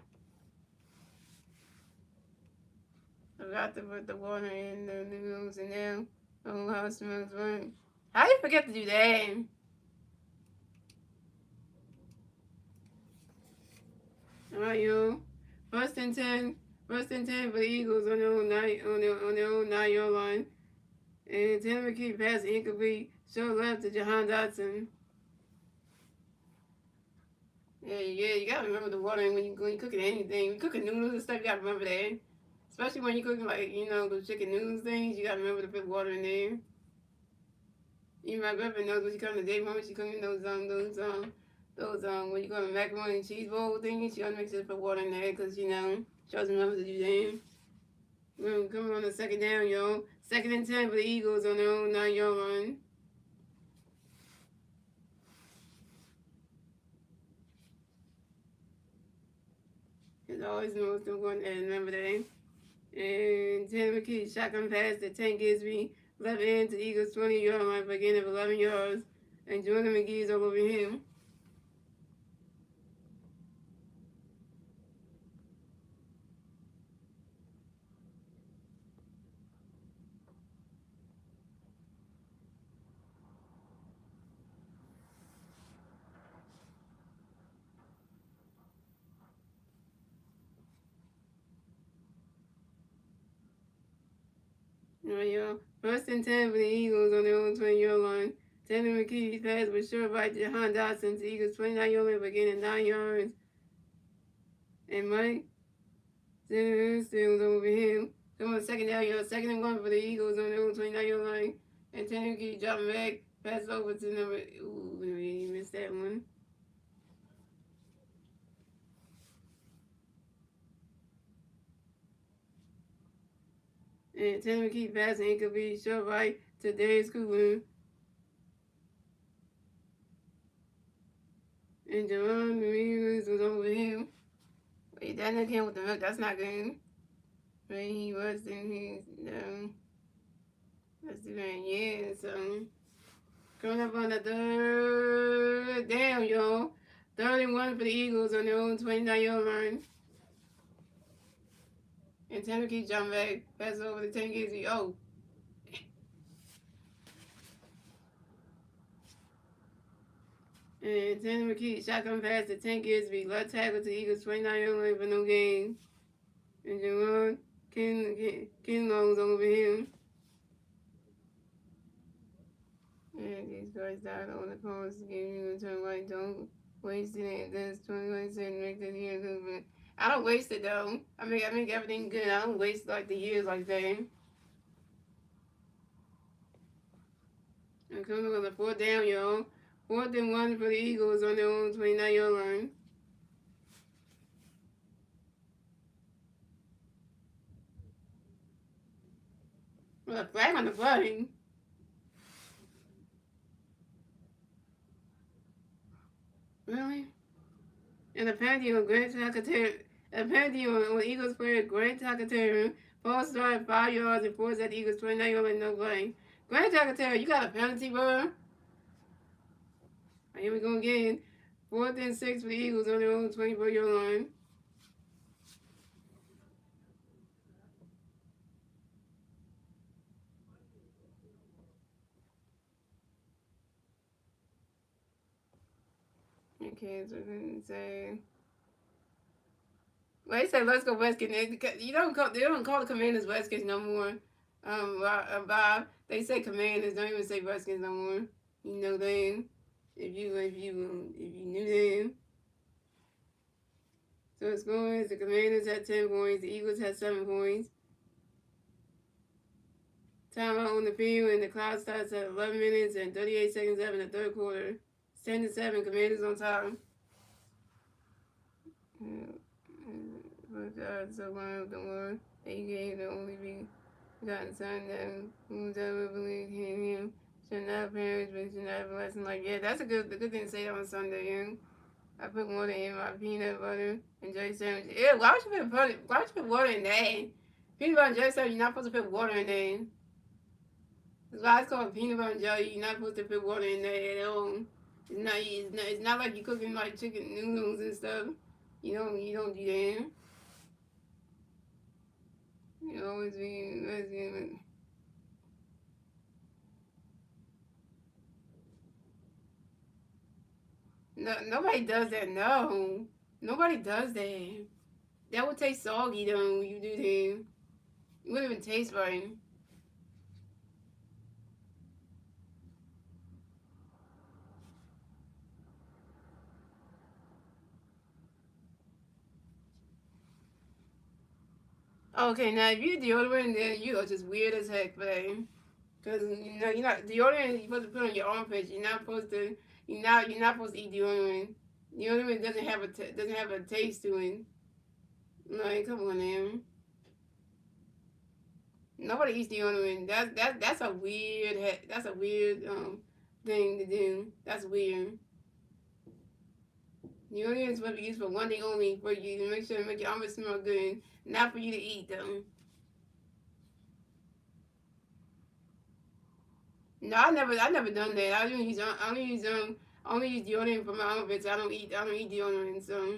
I forgot to put the water in the noodles and now how it smells right. How you forget to do that? Alright, yo. First and 10 for the Eagles on their own 9-yard line. And Tanner McKee pass incomplete. Short left to Jahan Dotson. Yeah, you gotta remember the watering when you're cooking anything. When you're cooking noodles and stuff, you gotta remember that. Especially when you're cooking the chicken noodles things, you gotta remember to put water in there. Even my grandpa knows when she comes to day when she cooking those when you go to macaroni and cheese bowl thingy, she gotta make sure to put water in there because she doesn't remember to do that. We're coming on the second down, yo. 2nd and 10 for the Eagles on their own 9-yard line. It's always the most important to remember that. And Tanner McKee shotgun pass to Tank Gisby, left end to Eagles 20-yard line for a gain of 11 yards. And Jordan McGee is all over him. Yo. 1st and 10 for the Eagles on their own 20-yard line. Tanner McKee's pass was short by Jahan Dotson to Eagles 29-yard line for gaining 9 yards. And Mike still was over him. Come on, 2nd down, 2nd and 1 for the Eagles on their own 29-yard line. And Tanner McKee dropping back, pass over to number. Ooh, he missed that one. And Tanner McKee passing incomplete short right to Darius Cooper. And Jerron Ramirez was over him. Wait, that nigga came with the milk. That's not good. But he was in his, that's the grand, yeah, so. Coming up on the third down, y'all. 31 for the Eagles on their own 29-yard line. And Tanner McKee jumping back. Pass over to Tank Gizzy. Oh. And Tanner McKee shotgun pass to Tank Gizby. Left tackle to Eagles 29-yard line for no gain. And Jerron Kinlow's over him. And these guys died on the post. Gave you a turn right. Don't waste it. That's 21 cents. Make the year good. I don't waste it though. I make everything good. I don't waste like the years like that. And coming with a 4th down, y'all. 4th and 1 for the Eagles on their own 29-yard line. With a flag on the play. Really? And a penalty on Grant Takatera. A penalty on Eagles player Grant Takatera. False start at 5 yards and force at the Eagles 29-yard line, no play. Grant Takatera, you got a penalty, bro? Here we go again. 4th and 6 for the Eagles on their own 24-yard line. Okay, so we're gonna say. Well, they say let's go Westgate. They don't call the Commanders Westgate no more. Bob, they say Commanders. Don't even say Westgate no more. You know them. If you knew them. So it's going. The Commanders had 10 points. The Eagles had 7 points. Timeout on the field, and the clock starts at 11 minutes and 38 seconds left in the third quarter. 10-7. Commanders on top. So one of the more they gave the only begotten son that whoever believes in him should not perish but should not have a lesson. Like, yeah, that's a good thing to say that on Sunday, yeah. I put water in my peanut butter and jelly sandwich. Ew, why would you put water in that? Peanut butter and jelly sandwich, you're not supposed to put water in there. That's why it's called peanut butter and jelly. You're not supposed to put water in there at all. It's not like you're cooking like chicken noodles and stuff. You don't do that. You always be lesbian. No, nobody does that. No, nobody does that. That would taste soggy though. When you do that, it wouldn't even taste right. Okay, now if you deodorant, then you are just weird as heck, man. Cause you're not deodorant. You're supposed to put on your armpits. You're not supposed to. You're not supposed to eat deodorant. Deodorant doesn't have a taste to it. Like, come on, man. Nobody eats deodorant. That's a weird. That's a weird thing to do. That's weird. Deodorant is supposed to be used for one thing only, for you to make sure to make your armpits smell good, not for you to eat them. No, I never done that. I only use deodorant for my armpits. I don't eat deodorant. So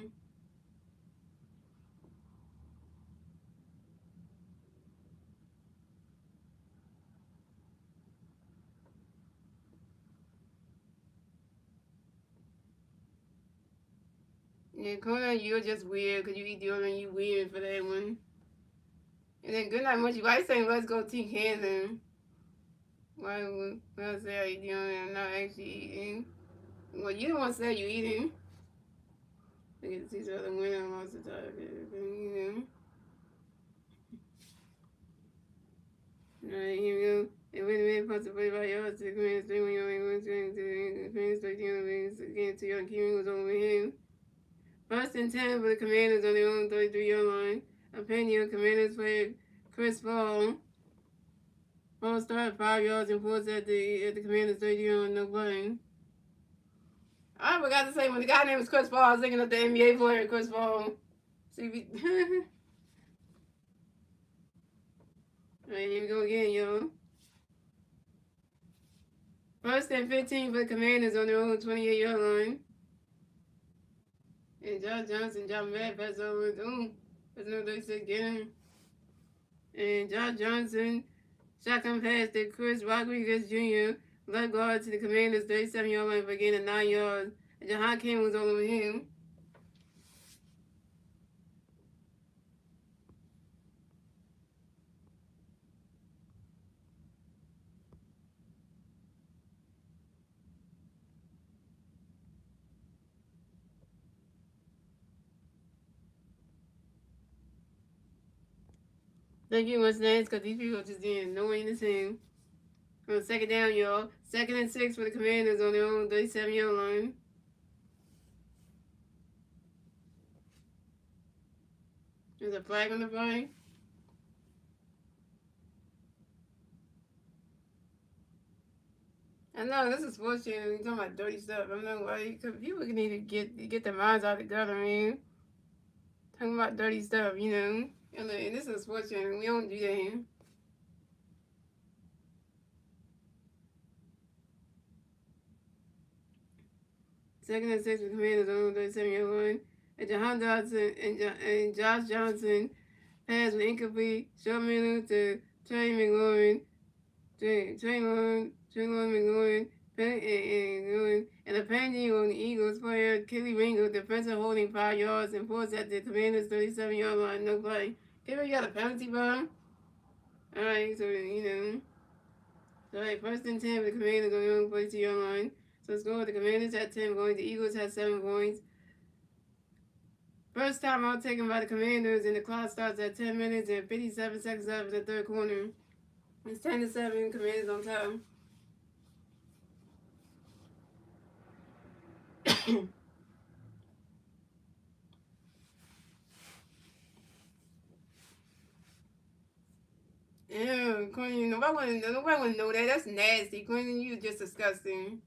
yeah, Conan, you're just weird because you eat deodorant. You weird for that one. And then good night, Munchie. Why you saying let's go T Cannon? Why would I say I eat deodorant? I'm not actually eating. Well, you don't want to say you eating. I get to teach other women most of the time. You know. Alright, here we go. It would have been possible by y'all to the commanders 3 when you only went to the commanders 13 again to your King was over him. 1st and 10 for the Commanders on their own 33-yard line. Opinion, Commanders played Chris Paul. False start, 5 yards and force at the Commanders 30 on no play. I forgot to say when the guy named was Chris Paul, I was thinking of the NBA player Chris Paul. See, Alright, here we go again, y'all. First and 15 for the Commanders on their own 28-yard line. And Josh Johnson dropping back, pass over. That's no 36 getting. And Josh Johnson, shotgun pass to Chris Rodriguez Jr., left guard to the Commanders 37-yard line for gain of 9 yards. And Jahan King was all over him. Thank you much, Lance, because these people just didn't know anything. On second down, y'all. 2nd and 6 for the Commanders on their own 37-yard line. There's a flag on the play. I know this is sports channel. You're talking about dirty stuff. I don't know why people need to get their minds out together, man. Talking about dirty stuff, you know. And this is a sports channel. We don't do that here. Second and 6 for the Commanders on 37-yard line. And Jahan Dodson and Josh Johnson pass with incomplete. Short middle to Trey McLaurin. McLaurin. And a penalty on the Eagles player, Kelly Ringo, defensive holding 5 yards and force at the Commanders 37-yard line, no play. Kelly got a penalty, bro. Alright, so, you know. So, alright, first and 10 for the Commanders on their own 42-yard line. So, score the Commanders had 10 points, the Eagles had 7 points. First time out taken by the Commanders, and the clock starts at 10 minutes and 57 seconds after the third quarter. It's 10-7, Commanders on top. Ew, Queen, nobody would know that. That's nasty. Queen, you just disgusting.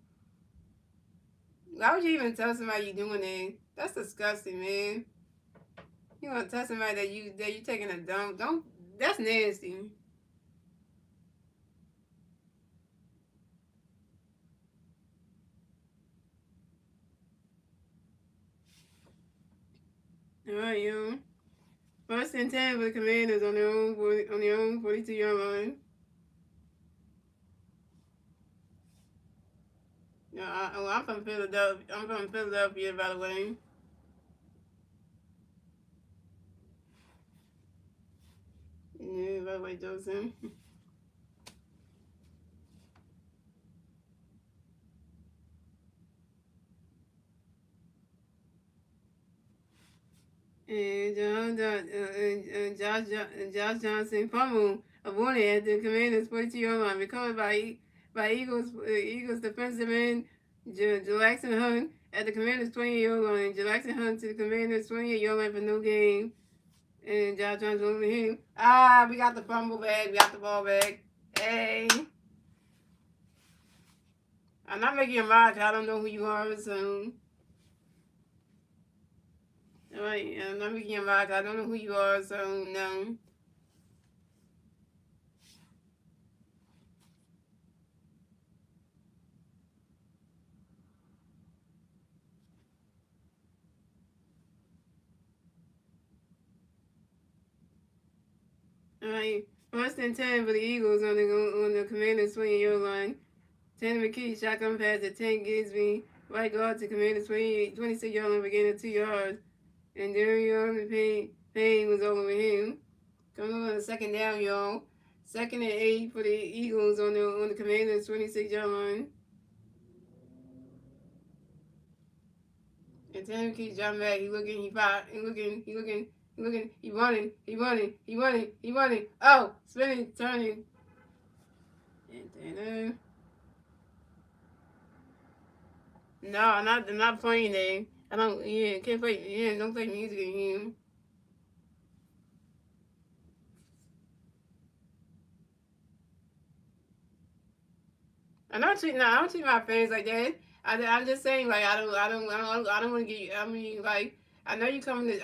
Why would you even tell somebody you're doing that? That's disgusting, man. You want to tell somebody that you taking a dump? Don't. That's nasty. All right, yo. First and 10 for the Commanders on their own 42-yard line. I'm from Philadelphia. I'm from Philadelphia, by the way. Yeah, by the way, Joseph. And Josh Johnson fumble avoided at the Commanders' 42-yard line, recovered by Eagles defensive end Jackson Hunt at the Commanders' 28-yard line. Jackson Hunt to the Commanders' 28-yard line for no gain. And Josh Johnson over him. We got the fumble back. We got the ball back. Hey. I'm not making a mark. I don't know who you are, so. Alright, I'm not making a mark. I don't know who you are, so no. Alright, first and 10 for the Eagles on the Commanders' 20-yard line. Tanner McKee, shotgun pass at 10 Gisby, right guard to Commanders' 26-yard line for gain of 2 yards. And Darion Payne was over with him. Coming on the second down, y'all. 2nd and 8 for the Eagles on the Commanders' 26-yard line. And Tanner McKee dropping back. He looking. He running. Oh, spinning, turning. And no, I'm not playing that. I don't. Yeah, can't play. Yeah, don't play music in here. I don't treat my fans like that. I'm just saying, like, I don't want to get you. I mean, like, I know you coming to.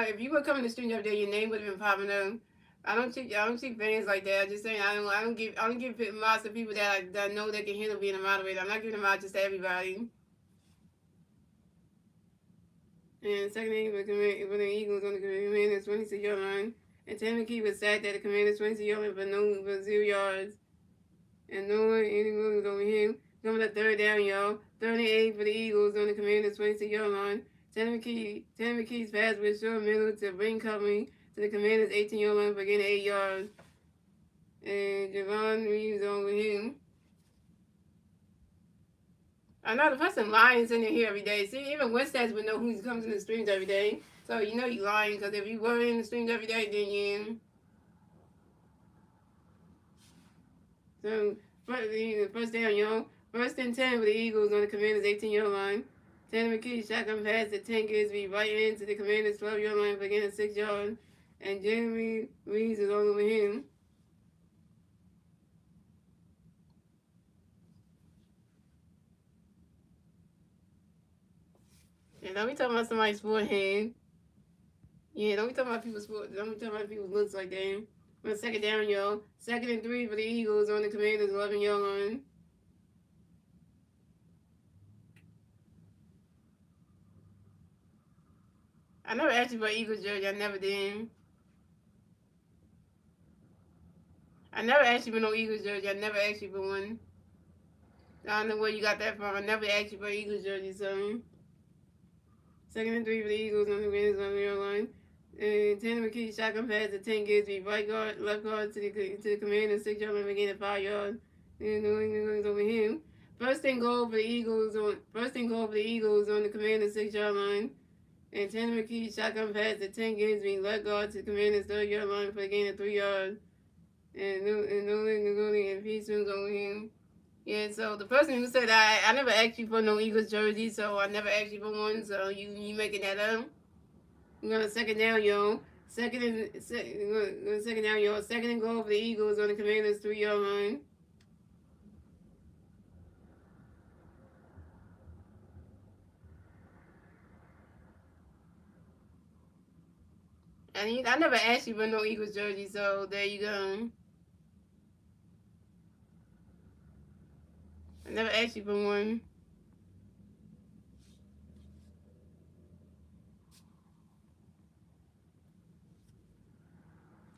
If you were coming to the street every day, your name would have been popping up. I don't treat fans like that. I'm just saying, I don't give mods to people that know they can handle being a moderator. I'm not giving them out just to everybody. And second inning, with the Eagles on the Commanders 26-yard line. And Tanner Key was sacked at the Commanders 26-yard line for 0 yards. And no one was over him. Coming to third down, y'all. 38 for the Eagles on the Commanders 26-yard line. Tanner McKee's pass was short middle to bring company to the Commanders 18-yard line for getting 8 yards. And Javon Reeves over him. I know the person lying is in here every day. See, even Winstats would know who comes in the streams every day. So you know you're lying, because if you were in the streams every day, then you. So first down, y'all. 1st and 10 for the Eagles on the Commanders' 18-yard line. Tanner McKee shotgun pass to Tank Gisby right into the Commanders' 12-yard line for getting 6 yards. And Jeremy Reeves is all over him. And don't be talking about somebody's forehand. Yeah, don't be talking about people's sport. Don't be talking about people's looks like that. On 2nd down, y'all. 2nd and 3 for the Eagles on the Commanders' 11-yard line. I never asked you for Eagles jersey. I never did. I never asked you for no Eagles jersey. I never asked you for one. I don't know where you got that from. I never asked you for Eagles jersey, so. 2nd and 3 for the Eagles on the Commanders' 11-yard line. And Tanner McKee shotgun pass to Tank Gisby, right guard, left guard to the Commanders' 6-yard line, again at 5 yards. And New England over him. First and goal for the Eagles on the Commanders' 6-yard line. And Tanner McKee shotgun pass to Tank Gisby, left guard to the Commanders' 3rd-yard line for a gain of 3 yards. And New England and Pete Smith over him. Yeah, so the person who said I never asked you for no Eagles jersey, so I never asked you for one, so you making that up. We're gonna second down, yo. Second and goal for the Eagles on the Commanders' 3-yard line. And I never asked you for no Eagles jersey, so there you go. I never asked you for one.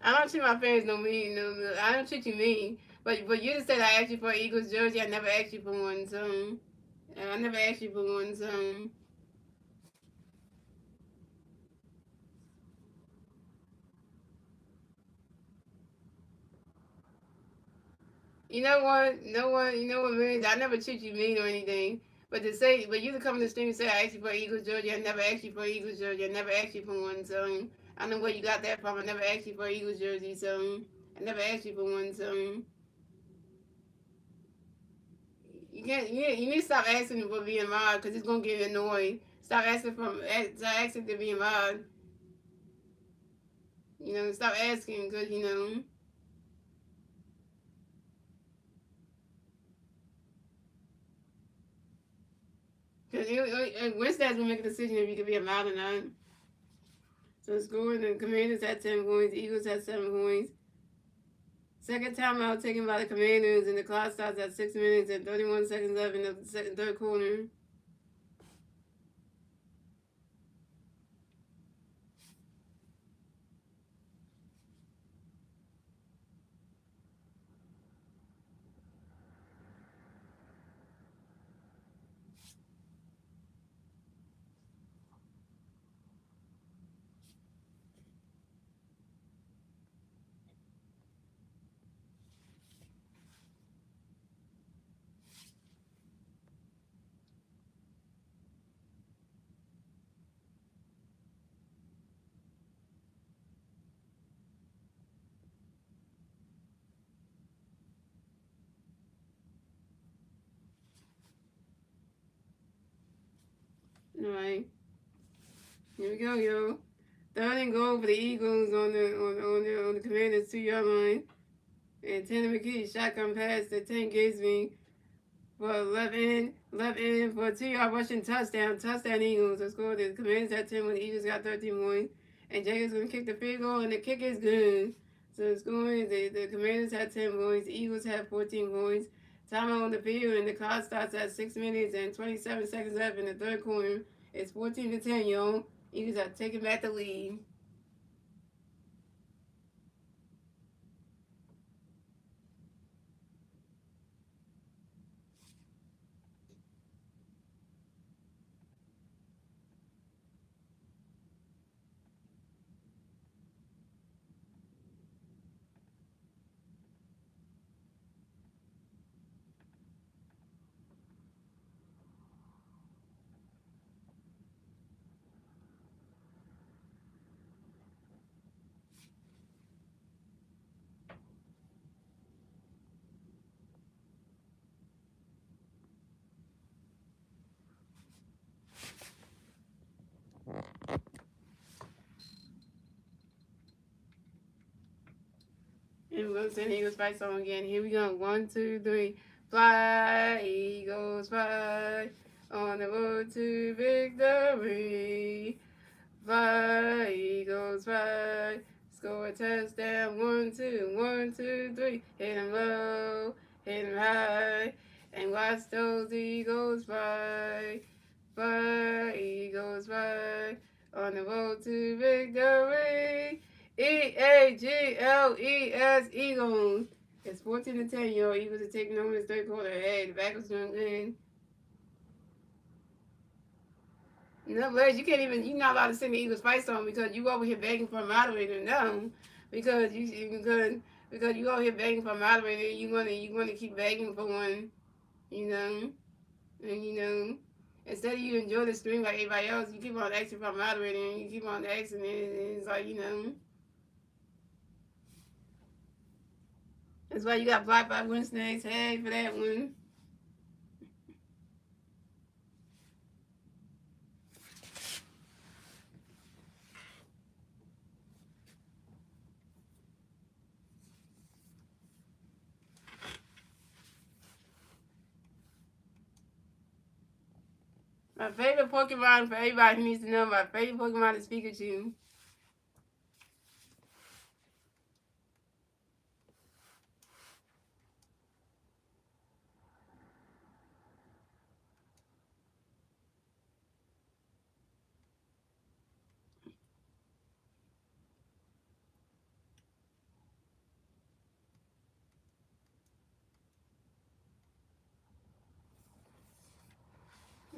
I don't treat my fans no mean. No, I don't treat you mean. But you just said I asked you for an Eagles jersey. I never asked you for one, so. I never asked you for one, so. You know what? You know what, man? I never treat you mean or anything. But you to come to the stream and say I asked you for Eagles jersey. I never asked you for Eagles jersey. I never asked you for one. So I don't know where you got that from. I never asked you for Eagles jersey. So I never asked you for one. So you can't. You need to stop asking for being mod, because it's gonna get annoying. Stop asking to be mod. You know, stop asking, because you know. Because Wednesday's gonna make a decision if you can be a mod or not. So scoring, the Commanders had 10 points, the Eagles had 7 points. Second timeout taken by the Commanders, and the clock starts at 6 minutes and 31 seconds left in the third quarter. All right, here we go, yo. Third and goal for the Eagles on the Commanders' 2-yard line. And Tanner McKee shotgun pass to Tank Gisby for 11 for a 2-yard rushing touchdown. Touchdown Eagles. The score the Commanders at 10 when the Eagles got 13 points. And Jacobs going to kick the field goal, and the kick is good. So the score is the Commanders had 10 points. The Eagles had 14 points. Time on the field, and the clock starts at 6 minutes and 27 seconds left in the third quarter. It's 14-10, y'all. Eagles are taking back the lead. And we're going to send Eagles fight song again. Here we go. 1, 2, 3. Fly, Eagles, fly. On the road to victory. Fly, Eagles, fly. Score a touchdown. 1, 2, 1, 2, 3. Hit 'em low, hit 'em high. And watch those Eagles fly. Fly, Eagles, fly. On the road to victory. Eagles, Eagles. It's 14-10, y'all. Eagles are taking over this third quarter. Hey, the Bengals doing good. No, but you can't even. You're not allowed to sing the Eagles fight song because you over here begging for a moderator. No, because you over here begging for a moderator. You wanna keep begging for one. You know, and instead of you enjoy the stream like everybody else, you keep on asking for a moderator and you keep on asking, and it's like That's why you got blocked by Wednesdays. Hey, for that one. My favorite Pokemon for everybody who needs to know, my favorite Pokemon is Pikachu.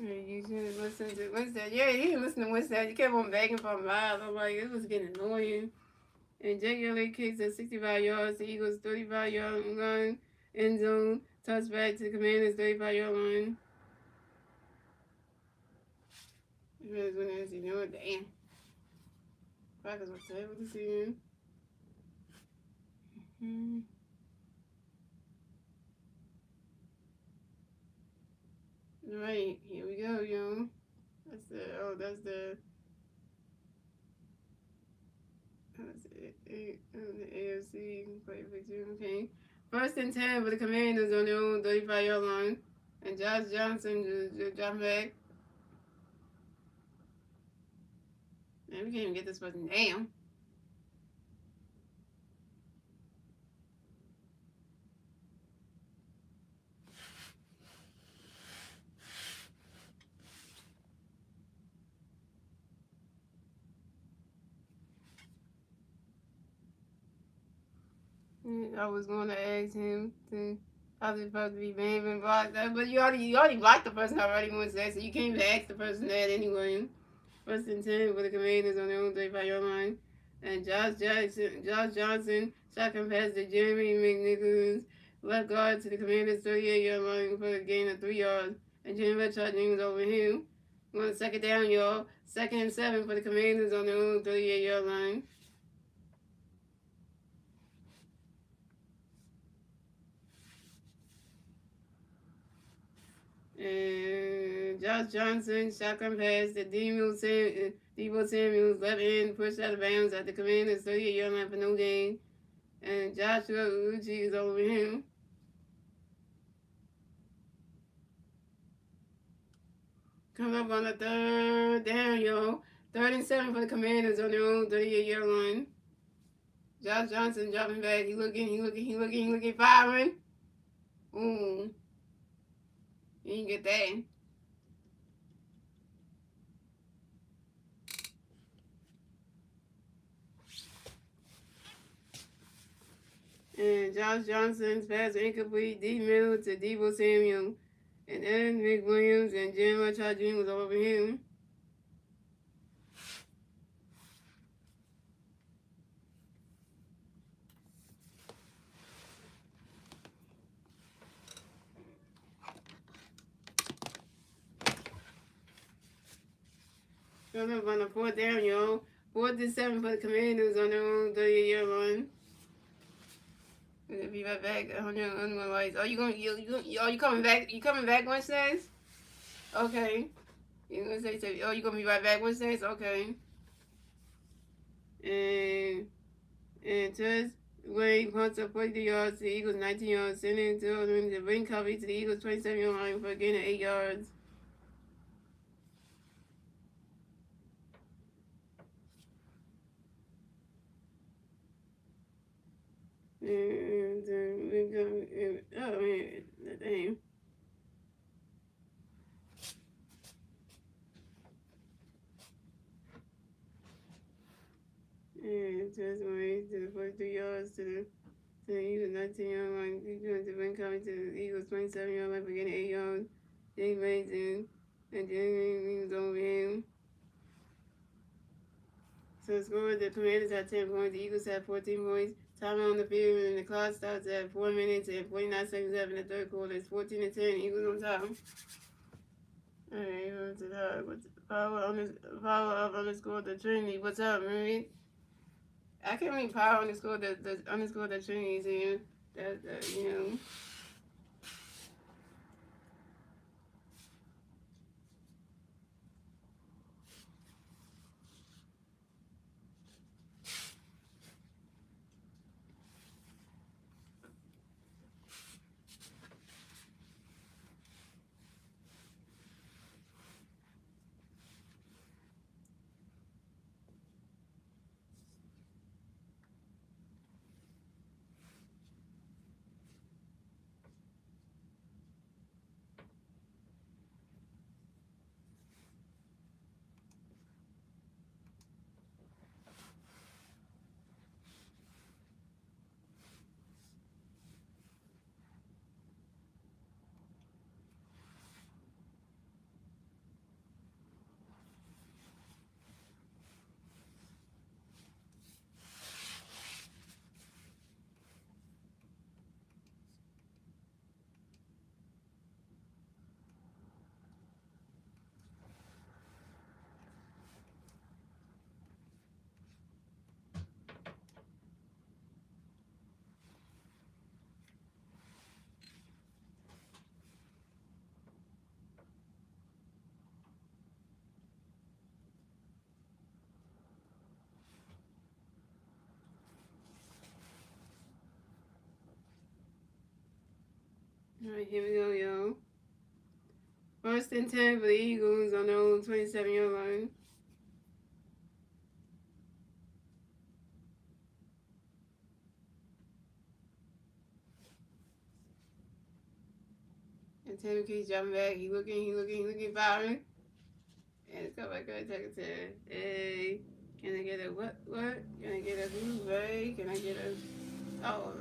You should listen to Wednesday. Yeah, you didn't listen to Wednesday. You kept on begging for a mile. I'm like, it was getting annoying. And Jake Elliott kicks at 65 yards. The Eagles 35-yard line. End zone. Touchback to the Commanders 35-yard line. You guys went there and said, you know what? Damn. Packers were terrible this season. Alright, here we go, yo. That's the AFC play victory. Okay. 1st and 10 for the Commanders on their own 35-yard line. And Josh Johnson just dropped back. Man, we can't even get this person down. I was going to ask him to. I was supposed to be banned, but you already blocked the person already once that, so you can't even ask the person that anyway. 1st and 10 for the Commanders on their own 35-yard line. And Josh Johnson, shotgun pass to Jeremy McNichols, left guard to the Commanders 38-yard line for a gain of 3 yards. And Jeremy James over him. Going 2nd down, y'all. 2nd and 7 for the Commanders on their own 38-yard line. And Josh Johnson, shotgun pass to Deebo Samuels, left end, pushed out of bounds at the Commanders 38-yard line for no gain. And Joshua Uchi is over him. Coming up on the third down, yo. 3rd and 7 for the Commanders on their own 38-yard line. Josh Johnson dropping back. He looking, firing. Ooh. You can get that. And Josh Johnson's pass incomplete, deep middle to Deebo Samuel. And then Nick Williams and Jeremiah Chadrin was over him. Coming up on the 4th down, yo. 4th and 7 for the Commanders on their own 38-yard line. We're gonna be right back. On the lights. Are you coming back? You coming back Wednesdays? Okay. You gonna say so? Oh, you gonna be right back Wednesdays? Okay. And just Wade punts up 43 yards to the Eagles 19 yards, sending to the ring coverage to the Eagles 27-yard line for a gain of 8 yards. And oh man, damn. And just Wade to the 43 yards to the Eagles 19-yard line. The ring coverage to the Eagles 27-yard line for getting 8 yards. Jay Wade and Jay was over him. So the score, the Commanders had 10 points, the Eagles had 14 points. Time on the field, and the clock starts at 4 minutes and 49 seconds left in the third quarter. It's 14-10, Eagles on top. Alright, on to the what's power up underscore the Trinity. What's up, Marie? I can't read power underscore the underscore the Trinity is here. That you know. Alright, here we go, yo. 1st and 10 for the Eagles on their own 27-yard line. And Taylor keeps dropping back. He looking, firing. And it's got back up, take it to, hey, can I get a what? Can I get a who, right? Can I get a, oh.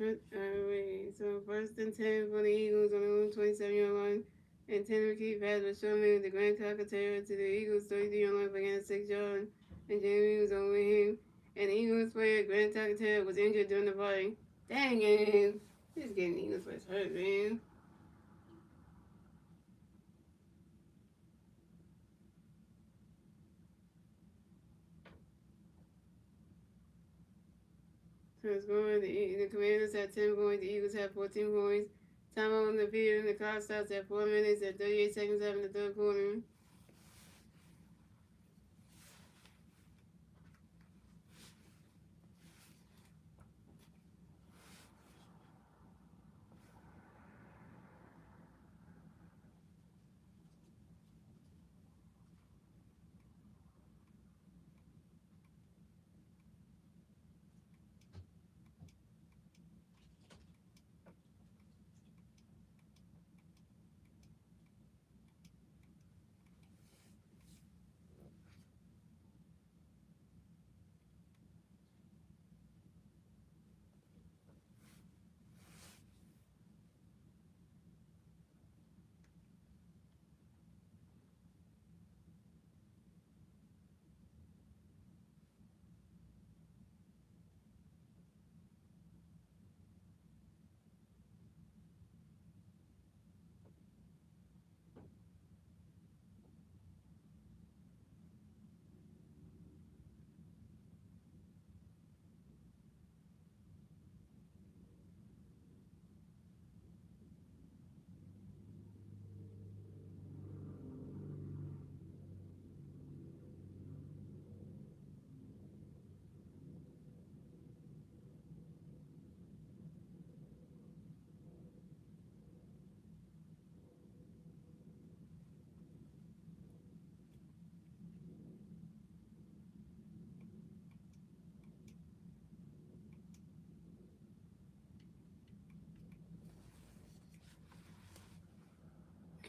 Wait, so 1st and 10 for the Eagles on the 27-yard line. And Tanner Keith has been showing the Grand Calcaterra to the Eagles 33-yard line for against 6 yards. And Jamie was over him. And the Eagles player, Grand Calcaterra, was injured during the play. Dang it. He's getting Eagles players hurt, man. So it's going, the Commanders had 10 points, the Eagles had 14 points. Time on the field, the clock starts at 4 minutes and 38 seconds after the third quarter.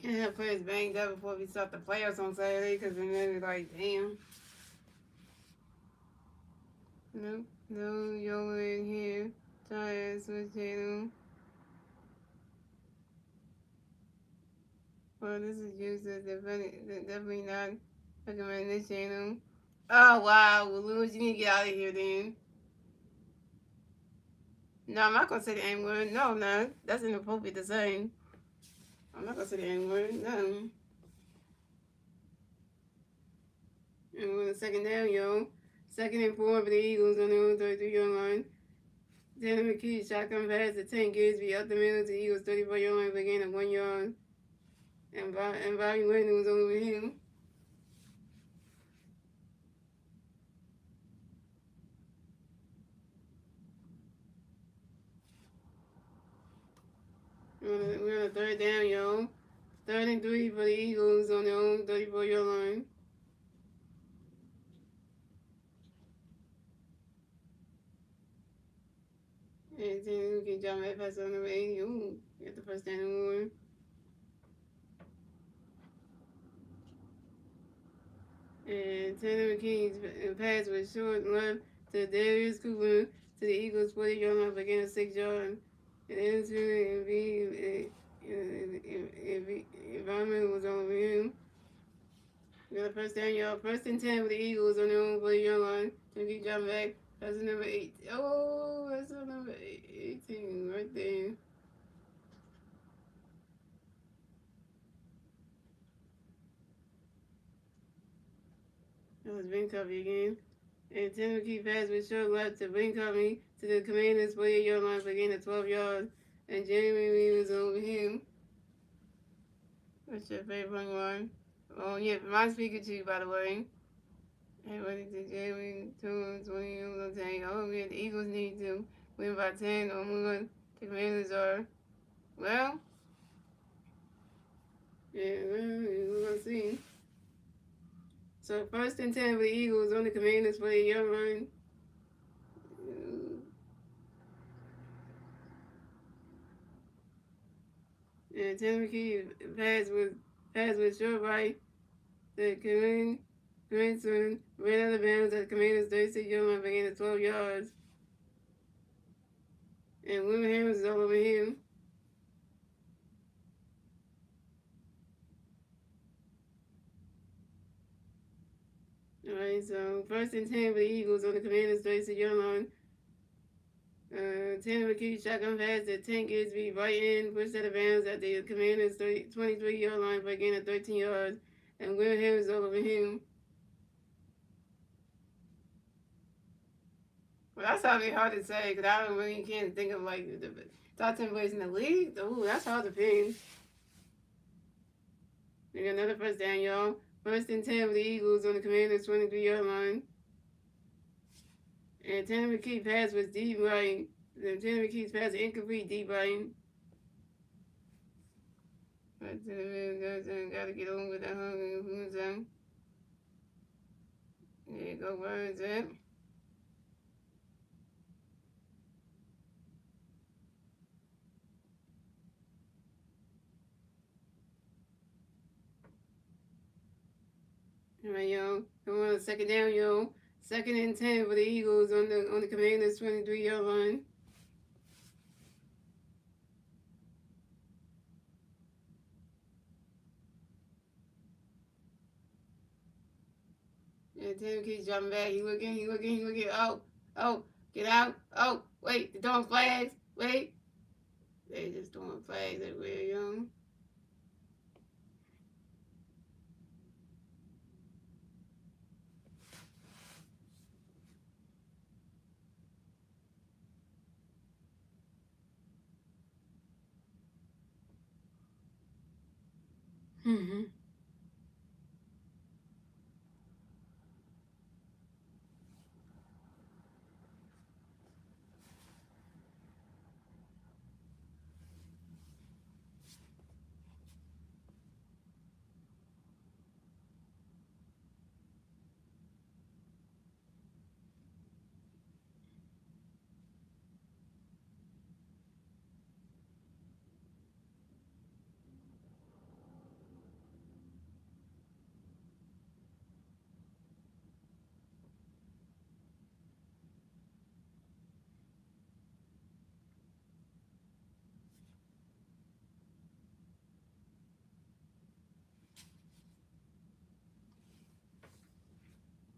Can't have players banged up before we start the playoffs on Saturday because then they're like, damn. Nope, no Yola in here. Try to switch channel. Well, this is useless. Definitely not recommend this channel. Oh, wow. Well, Louis, you need to get out of here then. No, I'm not going to say the N word. No, I'm not. That's inappropriate to say. I'm not going to say the N word. No. And we're the second down, yo. Second and 4 for the Eagles on their own 33-yard line. Tanner McKee shotgun pass to Tank Gisby up the middle to the Eagles 34-yard line for gain of 1 yard. And Bobby Wagner was over him. We're on a third down, yo. 3rd and 3 for the Eagles on their own 34-yard line. And then we can jump that pass on number 80. Ooh, get the first down and more. And Tanner McKee's pass was short left to Darius Cooper to the Eagles 40-yard line for gain of 6 yards. And then environment was over him. We got a first down, y'all. 1st and 10 for the Eagles on their own 40-yard line. Timothy jump back. That's number 8. Oh, that's number 18 right there. That was Ben Covey again. And Timothy pass with short left to Ben Covey to the Commanders 48-yard line for gain of 12 yards. And Jeremy Lee was over him. What's your favorite one? Oh, yeah, my speaker too, by the way. Everybody to Jeremy, 20 years saying, oh, yeah, the Eagles need to win by 10 or more. The Commanders are. Well, yeah, we're going to see. So 1st and 10 for the Eagles on the Commanders for the yard line. And Timothy pass with short right. The Grandson ran out of bounds at the Commanders' 36-yard line for gain of 12 yards. And William Harris is all over him. Alright, so 1st and 10 for the Eagles on the Commanders' 36-yard line. Tanner McKee shotgun pass to Tank Gisby right in, pushed out of bounds at the Commanders' 23-yard line for a gain of 13 yards. And Will Harris all over him. Well, that's probably hard to say because I don't really can't think of like Top 10 plays in the league? Ooh, that's hard to pick. We got another first down, y'all. First and 10 for the Eagles on the Commanders' 23-yard line. And Tanner McKee's pass was deep right. Tanner McKee's pass incomplete deep right. But gotta get on with that hunger. There you go, where is it? All right, yo. Come on, second down, yo. Second and 10 for the Eagles on the Commanders' 23-yard line. And Tim keeps dropping back. He looking. Oh, get out. Oh, wait, they're throwing flags. Wait. They just throwing flags everywhere, yo. Mm-hmm.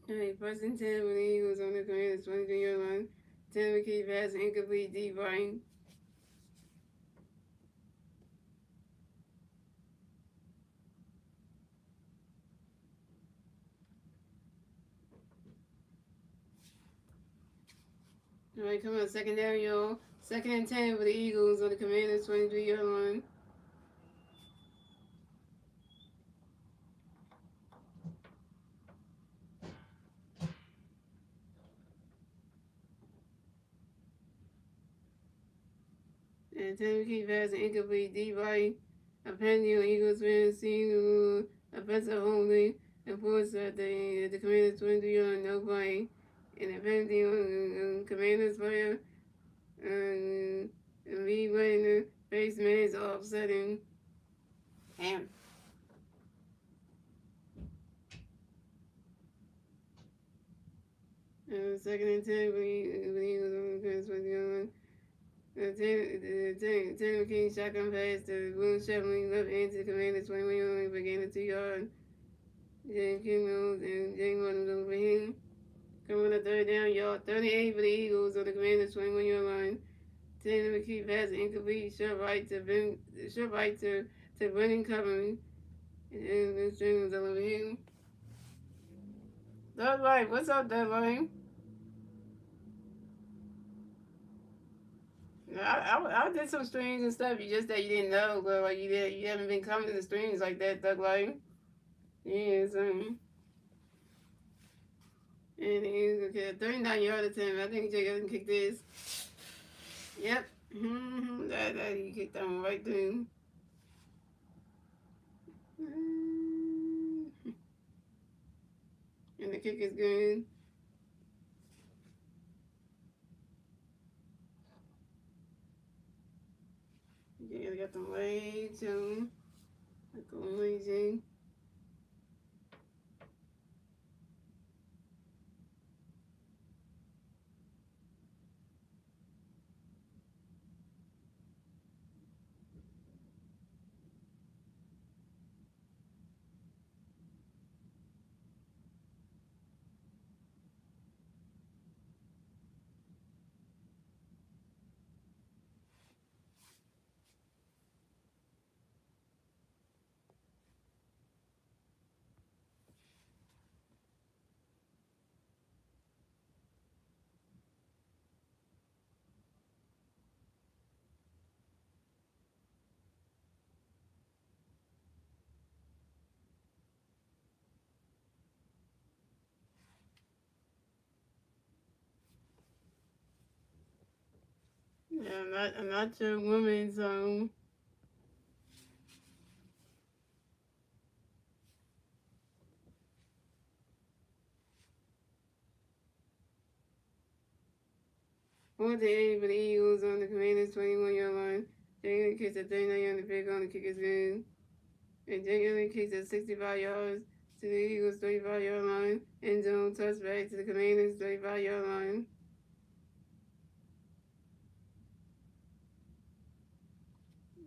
All right, first and 10 for the Eagles on the Commanders' 23-yard line. Tim McKee pass incomplete deep right. All right, come on, second down, yo. Second and 10 for the Eagles on the Commanders' 23-yard line. And Tim McKee pass incomplete deep right. Apparently, Eagles fans seen offensive holding and force that the Commanders 23 on no play. And apparently, Commanders player and Lee Wagner face man is offsetting him. Second and 10 for the Eagles on the Commanders 21. Taylor King shotgun pass to Will Shevlin left into the Commanders 21 for gain of 2 yards. Jane King and Jane Gordon over him. Coming on third down, y'all. 38 for the Eagles on the Commanders 21-yard line. Taylor McKee pass incomplete. Short right to Brennan covering. And the string was over him. Doug Light, what's up, Doug Light? I did some streams and stuff. You just that you didn't know, but like you haven't been coming to the streams like that, Doug Light. Yeah, so. And he's okay, 39-yard attempt. I think Jake can kick this. Yep. That he kicked that one right through. And the kick is good. Yeah, they got the legs on. Like amazing. Yeah, I'm not your woman's Fourth to 80 for the Eagles on the Commanders 21-yard line. Jalen kicks a 39-yard pick on the kicker's good. And Jalen kicks at 65 yards to the Eagles 35-yard line. End zone touchback to the Commanders 35-yard line.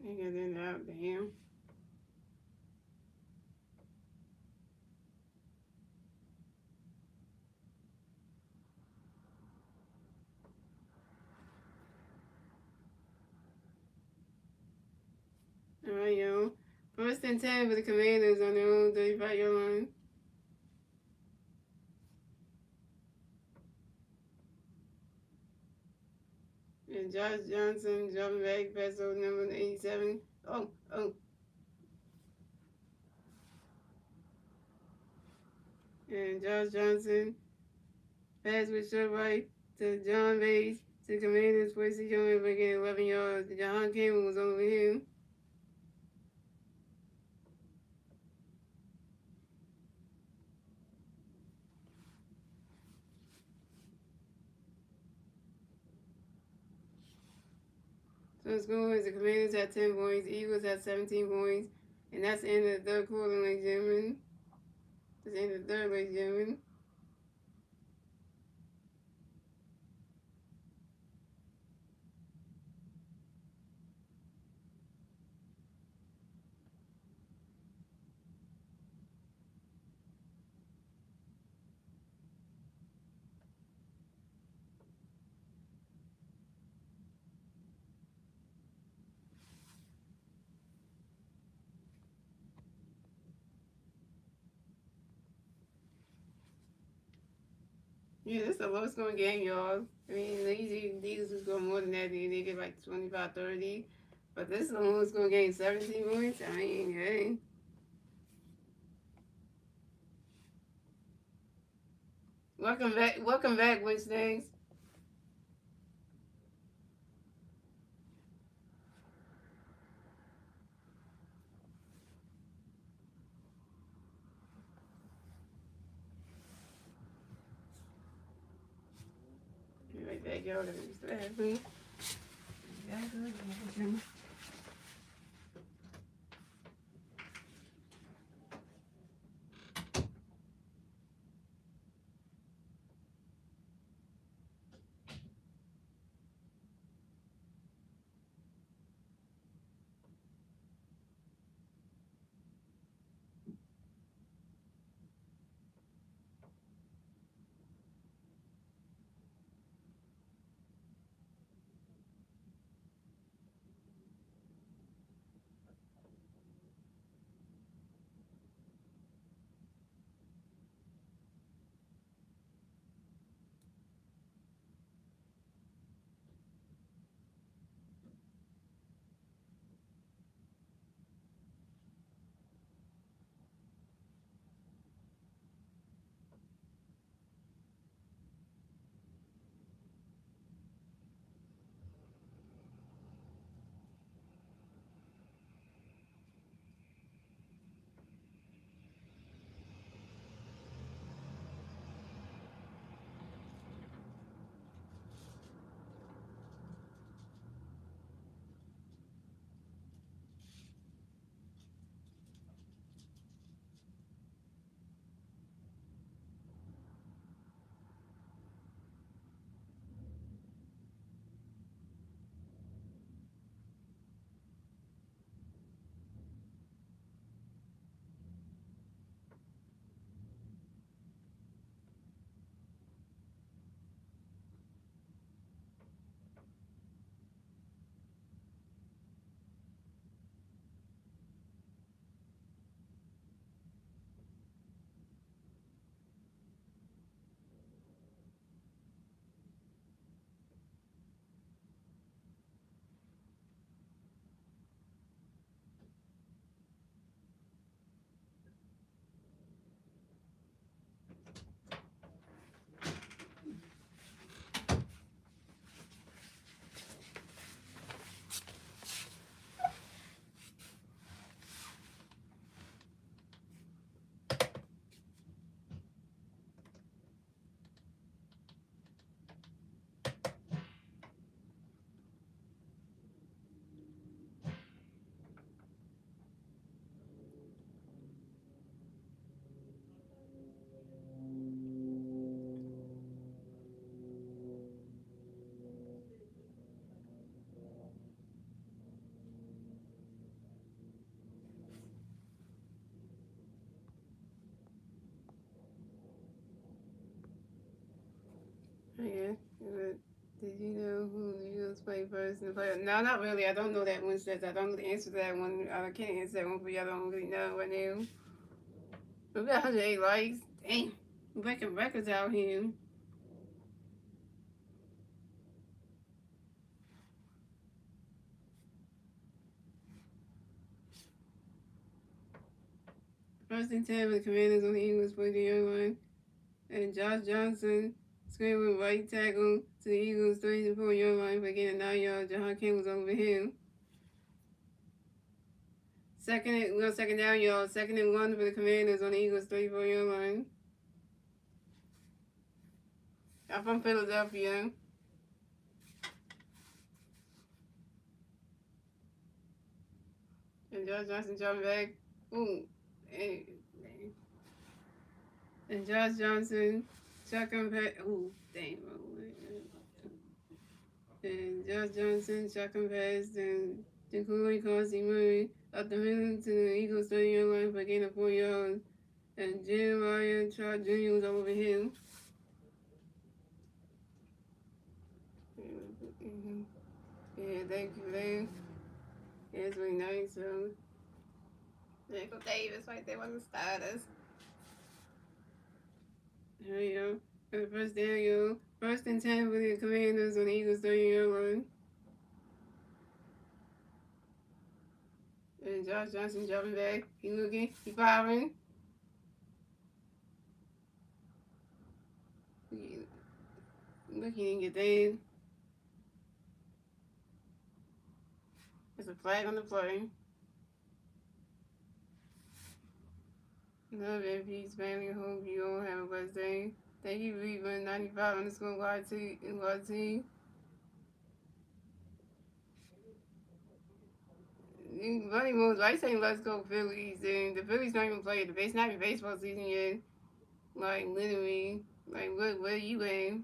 They got that out, damn. Alright, yo. First and 10 for the Commanders on their own 35-yard line. And Josh Johnson dropping back, pass over number 87. Oh. And Josh Johnson pass with short right to John Bates to the Commanders. Quincy Jones making 11 yards. John Campbell was over him. So the score is the Commanders at 10 points, Eagles at 17 points, and that's the end of the third quarter, ladies and gentlemen. That's the end of the third, ladies and gentlemen. Yeah, this is the lowest scoring game, y'all. I mean, usually the Eagles will score more than that. They get like 25, 30. But this is the lowest scoring game, 17 points. I mean, hey. Welcome back, Winston's. Right back, y'all. Yeah, good. play first and play. No, not really. I don't know that one says. I don't know the answer to that one. I can't answer that one for you. I don't really know right now. We got 108 likes. Dang. We're breaking records out here. First and 10 with the Commanders on the Eagles for the airline. And Josh Johnson screaming right tackle to the Eagles 34-yard line for getting a 9-yard. Jahan Campbell's over him. Second down, y'all. 2nd and 1 for the Commanders on the Eagles 34-yard line. I'm from Philadelphia. And Josh Johnson jumping back. Ooh. And Josh Johnson shotgun pass. Ooh, dang. And Josh Johnson shotgun pass. And Jacoby Causey Murray up the middle to the Eagles 30-yard line for a gain of 4 yards. And Jeremiah Trot Jr. was over him. Yeah, thank you, man. Yeah, it's really nice. So, Jacob Davis right there on the starters. There you go. For the first down, yo. 1st and 10 for the Commanders on the Eagles 30-yard line. And Josh Johnson jumping back. He looking. He firing. Look, he didn't get that. There's a flag on the play. Love and peace, family. Hope you all have a blessed day. Thank you, Reaper 95 YT. Bunny Moons, I saying let's go Phillies, and the Phillies don't even play the not even baseball season yet. Like literally, like where you at?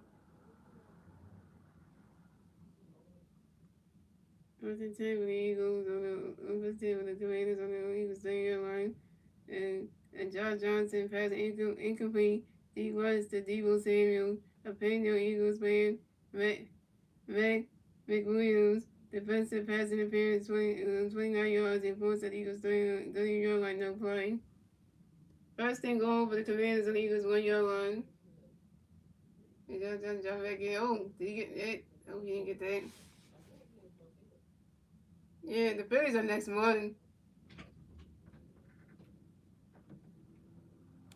First and 10 with the Eagles on the first 10 with the Tomatoes on the Eagles 30-yard line, and Josh Johnson passing incomplete. D was to Deebo Samuel, a Pena Eagles fan. McWilliams, defensive pass interference, 29 yards, and forced the Eagles 30-yard line, no play. First and goal for the Commanders on the Eagles 1-yard line. And Johnson jump back in. Oh, did he get that? Oh, he didn't get that. Yeah, the Phillies are next morning.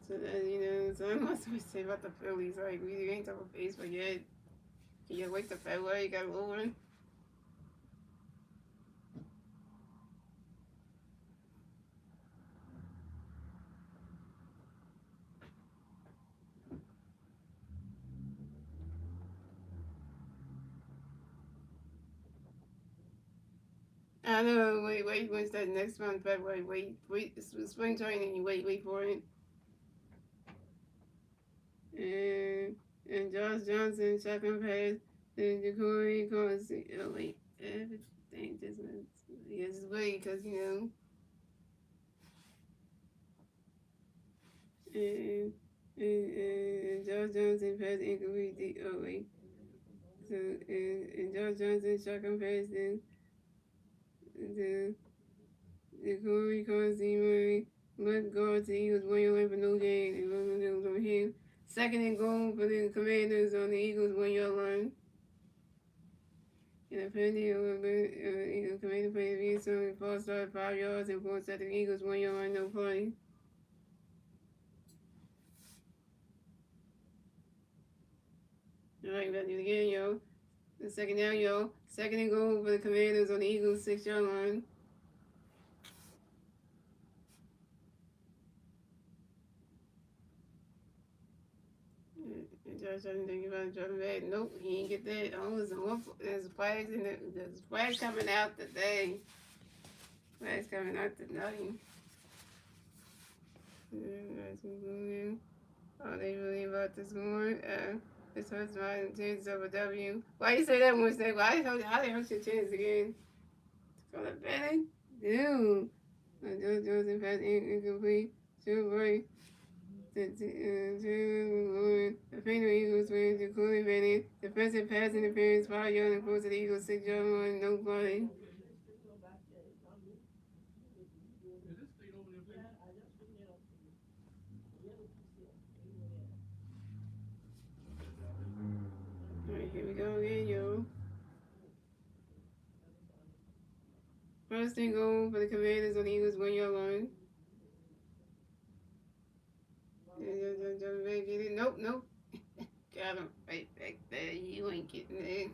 So that, so I'm not supposed to say about the Phillies. Like, we ain't talking about baseball yet. You wait till February, you got over. I know, wait, when's that next month, February, wait, it's spring training, you wait for it. And Josh Johnson, shotgun pass, then Jacory Causey, oh wait, everything just went, just wait, because, and Josh Johnson pass incomplete, oh wait, so, and Josh Johnson, shotgun pass, then the Corey Causey Murray left guard to Eagles 1-yard line for no gain, and London was over here. 2nd and goal for the Commanders on the Eagles 1-yard line. And apparently, Eagles Commander played the so false start 5 yards and forced at the Eagles 1-yard line, no play. All right, let's do it again, yo. The 2nd down, yo. 2nd and goal for the Commanders on the Eagles 6-yard line. Josh doesn't think about jumping back. Nope, he didn't get that. Oh, there's flags in it. There's flags coming out today. Flags coming out today. Oh, they really about this one. This hurts my chance of a W. Why you say that one? Say, why how they hurt your chance again? For the betting? Dude. Johnson pass incomplete. Should break. The Philadelphia Eagles win. Including Bennett. Defensive pass interference. 5 yard and force to the Eagles. 6 yard run. No play. Alright, here we go again, yo. First and goal for the Commanders on the Eagles 1 yard line. Get it? Nope, nope. Got him right back there. You ain't getting it.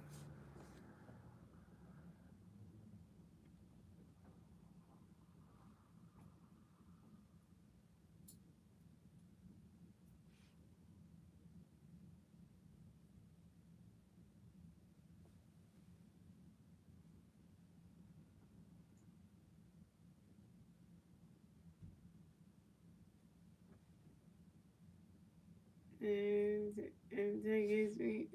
And that gives me,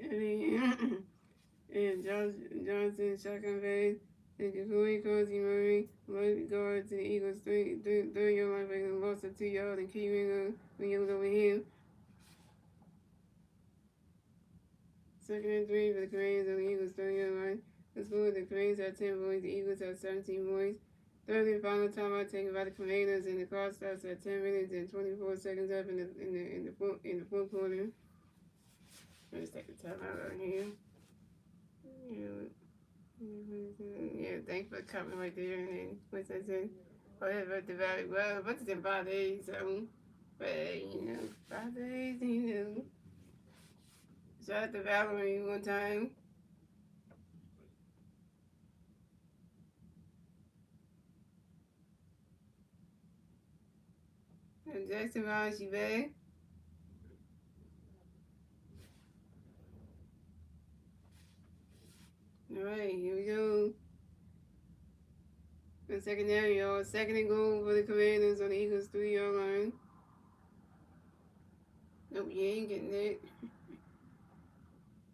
and Johnson, shotgun pass, and Jacoby Cozy Murray, right guard to the Eagles, 3 yard line, and lost of 2 yards, and Key Ringo, Williams over him. 2nd and 3 for the Commanders on the Eagles, 30 yard line. The score, the Commanders have 10 points, the Eagles have 17 points. Third and final timeout taken by the Commanders, and the clock starts at 10 minutes and 24 seconds up in the fourth quarter. Let's take the timeout out here. Yeah, thanks for coming right there. And then, what's that say? Whatever the valley, well, but it's in 5 days, so, but, 5 days, Shout out to Valerie one time. And Jackson Ryan, she back. Alright, here we go. The second down, y'all. 2nd and goal for the Commanders on the Eagles 3 yard line. Nope, you ain't getting it.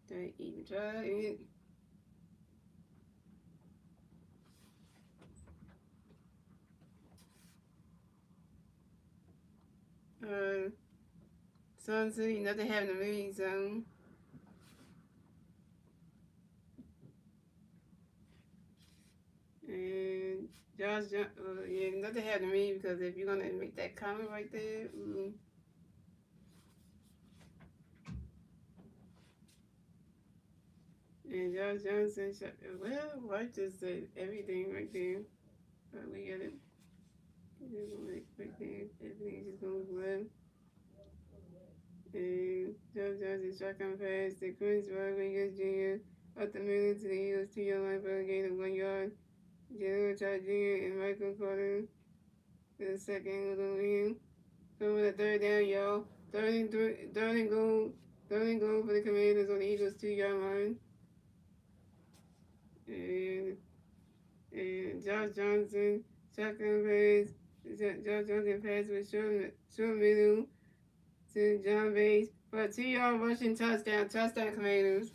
Don't even try it. Sun City, nothing happened to me, so. And Josh, yeah, nothing happened to me because if you're gonna make that comment right there, And Josh Johnson, well, I just said everything right there. We get it. Right there, everything's just going well. And Josh Johnson, shotgun pass to Chris Rodriguez Jr. up the middle to the Eagles 2 yard line for a gain of 1 yard. Jalen Todd Jr. and Michael Carter for the second was over him. So with a third down, y'all. Third and goal for the Commanders on the Eagles 2 yard line. And Josh Johnson, shotgun pass. Josh Johnson pass with short middle to John Bates for a 2 yard rushing touchdown. Touchdown, Commanders.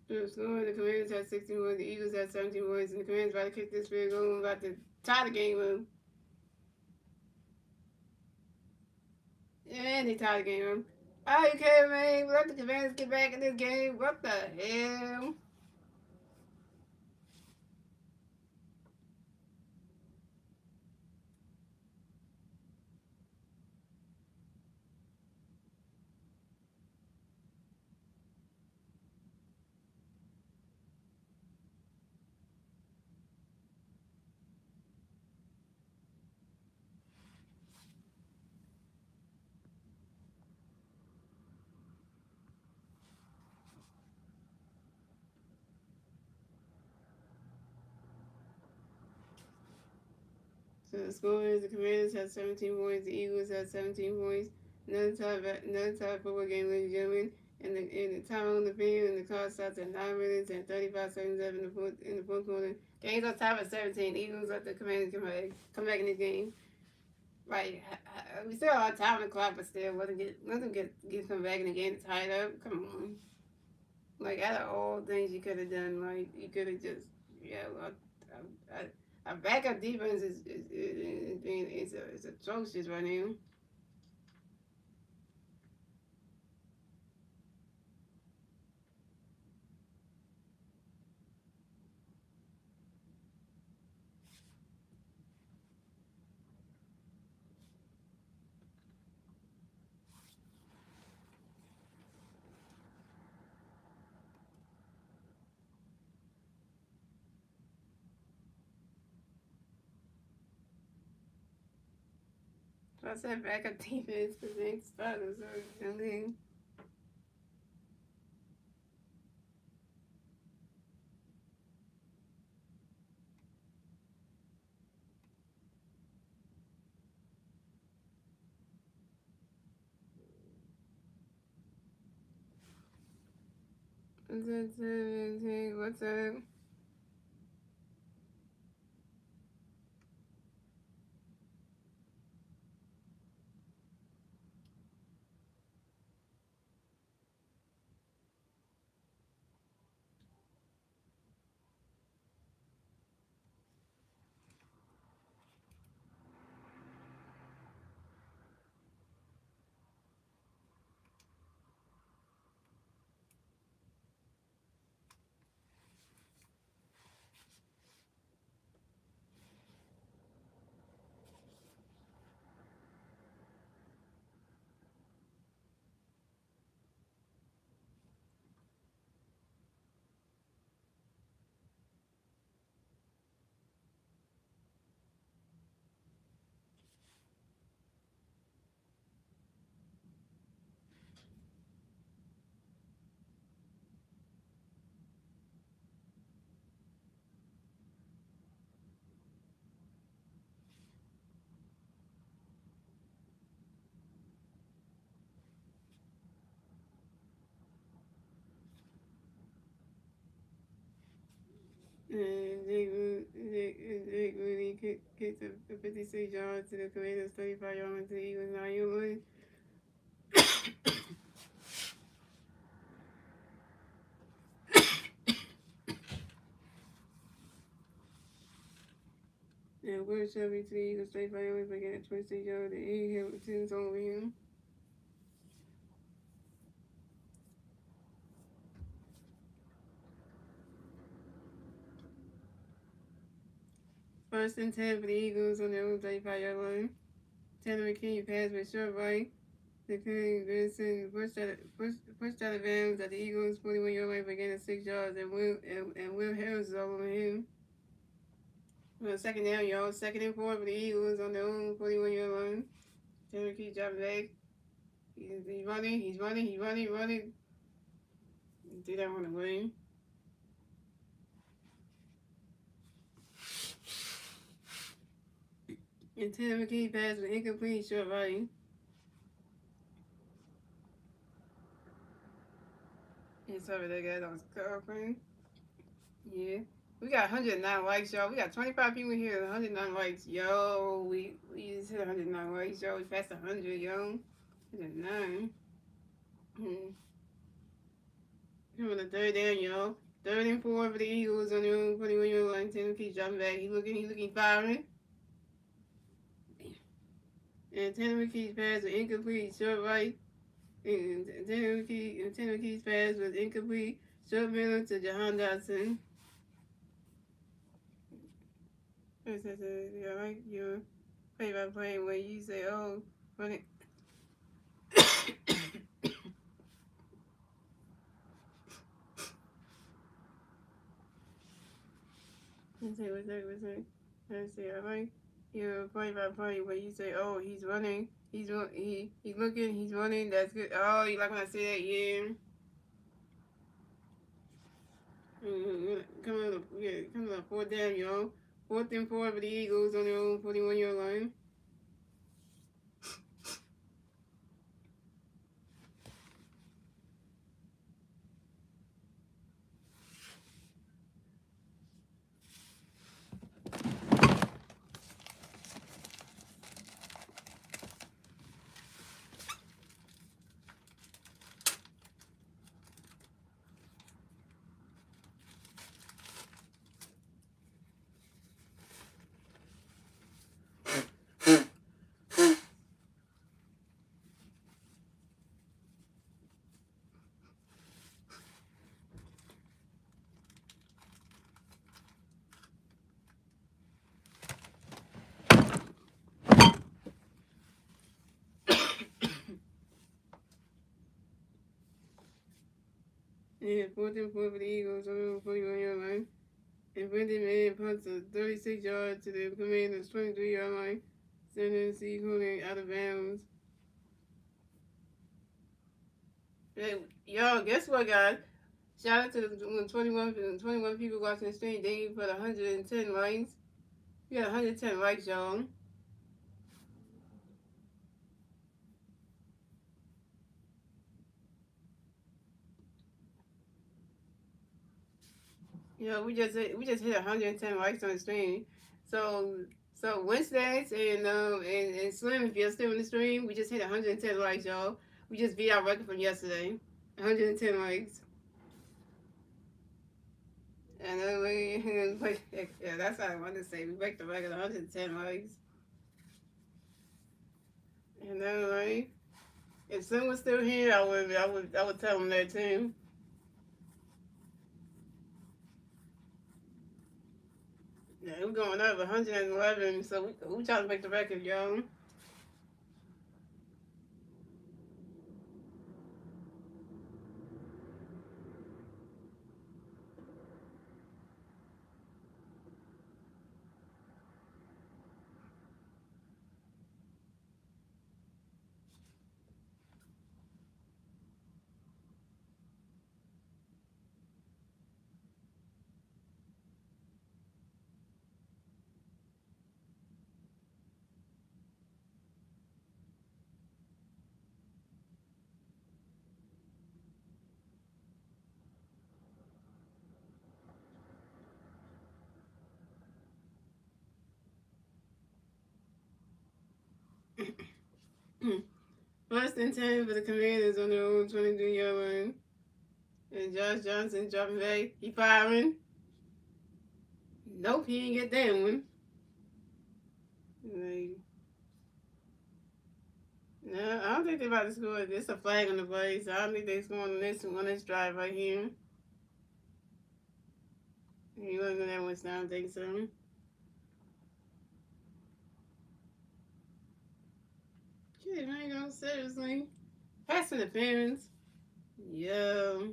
The score, the Commanders had 16 points, the Eagles had 17 points, and the Commanders about to kick this field goal and about to tie the game up. And they tied the game up. Are you kidding me? Let the Commanders get back in this game. What the hell? So the score is the Commanders had 17 points, the Eagles had 17 points. Another tie football game, ladies and gentlemen. And the time on the field and the clock starts at 9 minutes and 35 seconds left in the fourth quarter. Game's on top at 17. The Eagles let the Commanders come back in this game. Right, we still have time on the clock, but still, let them get come back in the game to tie it up. Come on. Like, out of all things you could have done, like, you could have just, yeah, a backup defense is is atrocious right now. So I said backup defense because they ain't starters. And then what's up? And Jake really kicked a 56 yards to the Commanders, 35 yards to the Eagles. Now you lose. And Will Shelby to the Eagles, 35 yards, but getting 26 yards. The Eagles hit with twos over him. First and 10 for the Eagles on their own 35-yard line. Tanner McKinney passed with short right. The King Vincent pushed out of bounds at the Eagles' 41-yard line for getting 6 yards, and Will Harris is all over him. Well, second down, y'all. Second and 4 for the Eagles on their own 41-yard line. Tanner McKinney dropping back. He's running. Did that one away. And Tanner McKinney passed with incomplete short right. Yeah, sorry that guy that was covering. Yeah. We got 109 likes, y'all. We got 25 people here, 109 likes. Yo, we just hit 109 likes, y'all. We passed 100, yo. 109. Come on the third down, y'all. Third and 4 for the Eagles on their own 41-yard line. Taylor keeps dropping back. He's looking firing. And Taylor McKee's pass was incomplete, short right. And Taylor McKee's pass was incomplete, short middle to Jahan Dotson. I like your play-by-play when you say, oh, funny. What's that? Let's see, I like your play-by-play when you say, oh, he's running, he's looking, he's running, that's good. Oh, you like when I say that? Yeah. Come on, fourth down, y'all. 4th and 4 for the Eagles on their own 41-yard line. And 14 point for the Eagles, 41-yard line. And Brendan Mann punts a 36 yard to the Commanders' 23-yard line. Sending C. Cooling out of bounds. Hey, yo, guess what, guys? Shout out to the 21 people watching the stream. Thank you for the 110 likes. We got 110 likes, y'all. We just hit 110 likes on the stream. So Wednesdays and Slim, if you're still in the stream, we just hit 110 likes, y'all. We just beat our record from yesterday. 110 likes. And then yeah, that's what I wanted to say. We break the record 110 likes. And then like, if Slim was still here, I would tell him that too. Yeah, we're going up 111, so we trying to break the record, y'all. First and 10 for the Commanders on their own 23-yard line. And Josh Johnson dropping back. He firing. Nope, he didn't get that one. Like, no, I don't think they're about to score. There's a flag on the play, so I don't think they're scoring on this drive right here. He wasn't going to that one, so I don't think so. Shit, man, go seriously. Pass interference. Yo.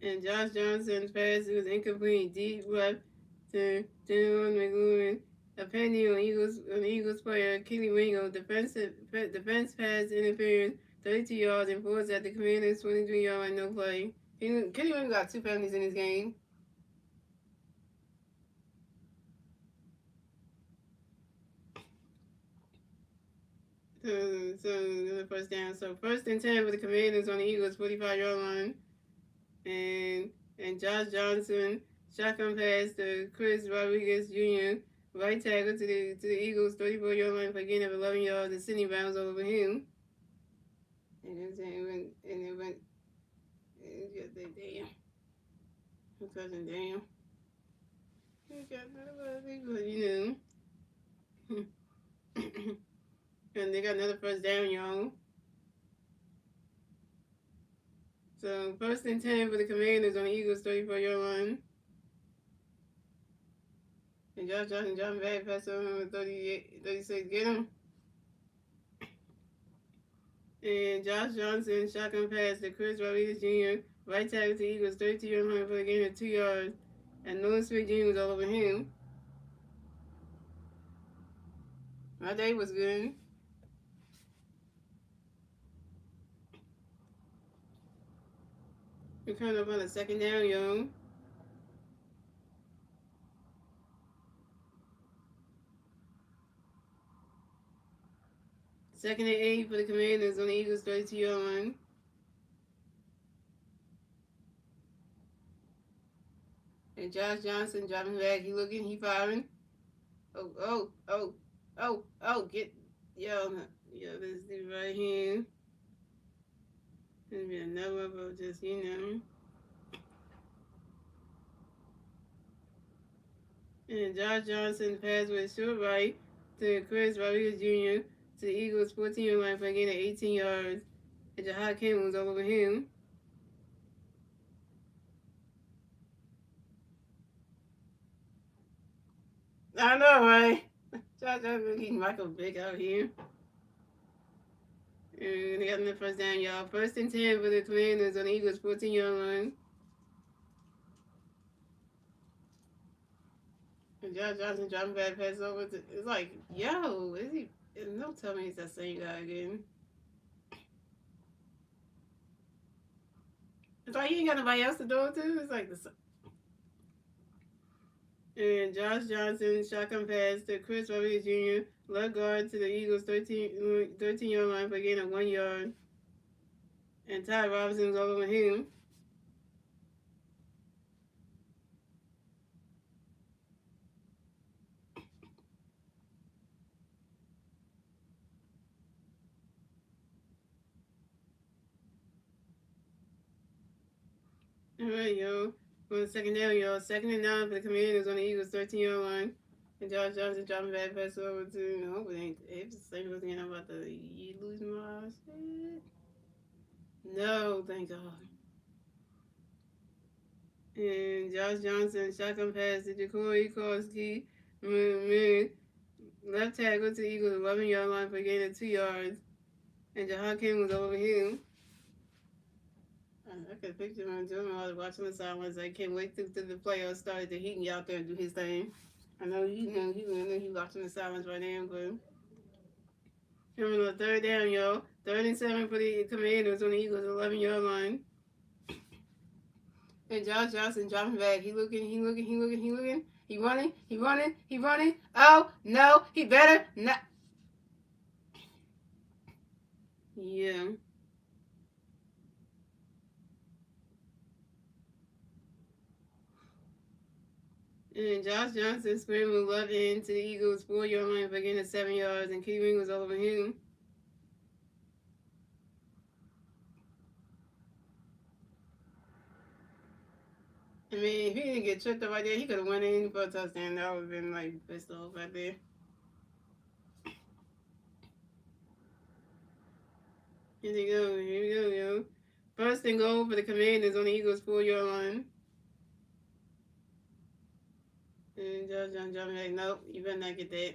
And Josh Johnson's pass was incomplete. Deep left to Dylan McLaurin. A penalty on Eagles player, Kenny Wingo. Defense pass interference. 32 yards and force at the Commanders' 23-yard line, no play. Kenny Wingo got 2 penalties in this game. So the first down. So first and 10 for the Commanders on the Eagles' 45-yard line. And Josh Johnson, shotgun pass to Chris Rodriguez Jr., right tackle to the Eagles' 34-yard line for a gain of 11 yards, and Sidney bounds over him. And it went, just damn. I'm touching damn. You know. And they got another first down, y'all. So first and 10 for the Commanders on the Eagles' 34-yard line. And Josh Johnson dropping back, pass over 36, get him. And Josh Johnson, shotgun pass to Chris Rodriguez Jr., right tackle to Eagles, 32-yard line for a gain of 2 yards. And Nolan Smith Jr. was all over him. My day was good. We're coming up on the second down, yo. Second and 8 for the Commanders on the Eagles' 32-yard line. And Josh Johnson dropping back. He firing. Get, this dude right here. Gonna be another one, just, And Josh Johnson pass with short right to Chris Rodriguez Jr. to the Eagles' 14-yard line for a gain of 18 yards. And Jahad Campbell was all over him. I know, right? Josh Johnson getting Michael Vick out here. And they got in the first down, y'all. 1st and 10 for the Commanders on the Eagles' 14-yard line. And Josh Johnson dropping bad pass over to. It's like, yo, is he? Don't tell me it's that same guy again. It's like he ain't got nobody else to throw it to. It's like the. And Josh Johnson shotgun pass to Chris Rodriguez Jr. Left guard to the Eagles 13-yard line for a gain of 1 yard. And Ty Robinson was all over him. All right, yo. On the second down, y'all. 2nd and 9 for the Commanders on the Eagles 13-yard line. And Josh Johnson dropping bad pass over to. No, it ain't. It's the same thing about the. You lose my shit. No, thank God. And Josh Johnson shotgun pass to Jacory Koski. Left tackle to the Eagles 11-yard line for a gain of 2 yards. And Jahan King was over him. I could picture him doing all the watching the sidelines. I can't wait till the playoffs started to heat me out there and do his thing. I know he watching the sidelines right now, but him on the 3rd down, y'all. 3rd and 7 for the Commanders on the Eagles 11-yard line. And Josh Johnson dropping back. He looking. He running. Oh, no, he better not. Yeah. And Josh Johnson scrambled left into the Eagles' 4-yard line for getting 7 yards, and Key Ring was all over him. I mean, if he didn't get tripped up right there, he could have went in for a touchdown. That would have been like pissed off right there. Here we go, yo. 1st and goal for the Commanders on the Eagles' 4-yard line. And Josh Johnson jumping back. Nope, you better not get that.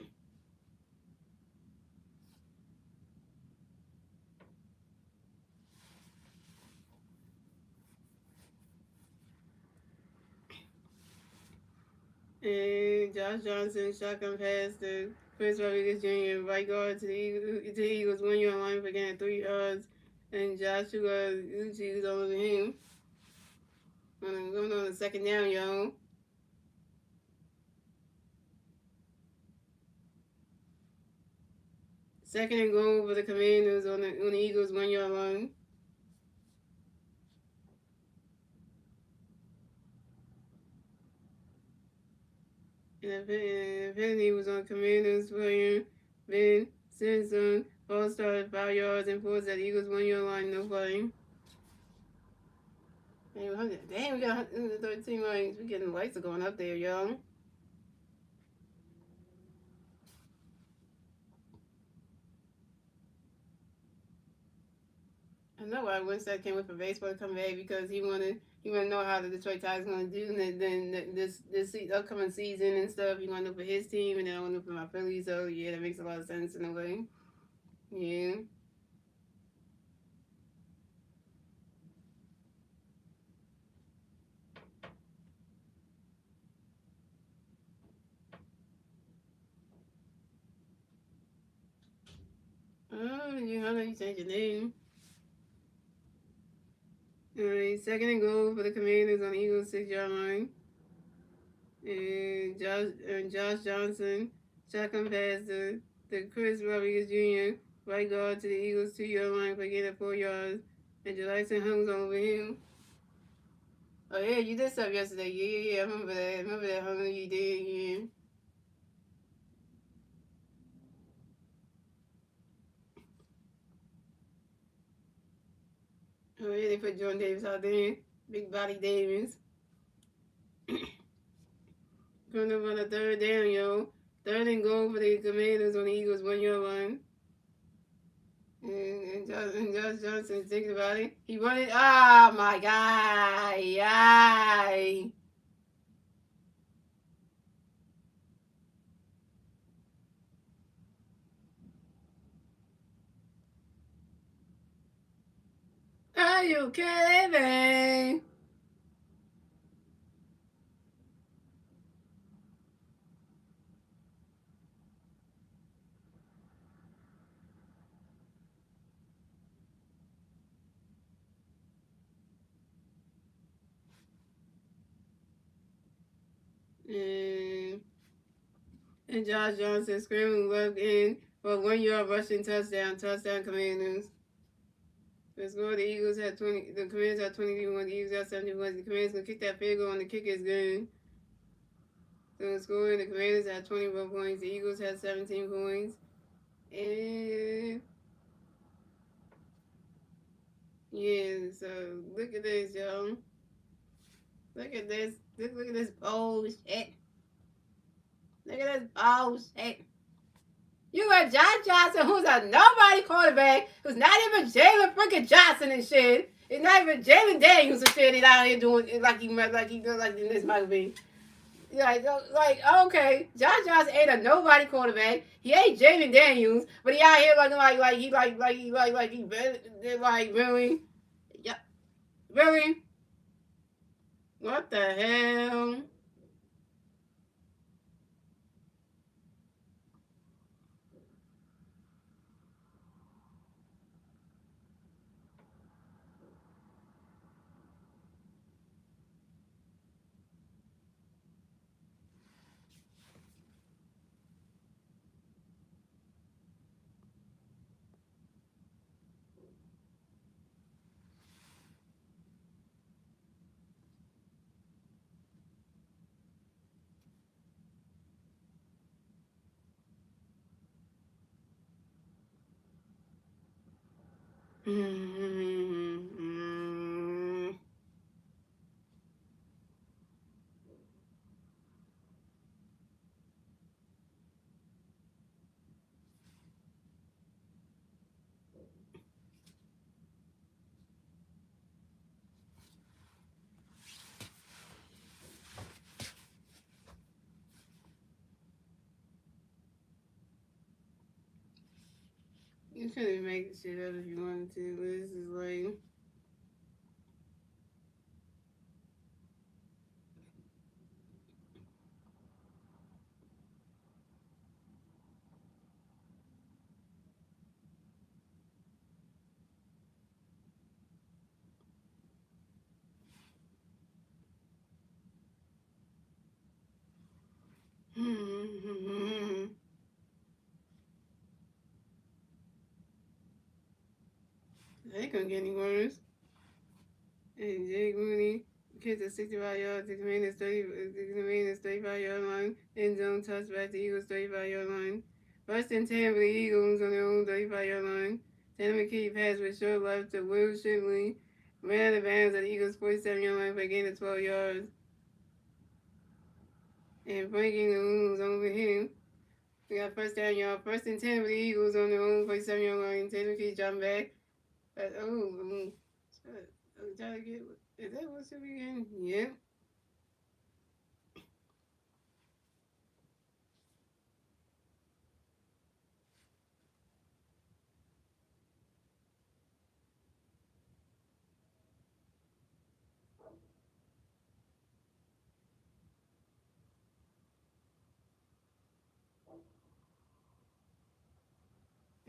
And Josh Johnson shotgun pass to Chris Rodriguez Jr. right guard to the Eagles 1-yard line for getting 3 yards. And Joshua Uchi was all over him. Going on the 2nd down, y'all. 2nd and goal for the Commanders on the Eagles 1-yard line. And the penalty was on Commanders player Ben Simpson. Ball started 5 yards and forced at the Eagles 1-yard line, no play. Damn, we got 113 lines. We're getting lights are going up there, y'all. I know why Winstead came with for baseball to come back because he wanted to know how the Detroit Tigers going to do then this upcoming season and stuff. He want to know for his team and then I want to know for my Phillies. So yeah, that makes a lot of sense in a way. Yeah. Oh, you know you changed your name. Alright, 2nd and goal for the Commanders on the Eagles 6-yard line. And Josh Johnson shotgun pass to Chris Rodriguez Jr. right guard to the Eagles 2-yard line for getting 4 yards. And Jackson Holmes over him. Oh yeah, you did stuff yesterday. Yeah. I remember that. How you did, yeah. Oh yeah, they put Jordan Davis out there. Big body Davis. Coming up on the 3rd down, yo. 3rd and goal for the Commanders on the Eagles 1-yard line. And Josh Johnson thinking about it. He wanted. Oh my God! Yay! you kidding me? And, and Josh Johnson screaming left in for a 1 yard rushing touchdown. Touchdown Commanders. The score, the Eagles had 20, the Commanders had 21, the Eagles had 71. The Commanders gonna kick that field goal and the kick is good. So the score, the Commanders had 21 points, the Eagles had 17 points. And yeah, so look at this, y'all. Look at this. Look at this bullshit. Look at this bullshit. You got Josh Johnson, who's a nobody quarterback, who's not even Jalen freaking Johnson and shit. It's not even Jalen Daniels and shit. He's out here doing it like he does like in this movie. Like okay, Josh Johnson ain't a nobody quarterback. He ain't Jalen Daniels, but he out here like really, yeah, really. What the hell? You couldn't make the shit up if you wanted to, but this is like. They ain't gonna get any worse. And Jake Mooney kicked a 65 yards. The Commanders 35-yard line. End zone touchback. The Eagles 35-yard line. First and 10 for the Eagles on their own 35-yard line. Tanner McKee passed with short left to Will Shipley. Ran out of bounds at the Eagles 47-yard line for a gain of 12 yards. And breaking the rules over him. We got first down, y'all. First and 10 for the Eagles on their own 47-yard line. Tanner McKee jumped back. Try to get. Is that what should be getting? Yeah.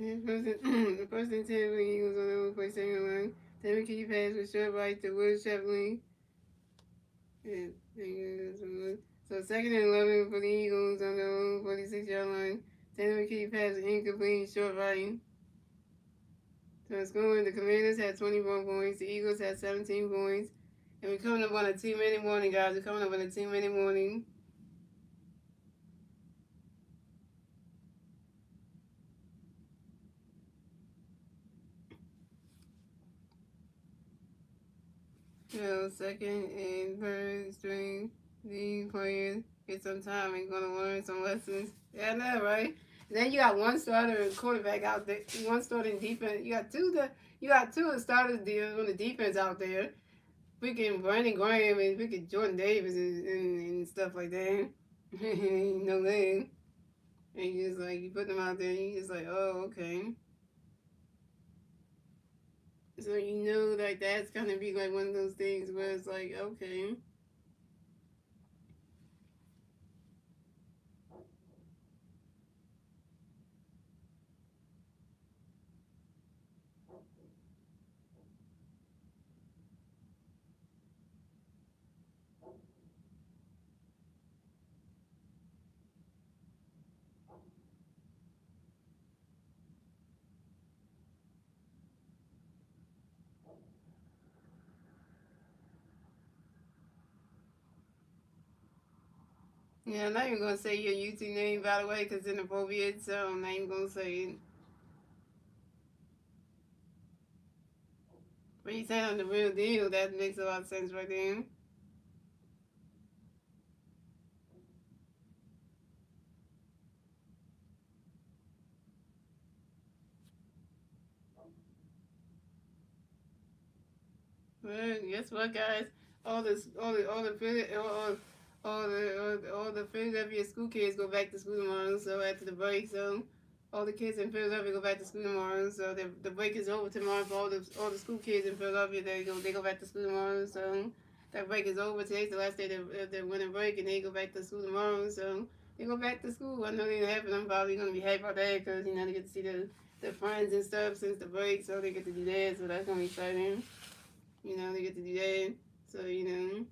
The first and 10 for the Eagles on their own 47-yard line. Tanner McKee pass with short right to Will Shipley. So second and 11 for the Eagles on their own 46-yard line. Tanner McKee pass incomplete, short right. So it's going. The Commanders had 21 points. The Eagles had 17 points. And we're coming up on a 2-minute warning, guys. We're coming up on a 2-minute warning. So second and third string, the players get some time and gonna learn some lessons. Yeah, I know, right? Then you got one starter quarterback out there, one starting defense. You got two starters on the defense out there. Freaking Brandon Graham and freaking Jordan Davis and stuff like that. No way. And you just like you put them out there and you just like, oh, okay. So you know, like that's gonna be like one of those things where it's like, okay. Yeah, I'm not even gonna say your YouTube name by the way, because it's inappropriate. So I'm not even gonna say it. But you say I'm the real deal. That makes a lot of sense right there. Well, guess what, guys? All the all the Philadelphia school kids go back to school tomorrow. So after the break, so all the kids in Philadelphia go back to school tomorrow. So the break is over tomorrow for all the school kids in Philadelphia. They go back to school tomorrow. So that break is over. Today's the last day of the winter break, and they go back to school tomorrow. So they go back to school. I know they're happy. I'm probably gonna be happy about that because you know they get to see the friends and stuff since the break, so they get to do that. So that's gonna be exciting. You know, they get to do that. So, you know.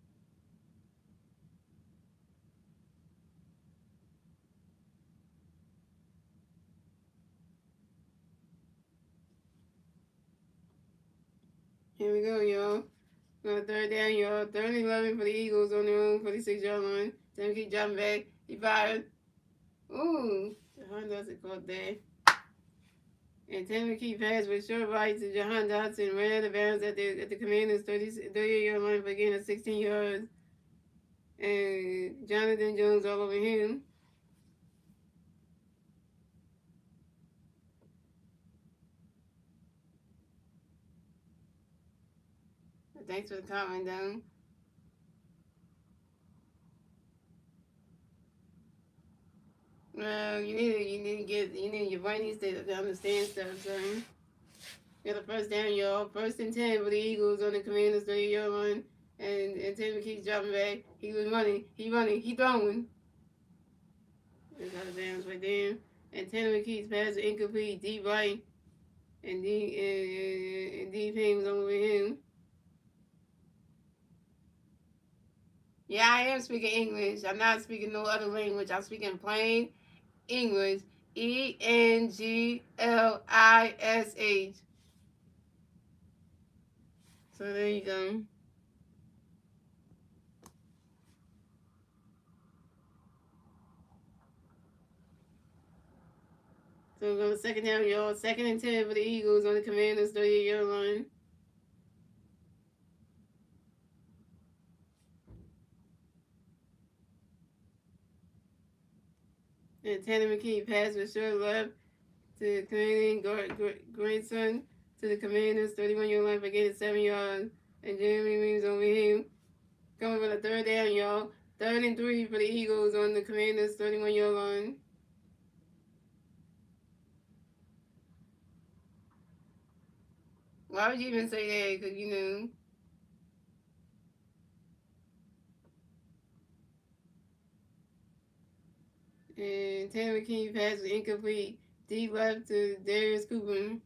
Here we go, y'all. Third down, y'all. Third and 11 for the Eagles on their own 46-yard line. Then keep dropping back. He fired. Ooh. Jahan Dotson caught that. And Taylor keep pass with short right to Jahan Dotson. Ran out of bounds at the Commanders' 38-yard line for a gain of 16 yards. And Jonathan Jones all over him. Thanks for the comment, down. Well, you need your brain needs to understand stuff, so got a first down, y'all. First and 10 for the Eagles on the Commanders 30-yard line. And Taylor keeps dropping back. He was running. He running. He throwing. There's out of bounds right there. And Taylor keeps passing incomplete, deep right. And deep Payne was over him. Yeah, I am speaking English. I'm not speaking no other language. I'm speaking plain English. English. So there you go. So we're going second down, y'all. Second and 10 for the Eagles on the Commanders 38-yard line. And Tanner McKee pass with short left to Canadian grandson to the Commanders 31-yard line for getting 7 yards. And Jeremy Williams over him. Coming for the third down, y'all. Third and 3 for the Eagles on the Commanders 31-yard line. Why would you even say that? Because, you know. And Tanner McKee pass was incomplete. Deep left to Darius Cooper.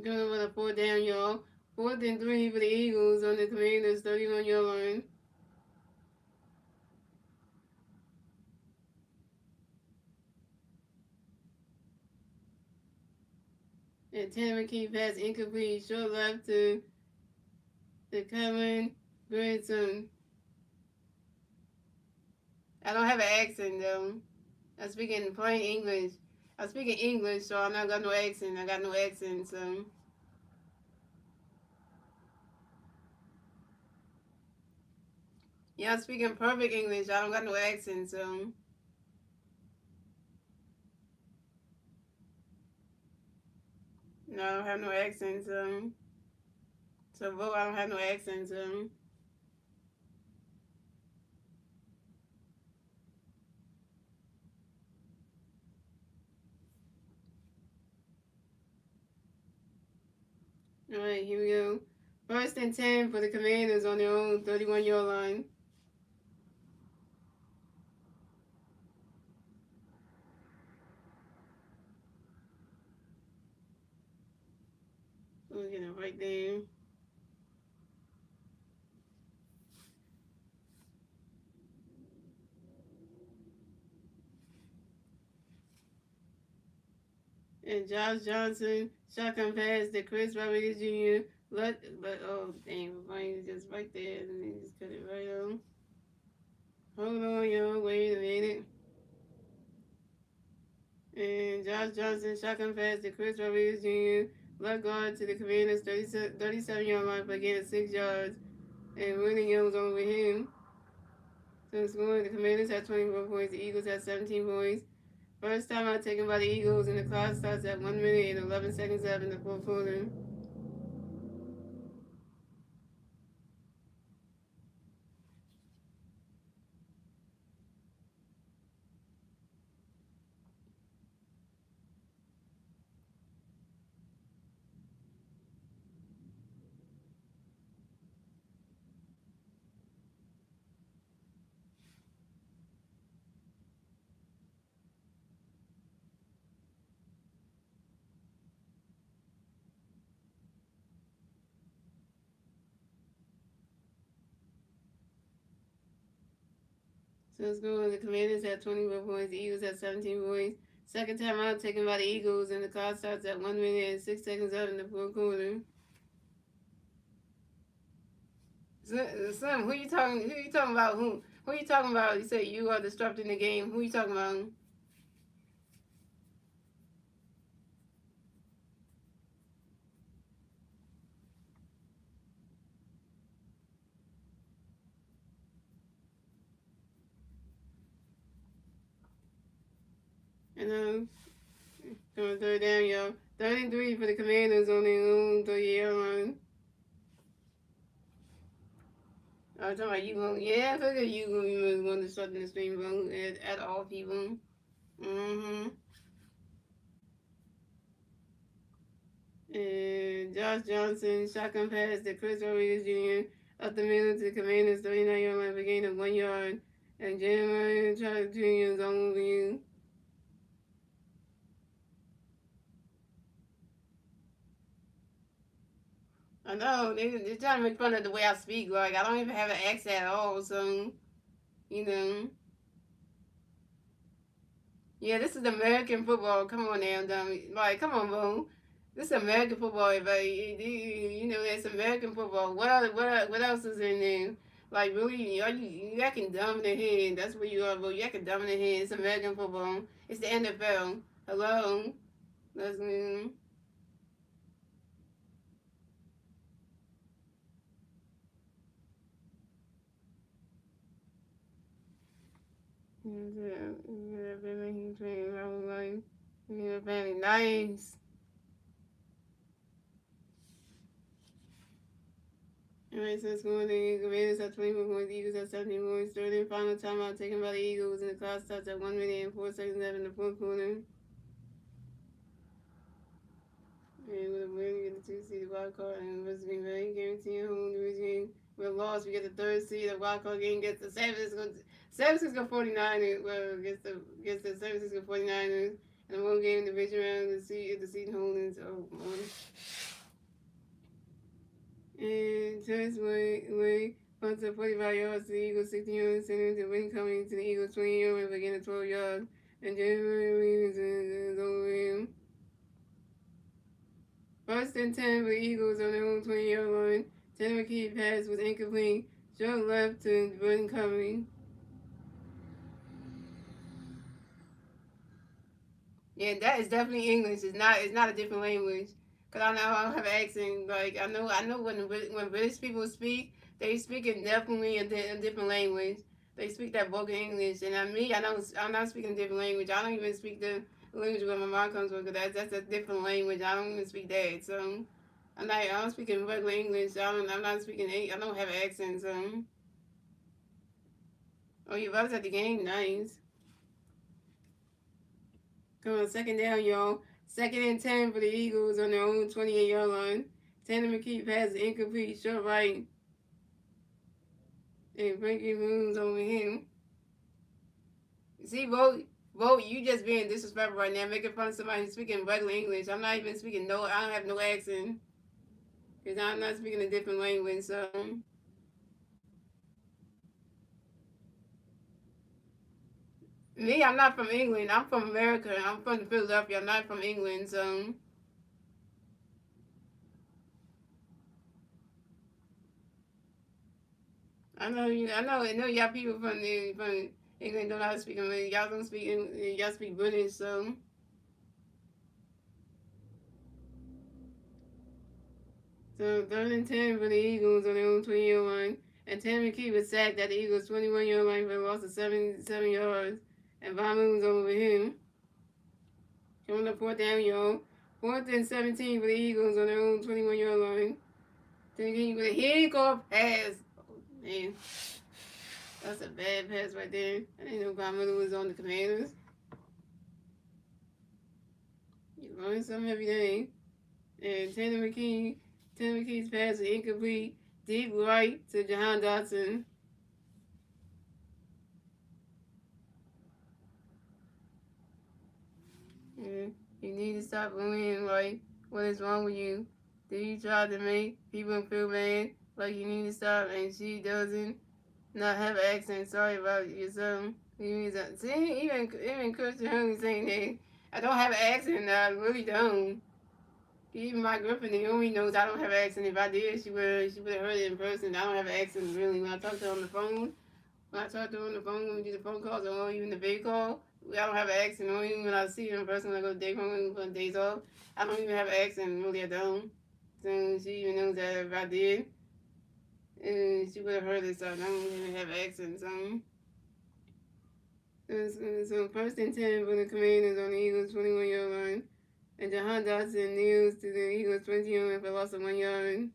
Going with a fourth down, y'all. Fourth and 3 for the Eagles on the Commanders 31-yard line. And Tanner McKee pass incomplete. Short left to the Cameron Grandson. I don't have an accent though. I'm speaking plain English. I'm speaking English, so I'm not got no accent. I got no accent, so. Yeah, I'm speaking perfect English. I don't got no accent, so. No, I don't have no accent, so. So, vote, I don't have no accent, so. All right, here we go. 1st and 10 for the Commanders on their own 31-yard line. We'll get it right there. And Josh Johnson, shotgun pass to Chris Rodriguez Jr. But oh dang, Ryan just right there, and he just cut it right on. Hold on, yo, wait a minute. And Josh Johnson, shotgun pass to Chris Rodriguez Jr. Left guard to the Commanders, 37-yard line for a gain of 6 yards. And Willie Young was over him. So scoring, the Commanders had 24 points, the Eagles had 17 points. First time out taken by the Eagles, and the clock starts at 1 minute and 11 seconds left in the fourth quarter. So let's go. The Commanders had 24 points. The Eagles had 17 points. Second time out taken by the Eagles, and the clock starts at 1 minute and 6 seconds left in the fourth quarter. Son, who you talking? Who you talking about? Who you talking about? You say you are disrupting the game. Who you talking about? And going third down, yo. 33 for the Commanders on their own 30-yard line. I was talking about you going, yeah, I figured you going to be one to start in the stream bro, at all people. Mm-hmm. And Josh Johnson, shotgun pass to Chris Rodriguez Jr. up the middle to the Commanders 39-yard line for gain of 1 yard. And Jeremiah Charles Jr. is on you. I know, they're trying to make fun of the way I speak. Like, I don't even have an accent at all, so, you know. Yeah, this is American football. Come on now, dummy. Like, come on, bro. This is American football, but you know it's American football. What else is in there? Like, really, you acting dumb in the head. That's what you are, bro. You acting dumb in the head. It's American football. It's the NFL. Hello. That's me. Very nice. Alright, so it's going to the Commanders at 24 points, Eagles at 17 points. Third and final timeout taken by the Eagles, and the clock starts at 1 minute and 4 seconds left in the fourth quarter. And with a win, we get the 2 seed wild card, and versus Green Bay, guaranteeing home division. With a loss, we get the 3rd seed. The wild card game gets the San Francisco 49ers. Well, gets the San Francisco 49ers. And the one game division round, the seed holdings. Oh, man. And just way, punts at 45 yards to the Eagles, 60 yards, center to win coming to the Eagles, 20 yards, again at 12 yards. And January Williams is over him. 1st and 10 for the Eagles on their own 20-yard line. Tanner McKee pass was incomplete. Joe left to Burton Covey. Yeah, that is definitely English. It's not a different language. Cause I know I don't have an accent. Like I know when British people speak, they speak it definitely a different language. They speak that broken English, and I'm not speaking a different language. I don't even speak the language where my mom comes from. Cause that's a different language. I don't even speak that. So I'm speaking regular English. I'm not speaking. I don't have an accent. So oh, your brother's at the game. Nice. Come on, second down, y'all. 2nd and 10 for the Eagles on their own 28-yard line. Tanner McKee passes incomplete, short right, and Frankie moves over him. See, Vote, you just being disrespectful right now, making fun of somebody who's speaking regular English. I'm not even speaking I don't have no accent. Because I'm not speaking a different language, so. Me, I'm not from England. I'm from America. I'm from Philadelphia. I'm not from England, so. I know y'all people from England don't know how to speak English. Y'all don't speak English. Y'all speak British, so. So 3rd and 10 for the Eagles on their own 20-yard line. And Tanner McKee was sacked at the Eagles' 21-yard line for a loss of 7 yards. And Von Miller was over him. Coming up 4th down, y'all. 4th and 17 for the Eagles on their own 21-yard line. Tanner McKee with a handoff pass. Oh, man. That's a bad pass right there. I didn't know Von Miller was on the Commanders. You learn something every day. And Tanner McKee's pass was incomplete. Deep right to Jahan Dotson. You need to stop bullying. Like, what is wrong with you? Did you try to make people feel bad? Like, you need to stop. And she doesn't not have an accent. Sorry about yourself. See, even Christian Henry saying that I don't have an accent. I really don't. Even my girlfriend, Naomi, knows I don't have an accent. If I did, she would have heard it in person. I don't have an accent really. When I talk to her on the phone, when we do the phone calls or even the video call, I don't have an accent. Or even when I see her in person, when I go to day home on days off, I don't even have an accent. Really, I don't. So she even knows that if I did, and she would have heard it. So I don't even have an accent. So 1st and 10 for the Commanders on the Eagles' 21-yard line. And Jahan Dotson kneels to the Eagles' 20-yard line for loss of 1 yard.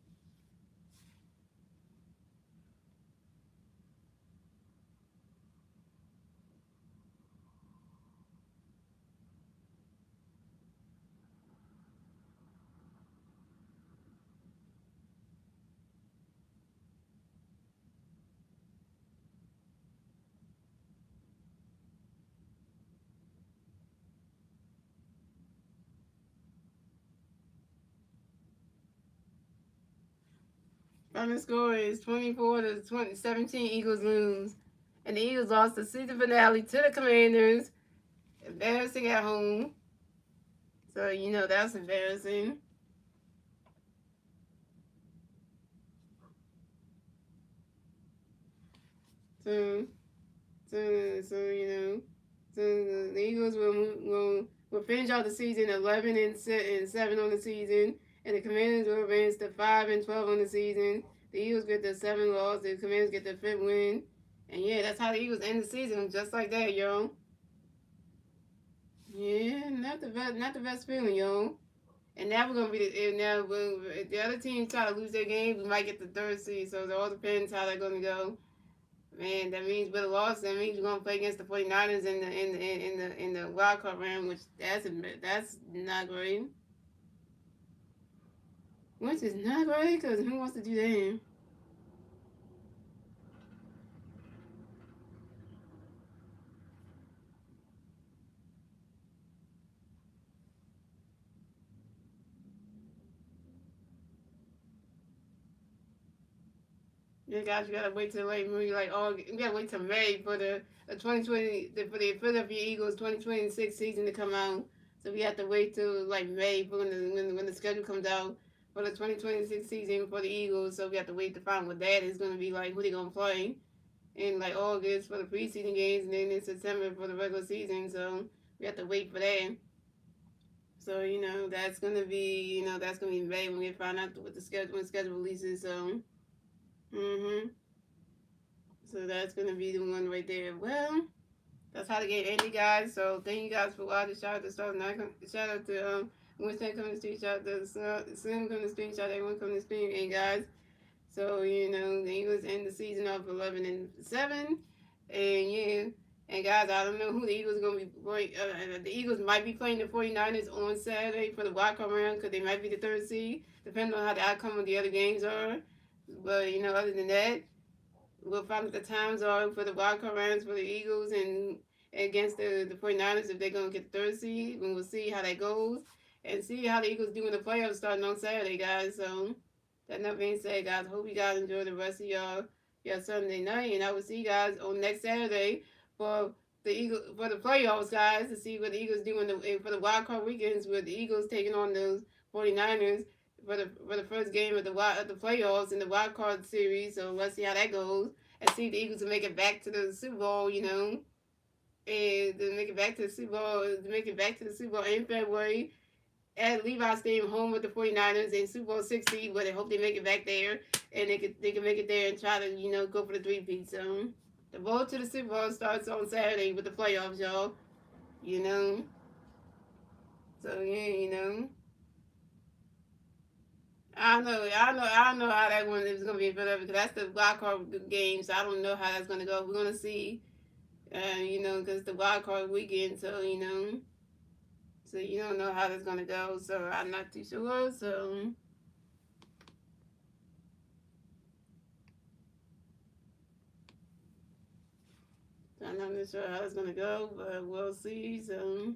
Final score is 24-17. Eagles lose. And the Eagles lost the season finale to the Commanders. Embarrassing at home. So, that's embarrassing. So the Eagles will finish out the season 11-7 on the season. And the Commanders will advance to 5-12 on the season. The Eagles get the 7th loss. The Commanders get the 5th win. And yeah, that's how the Eagles end the season, just like that, yo. Yeah, not the best feeling, yo. And now we're gonna be if the other team try to lose their game, we might get the 3rd seed. So it all depends how they're gonna go. Man, that means with a loss, that means we're gonna play against the 49ers in the wild card round, which that's not great. Which is not great, because who wants to do that? Yeah, guys, you gotta wait till you gotta wait till May for the 2020 for the Philadelphia Eagles 2026 season to come out. So we have to wait till like May for when the schedule comes out for the 2026 season for the Eagles. So we have to wait to find what that is gonna be like, who they gonna play in like August for the preseason games, and then in September for the regular season. So we have to wait for that. So that's gonna be May when we find out what the schedule releases. So. Mhm. So that's gonna be the one right there. Well, that's how the game ended, guys. So thank you guys for watching. Shout out to shout out to Winston coming to stream. Shout out to Slim coming to stream. Shout out to everyone coming to stream. And guys, so the Eagles end the season off 11-7, and yeah. And guys, I don't know who the Eagles are going to be playing. The Eagles might be playing the 49ers on Saturday for the wild card round because they might be the 3rd seed. depending on how the outcome of the other games are. But, you know, other than that, we'll find what the times are for the wild card rounds for the Eagles and against the 49ers if they're going to get the third seed. And we'll see how that goes and see how the Eagles do in the playoffs starting on Saturday, guys. So, that being said, guys, hope you guys enjoy the rest of your Sunday night. And I will see you guys on next Saturday for the playoffs, guys, to see what the Eagles do for the wild card weekends with the Eagles taking on those 49ers for the first game of the playoffs in the wild card series. So let's see how that goes and see if the Eagles will make it back to the Super Bowl, you know, and to make it back to the Super Bowl, in February at Levi Stadium, home with the 49ers in Super Bowl 60. But I hope they make it back there and they can make it there and try to, you know, go for the three-peat. So the road to the Super Bowl starts on Saturday with the playoffs, y'all. You know. So yeah, you know. I don't know how that one is gonna be in Philadelphia because that's the wild card game. So I don't know how that's gonna go. We're gonna see, you know, because the wild card weekend. So you know, so you don't know how that's gonna go. So I'm not too sure. So I'm not sure how it's gonna go, but we'll see. So.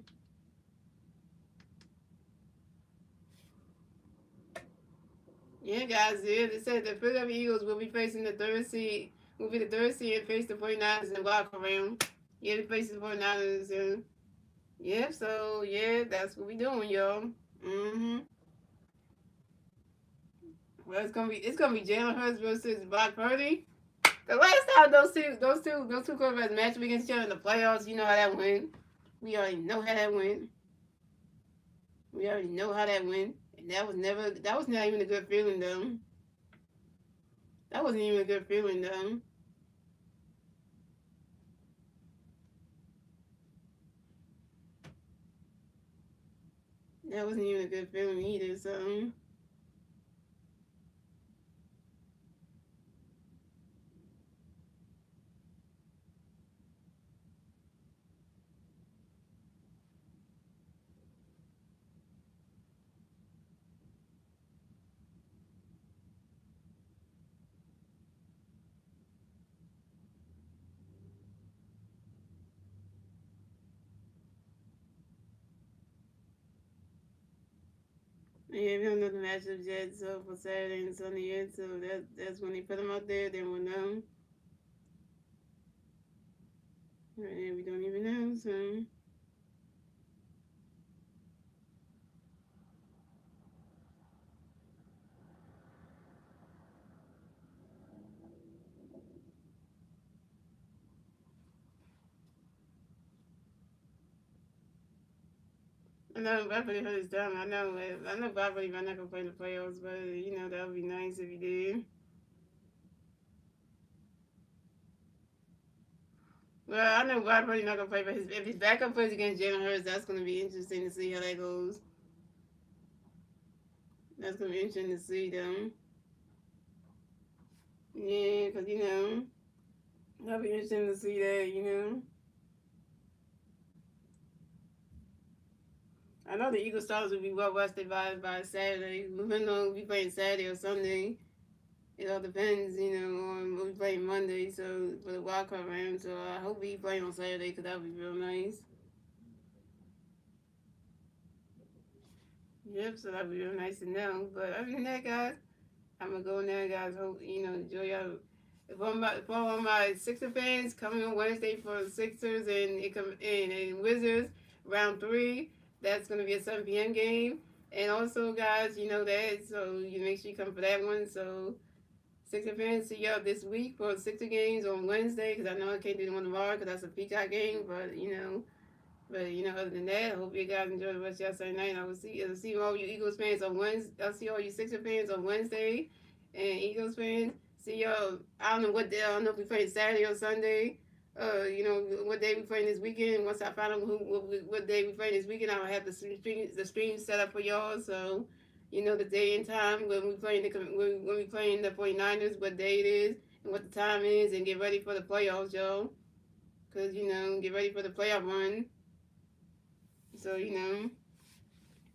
Yeah, guys, yeah, they said the Philadelphia Eagles will be facing the third seed, and face the 49ers in the wild card round. Yeah, they face the 49ers, and yeah, so yeah, that's what we doing, y'all. Mm-hmm. Well, it's gonna be Jalen Hurts versus Brock Purdy. The last time those two quarterbacks matched up against each other in the playoffs, you know how that went. We already know how that went. We already know how that went, and that was not even a good feeling though. That wasn't even a good feeling though. That wasn't even a good feeling either. So. Yeah, we don't know the matchups yet, so for Saturday and Sunday yet, so that's when they put them out there, then we'll know. Right now we don't even know, so. I know Beverly Hills done. I know Beverly might not gonna play in the playoffs, but you know that would be nice if he did. Well, I know Beverly not gonna play, but if his backup plays against Jalen Hurts, that's gonna be interesting to see how that goes. That's gonna be interesting to see them. Yeah, cause you know that'll be interesting to see that. You know. I know the Eagle Stars will be well rested by Saturday. We don't know if we playing Saturday or Sunday. It all depends, you know, on what we play Monday. So for the wild card round, so I hope we play on Saturday because that would be real nice. Yep, so that would be real nice to know. But other than that, guys, I'm gonna go now, guys. Hope you know enjoy y'all. For all my Sixer fans coming on Wednesday for Sixers and Wizards round 3, that's gonna be a 7 p.m. game. And also, guys, you know that, so you make sure you come for that one. So Sixer fans, see y'all this week for Sixer games on Wednesday because I know I can't do the one tomorrow because that's a Peacock game. But you know, other than that, I hope you guys enjoy the rest of your Saturday night. I'll see all you Eagles fans on Wednesday. I'll see all you Sixer fans on Wednesday, and Eagles fans. See y'all. I don't know what day. I don't know if we play Saturday or Sunday. You know what day we playing this weekend. Once I find out what day we playing this weekend, I'll have the stream set up for y'all. So you know the day and time when we playing the 49ers, what day it is and what the time is, and get ready for the playoffs, y'all. Cause you know get ready for the playoff run. So you know.